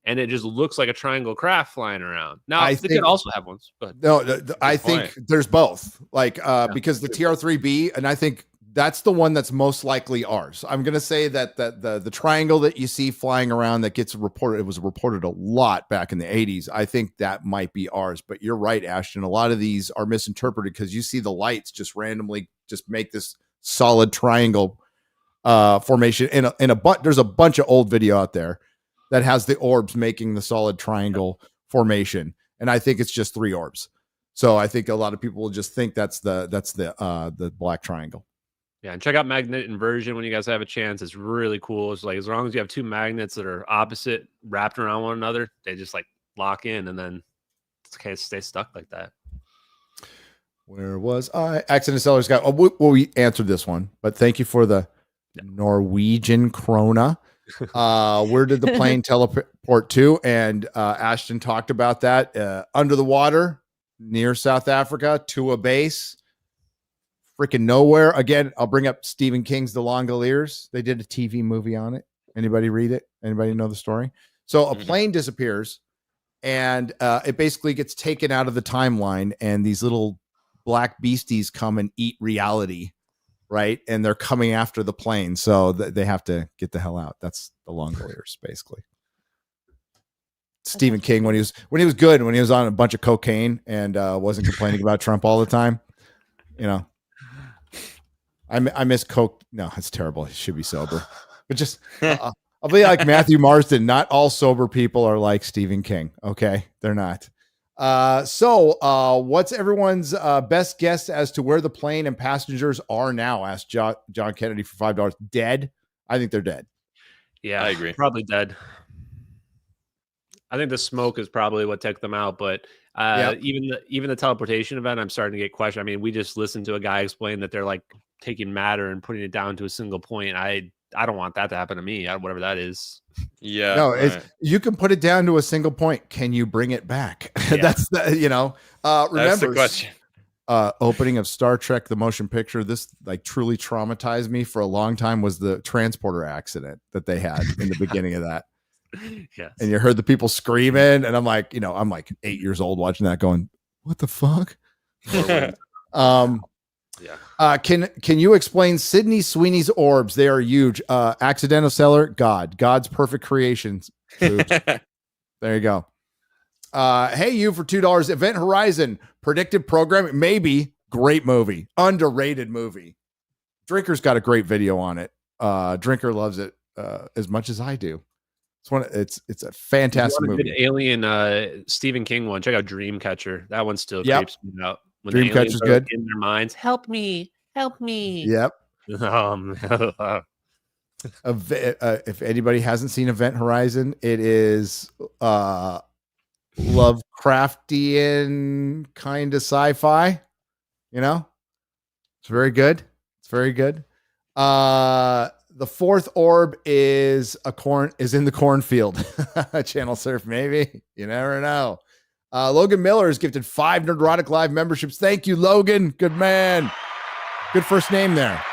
and it just looks like a triangle craft flying around. Now, they could also have ones, but no, I think there's both. Like because the TR3B, and I think that's the one that's most likely ours. I'm going to say that the triangle that you see flying around that gets reported, it was reported a lot back in the 80s. I think that might be ours, but you're right, Ashton. A lot of these are misinterpreted because you see the lights just randomly just make this solid triangle formation there's a bunch of old video out there that has the orbs making the solid triangle formation. And I think it's just 3 orbs. So I think a lot of people will just think that's the black triangle. Yeah, and check out magnet inversion when you guys have a chance. It's really cool. It's like as long as you have 2 magnets that are opposite wrapped around one another, they just like lock in and then stay stuck like that. Where was I? Accident Sellers got. We answered this one, but thank you for the Norwegian krona. Where did the plane teleport to? And Ashton talked about that. Under the water near South Africa to a base. Freaking nowhere. Again, I'll bring up Stephen King's The Langoliers. They did a TV movie on it. Anybody read it? Anybody know the story? So a plane disappears and it basically gets taken out of the timeline, and these little black beasties come and eat reality, right? And they're coming after the plane. So they have to get the hell out. That's The Langoliers, basically. Stephen King, when he was good, when he was on a bunch of cocaine and wasn't complaining about Trump all the time, you know. I miss coke. No, it's terrible. He should be sober. But just I'll be like Matthew Marsden. Not all sober people are like Stephen King. Okay, they're not. So what's everyone's best guess as to where the plane and passengers are now? Asked John Kennedy for $5. Dead? I think they're dead. Yeah, I agree. Probably dead. I think the smoke is probably what took them out, but even the teleportation event, I'm starting to get questioned. I mean, we just listened to a guy explain that they're like taking matter and putting it down to a single point. I don't want that to happen to me, whatever that is. Yeah. No, you can put it down to a single point. Can you bring it back? Yeah. That's remember That's the question. Opening of Star Trek, the motion picture. This like truly traumatized me for a long time was the transporter accident that they had in the beginning of that. Yes. And you heard the people screaming, and I'm like, I'm like 8 years old watching that going, what the fuck? Can you explain Sydney Sweeney's orbs? They are huge. Accidental seller, God's perfect creations. There you go. Hey, you for $2. Event Horizon predictive programming, maybe great movie, underrated movie. Drinker's got a great video on it. Drinker loves it as much as I do. It's a fantastic movie. Good alien Stephen King one. Check out Dreamcatcher. That one still creeps me out. When Dreamcatcher's good. In their minds, help me. Yep. If anybody hasn't seen Event Horizon, it is Lovecraftian kind of sci-fi. It's very good. It's very good. The fourth orb is in the cornfield. Channel surf, maybe. You never know. Logan Miller is gifted 5 Nerdrotic Live memberships. Thank you, Logan. Good man. Good first name there.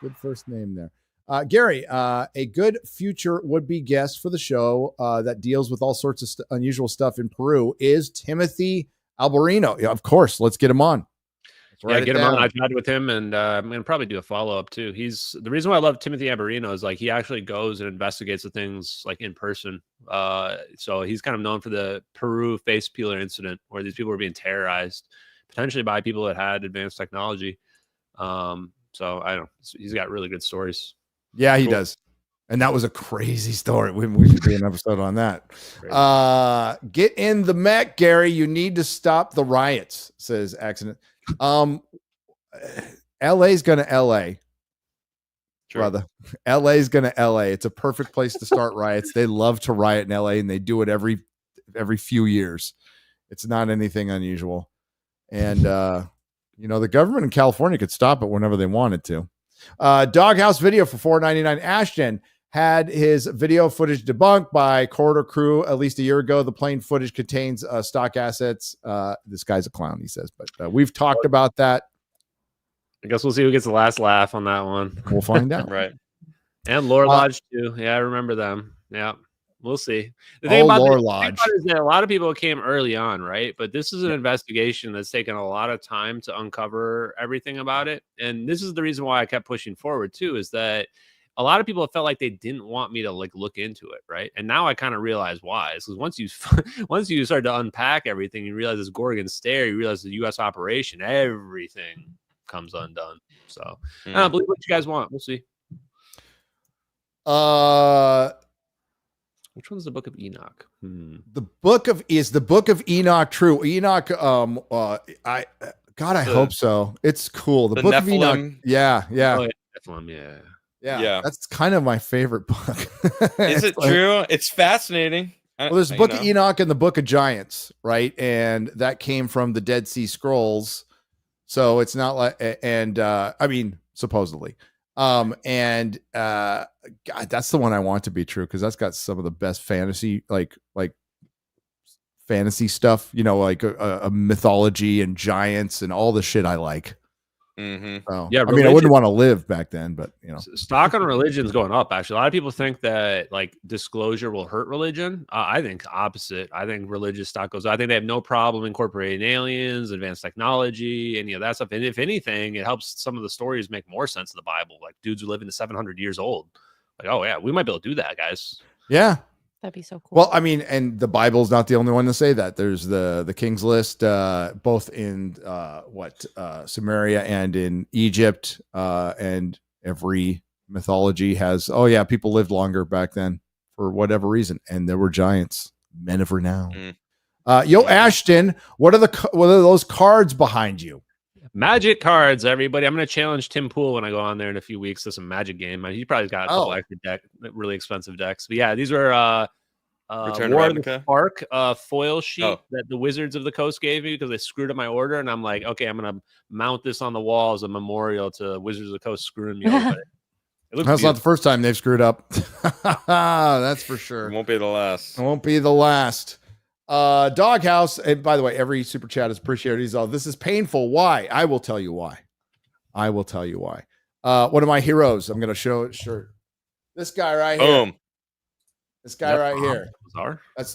Good first name there. Gary, a good future would-be guest for the show that deals with all sorts of unusual stuff in Peru is Timothy Alberino. Yeah, of course. Let's get him on. Get him on. I chatted with him, and I'm going to probably do a follow-up too. He's the reason why I love Timothy Alberino is like he actually goes and investigates the things like in person. So he's kind of known for the Peru face peeler incident where these people were being terrorized, potentially by people that had advanced technology. So I don't know. He's got really good stories. Yeah, he does. And that was a crazy story. We should do an episode on that. Get in the mech, Gary. You need to stop the riots, says Accident. LA's gonna LA. Sure. Brother. LA's gonna LA. It's a perfect place to start riots. They love to riot in LA, and they do it every few years. It's not anything unusual. And the government in California could stop it whenever they wanted to. Doghouse Video for $4.99. Ashton had his video footage debunked by Corridor Crew at least a year ago. The plane footage contains stock assets. This guy's a clown, he says, but we've talked about that. I guess we'll see who gets the last laugh on that one. We'll find out. Right. And Lore Lodge too. Yeah, I remember them. Yeah. We'll see. The thing about it is that a lot of people came early on, right? But this is an investigation that's taken a lot of time to uncover everything about it. And this is the reason why I kept pushing forward too, is that a lot of people felt like they didn't want me to look into it, right? And now I kind of realize why. Because once you start to unpack everything, you realize this Gorgon stare, you realize the U.S. operation, everything comes undone. So I don't believe what you guys want. We'll see. Which one's the Book of Enoch? The book of Enoch true? Enoch, I hope so. It's cool. The Book Nephilim. Of Enoch. Yeah. Oh, Nephilim, yeah. That's kind of my favorite book. Is it true? It's fascinating. Well, there's the Book of Enoch and the Book of Giants, right? And that came from the Dead Sea Scrolls. So it's not like, supposedly. God, that's the one I want to be true because that's got some of the best fantasy, like fantasy stuff, like a mythology and giants and all the shit I like. Mm-hmm. So, yeah, I wouldn't want to live back then, but stock on religion's going up. Actually, a lot of people think that disclosure will hurt religion. I think opposite. I think religious stock goes up. I think they have no problem incorporating aliens, advanced technology, any of that stuff. And if anything, it helps some of the stories make more sense of the Bible. Like dudes who live into 700 years old. Like, oh yeah, we might be able to do that, guys. Yeah. That'd be so cool. Well, and the Bible's not the only one to say that. There's the King's List, both in Samaria and in Egypt, and every mythology has. Oh yeah, people lived longer back then for whatever reason, and there were giants, men of renown. Ashton, what are those cards behind you? Magic cards, everybody. I'm going to challenge Tim Pool when I go on there in a few weeks to some Magic game. He probably got a couple extra really expensive decks. But yeah, these were Return War of of the Spark foil sheet that the Wizards of the Coast gave me because they screwed up my order. And I'm like, okay, I'm going to mount this on the wall as a memorial to Wizards of the Coast screwing me over. That's not the first time they've screwed up. That's for sure. It won't be the last. It won't be the last. Doghouse, and by the way, every super chat is appreciated. He's all, this is painful. Why? I will tell you why. One of my heroes. I'm going to show it. Sure. This guy right here. Boom. This guy right here.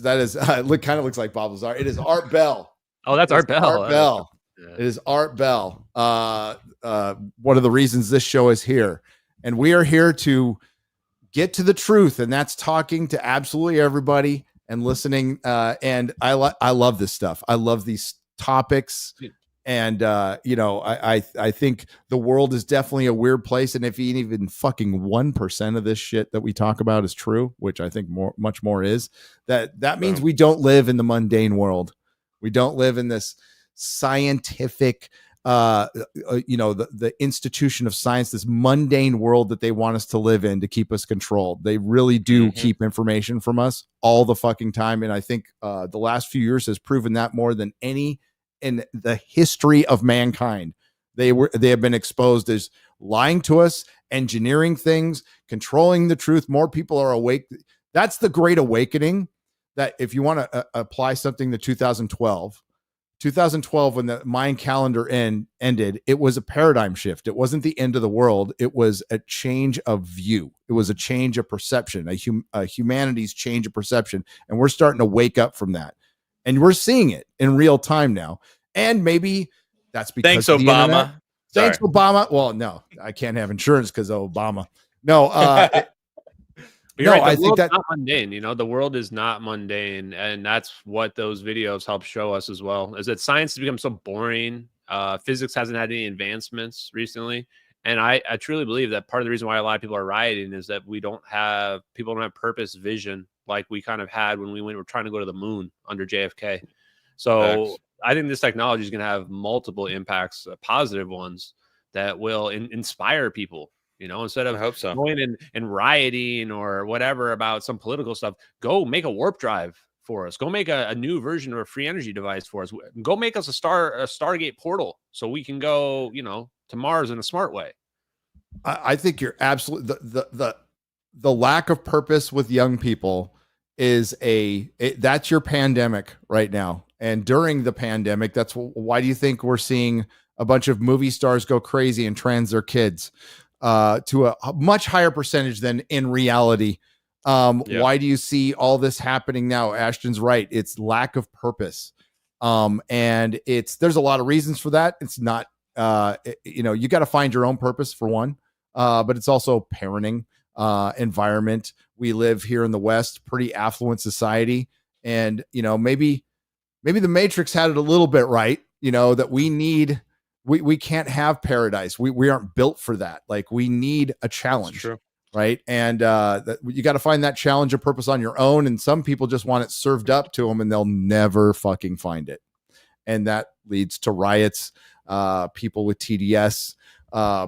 That is kind of looks like Bob Lazar. It is Art Bell. Oh, that's Art Bell. Art Bell. Yeah. It is Art Bell. One of the reasons this show is here, and we are here to get to the truth, and that's talking to absolutely everybody and listening. And I love this stuff. I love these topics. And, I think the world is definitely a weird place. And if even fucking 1% of this shit that we talk about is true, which I think much more is, that means we don't live in the mundane world. We don't live in this scientific, the institution of science, this mundane world that they want us to live in to keep us controlled. They really do keep information from us all the fucking time. And I think the last few years has proven that more than any in the history of mankind. They have been exposed as lying to us, engineering things, controlling the truth. More people are awake. That's the Great Awakening. That if you want to apply something to 2012, when the Mayan calendar ended, it was a paradigm shift. It wasn't the end of the world. It was a change of view. It was a change of perception, a humanity's change of perception. And we're starting to wake up from that. And we're seeing it in real time now. And maybe that's because Thanks, of the Obama. internet. Thanks, Obama. Well, no, I can't have insurance because of Obama. No, You're right, I the think world's that not mundane. You know, the world is not mundane, and that's what those videos help show us as well. Is that science has become so boring? Physics hasn't had any advancements recently, and I truly believe that part of the reason why a lot of people are rioting is that people don't have purpose, vision like we kind of had when we were trying to go to the moon under JFK. So Facts. I think this technology is going to have multiple impacts, positive ones that will inspire people. You know, instead of I hope so. going and rioting or whatever about some political stuff, go make a warp drive for us. Go make a new version of a free energy device for us. Go make us a Stargate portal so we can go, you know, to Mars in a smart way. I think you're absolutely the lack of purpose with young people is that's your pandemic right now. And during the pandemic, that's why do you think we're seeing a bunch of movie stars go crazy and trans their kids? To a much higher percentage than in reality. Why do you see all this happening now? Ashton's right. It's lack of purpose. And there's a lot of reasons for that. It's not, you got to find your own purpose for one. But it's also parenting, environment. We live here in the West, pretty affluent society. And, maybe the Matrix had it a little bit right, that we can't have paradise. We aren't built for that. Like we need a challenge, right? And you got to find that challenge of purpose on your own. And some people just want it served up to them and they'll never fucking find it. And that leads to riots, people with TDS,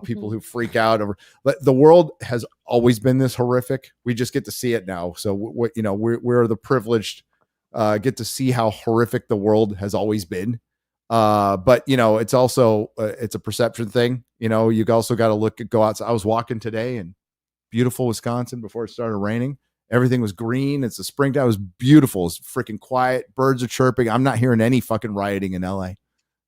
people who freak out over. But the world has always been this horrific. We just get to see it now. So we're the privileged, get to see how horrific the world has always been. But it's also it's a perception thing. You also got to go outside. I was walking today in beautiful Wisconsin before it started raining. Everything was green. It's a springtime. It was beautiful. It's freaking quiet. Birds are chirping. I'm not hearing any fucking rioting in LA.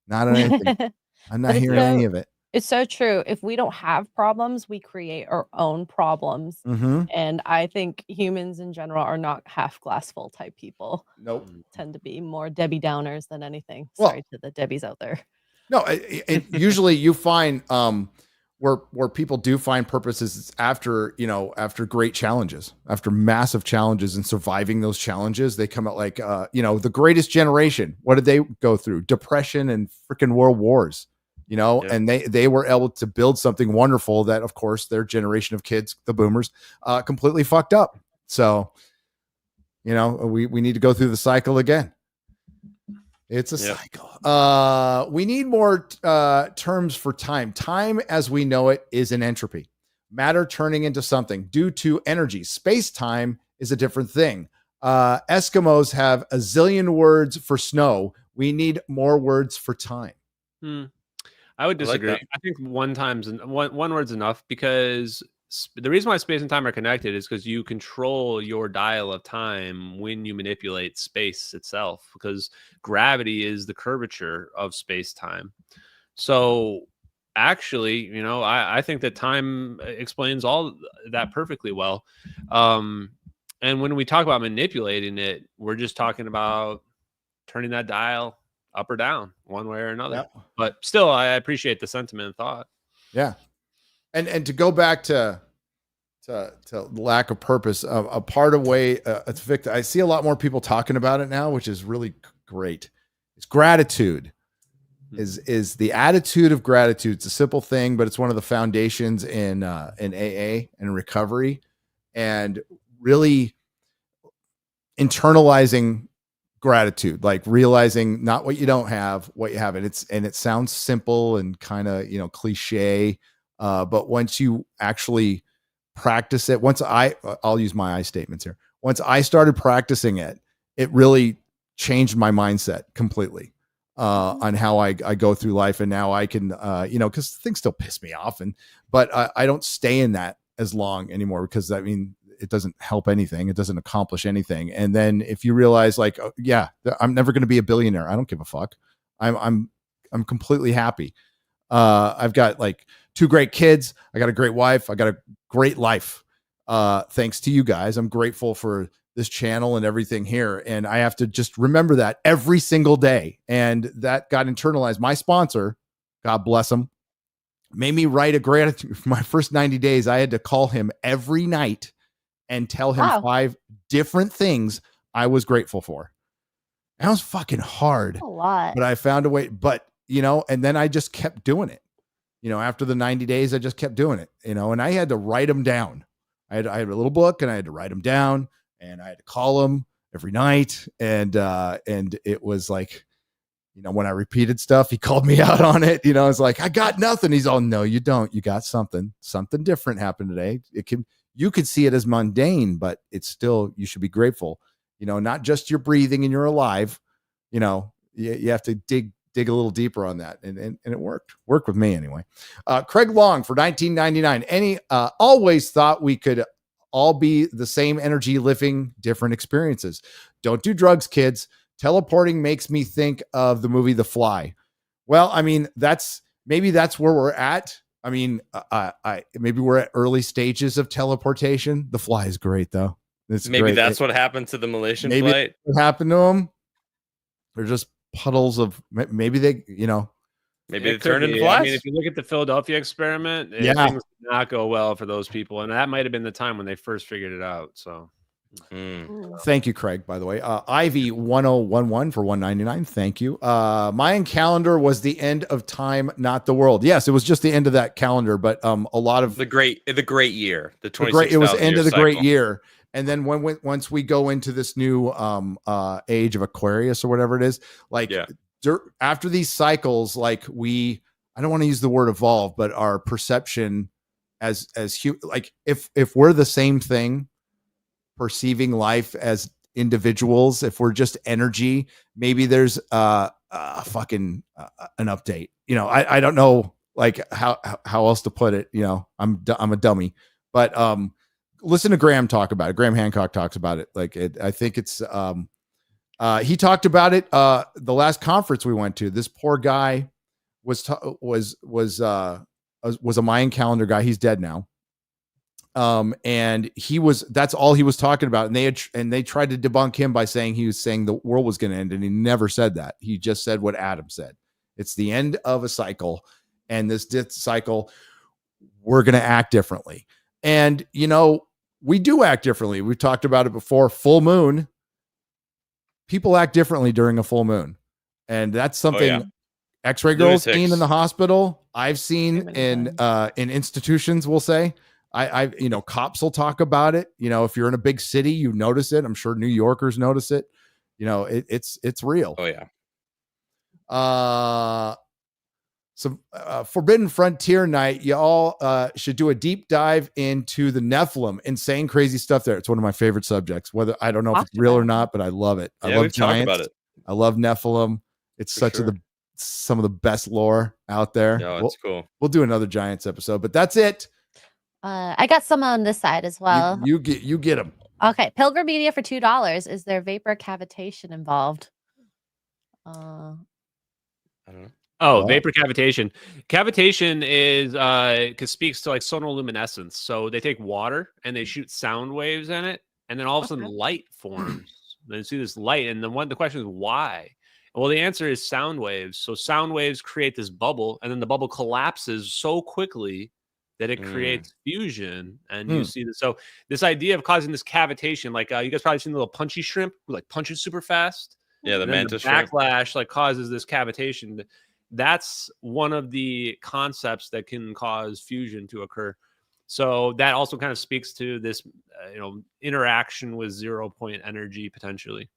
Not on anything. I'm not hearing any of it. It's so true. If we don't have problems, we create our own problems. Mm-hmm. And I think humans in general are not half glass full type people. Nope. Tend to be more Debbie Downers than anything. Well, Sorry to the Debbies out there. No, usually you find where people do find purposes after great challenges, after massive challenges and surviving those challenges. They come out like the Greatest Generation. What did they go through? Depression and freaking world wars. And they were able to build something wonderful that, of course, their generation of kids, the boomers, completely fucked up. So, we need to go through the cycle again. It's a cycle. We need more terms for time. Time as we know it is an entropy. Matter turning into something due to energy. Space-time is a different thing. Eskimos have a zillion words for snow. We need more words for time. I would disagree. like that. I think one word's enough, because the reason why space and time are connected is because you control your dial of time when you manipulate space itself, because gravity is the curvature of space-time. So actually, I think that time explains all that perfectly well. And when we talk about manipulating it, we're just talking about turning that dial up or down one way or another. Yep. But still, I appreciate the sentiment and thought. Yeah. And to go back to lack of purpose, a part of way I see a lot more people talking about it now, which is really great. It's gratitude. Is the attitude of gratitude. It's a simple thing, but it's one of the foundations in AA and recovery, and really internalizing gratitude, like realizing not what you don't have, what you have. And it sounds simple and kind of, cliche. But once you actually practice it, I'll use my I statements here. Once I started practicing it, it really changed my mindset completely. on how I go through life, and now I can because things still piss me off, but I don't stay in that as long anymore, because I mean it doesn't help anything, it doesn't accomplish anything. And then if you realize like, oh, yeah, I'm never going to be a billionaire, I don't give a fuck, I'm completely happy. I've got like 2 great kids, I got a great wife, I got a great life, thanks to you guys. I'm grateful for this channel and everything here, and I have to just remember that every single day. And that got internalized. My sponsor, God bless him, made me write a gratitude. For my first 90 days, I had to call him every night and tell him 5 different things I was grateful for. That was fucking hard. A lot. But I found a way. But and then I just kept doing it. After the 90 days, I just kept doing it. And I had to write them down. I had a little book, and I had to write them down, and I had to call him every night. And it was like, when I repeated stuff, he called me out on it. I was like, I got nothing. He's all, no, you don't. You got something different happened today. You could see it as mundane, but it's still, you should be grateful, not just you're breathing and you're alive. You have to dig a little deeper on that. And it worked with me anyway. Craig Long for $19.99. Always thought we could all be the same energy, living different experiences. Don't do drugs, kids. Teleporting makes me think of the movie The Fly. Well, I mean, maybe that's where we're at. I mean, maybe we're at early stages of teleportation. The Fly is great, though. It's maybe great. That's what happened to the Malaysian flight. What happened to them? They're just puddles of, maybe they, maybe they turned into flies. I mean, if you look at the Philadelphia experiment, things did not go well for those people, and that might have been the time when they first figured it out. So. Thank you, Craig, by the way. Ivy 1011 for $1.99. Thank you. Mayan calendar was the end of time, not the world. Yes, it was just the end of that calendar, but a lot of the great year, the 26,000 it was end of the cycle. great year. And then once we go into this new age of Aquarius or whatever it is, like after these cycles, like I don't want to use the word evolve, but our perception as like if we're the same thing, perceiving life as individuals, if we're just energy, maybe there's fucking an update. I don't know like how else to put it. I'm a dummy, but listen to Graham talk about it. Graham Hancock talks about it. Like I think it's he talked about it the last conference we went to. This poor guy was a Mayan calendar guy. He's dead now. And that's all he was talking about. And they tried to debunk him by saying he was saying the world was going to end. And he never said that. He just said what Adam said. It's the end of a cycle, and this cycle, we're going to act differently. And, we do act differently. We've talked about it before. Full moon, people act differently during a full moon. And that's something X-ray girls seen in the hospital. I've seen in institutions, we'll say. Cops will talk about it. If you're in a big city, you notice it. I'm sure New Yorkers notice it. It's real. Oh yeah. Some Forbidden Frontier night. You all should do a deep dive into the Nephilim. Insane, crazy stuff there. It's one of my favorite subjects. Whether I don't know if it's real or not, but I love it. I love giants. About it. I love Nephilim. It's some of the best lore out there. Yeah, it's cool. We'll do another Giants episode, but that's it. I got some on this side as well. You get them. Okay, Pilgrim Media for $2. Is there vapor cavitation involved? I don't know. Oh, vapor cavitation. Cavitation is speaks to like sonoluminescence. So they take water and they shoot sound waves in it, and then all of a sudden light forms. Then you see this light, and the question is why? Well, the answer is sound waves. So sound waves create this bubble, and then the bubble collapses so quickly that it creates fusion, and you see this. So this idea of causing this cavitation, like you guys probably seen the little punchy shrimp who like punches super fast. Yeah, the mantis shrimp. Backlash like causes this cavitation. That's one of the concepts that can cause fusion to occur. So that also kind of speaks to this, interaction with 0 point energy potentially.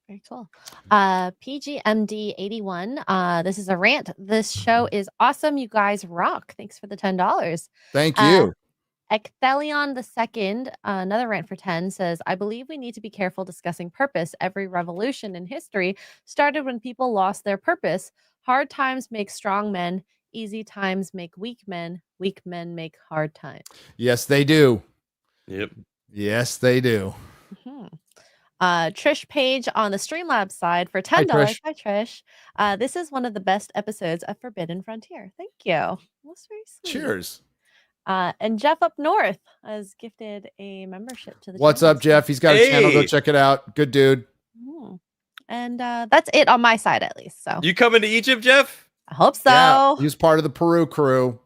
Very cool. PGMD81. This is a rant. This show is awesome. You guys rock. Thanks for the $10. Thank you. Ecthelion II, another rant for 10, says, I believe we need to be careful discussing purpose. Every revolution in history started when people lost their purpose. Hard times make strong men. Easy times make weak men. Weak men make hard times. Yes, they do. Yep. Yes, they do. Trish Page on the Streamlabs side for $10. Hi, Trish. This is one of the best episodes of Forbidden Frontier. Thank you. That's very sweet. Cheers. And Jeff up north has gifted a membership to the What's channel. up, Jeff? He's got a channel. Go check it out. Good dude. And that's it on my side, at least. So You coming to Egypt, Jeff? I hope so. Yeah, he was part of the Peru crew.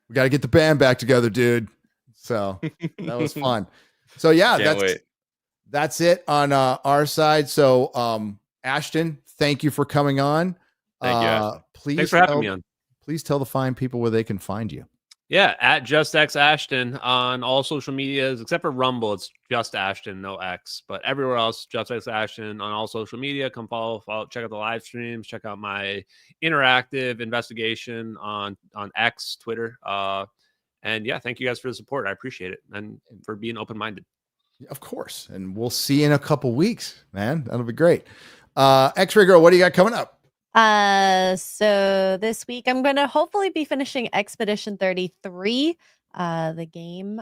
We got to get the band back together, dude. So that was fun. So yeah, that's it on our side. So Ashton, thank you for coming on. Thank you, Ashton. Please Thanks for having me on. Please tell the fine people where they can find you. Yeah, at JustXAshton on all social medias except for Rumble. It's just Ashton, no X. But everywhere else, JustXAshton on all social media. Come follow, check out the live streams, check out my interactive investigation on X, Twitter. And yeah, thank you guys for the support. I appreciate it and for being open-minded. Of course. And we'll see you in a couple weeks, man. That'll be great. X-Ray Girl, what do you got coming up? So this week I'm going to hopefully be finishing Expedition 33, the game,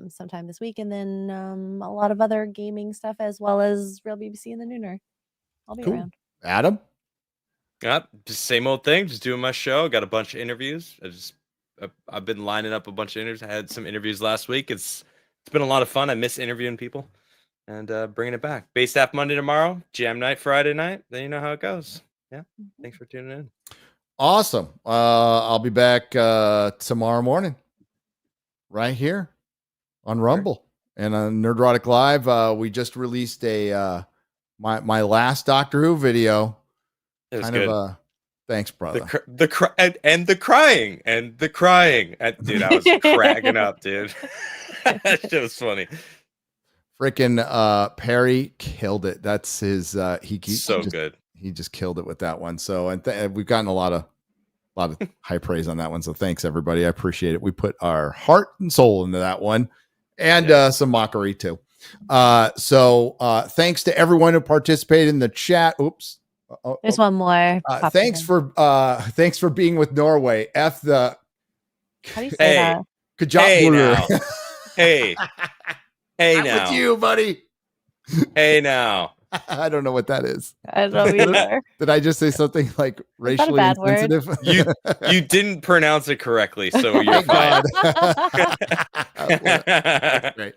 sometime this week, and then a lot of other gaming stuff as well as Real BBC and the Nooner. I'll be around. Adam? Yep, just same old thing, just doing my show. Got a bunch of interviews. I've been lining up a bunch of interviews. I had some interviews last week. It's been a lot of fun. I miss interviewing people and bringing it back. Base Staff Monday tomorrow, Jam Night Friday night. Then you know how it goes. Yeah. Thanks for tuning in. Awesome. I'll be back tomorrow morning right here on Rumble and on Nerdrotic Live. We just released a my last Doctor Who video. It was good. Thanks, brother. The crying. Dude, I was cracking up, dude. That shit was funny. Freaking Perry killed it. That's his good. He just killed it with that one. So, and we've gotten a lot of high praise on that one. So thanks everybody. I appreciate it. We put our heart and soul into that one and some mockery too. So thanks to everyone who participated in the chat. Oops. There's one more. Thanks for being with Norway. F the. How do you say that? Hey now. Hey now. With you, buddy. Hey now. I don't know what that is. I don't know either. Did I just say something like racially insensitive? You didn't pronounce it correctly, so you're fine. That's great.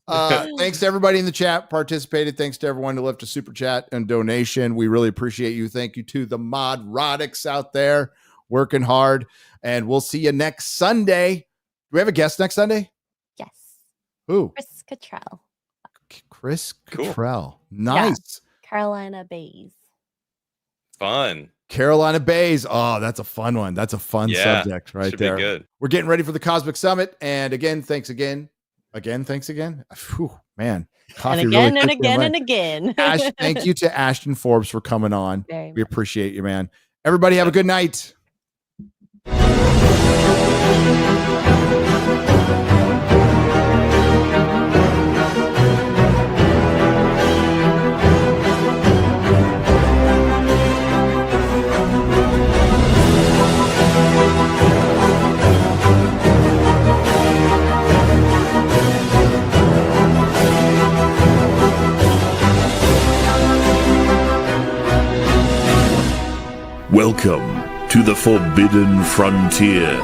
Thanks to everybody in the chat participated. Thanks to everyone who left a super chat and donation. We really appreciate you. Thank you to the Modrotics out there working hard. And we'll see you next Sunday. Do we have a guest next Sunday? Yes. Who? Chris Cottrell. Chris Cottrell. Cool. Nice. Yeah. Carolina Bays. Fun. Carolina Bays. Oh, that's a fun one. That's a fun subject right there. Be good. We're getting ready for the Cosmic Summit. And again, thanks again. Thanks again. Whew, man. Coffee and again really and again and again. Thank you to Ashton Forbes for coming on. We appreciate you, man. Everybody have a good night. Welcome to the Forbidden Frontier.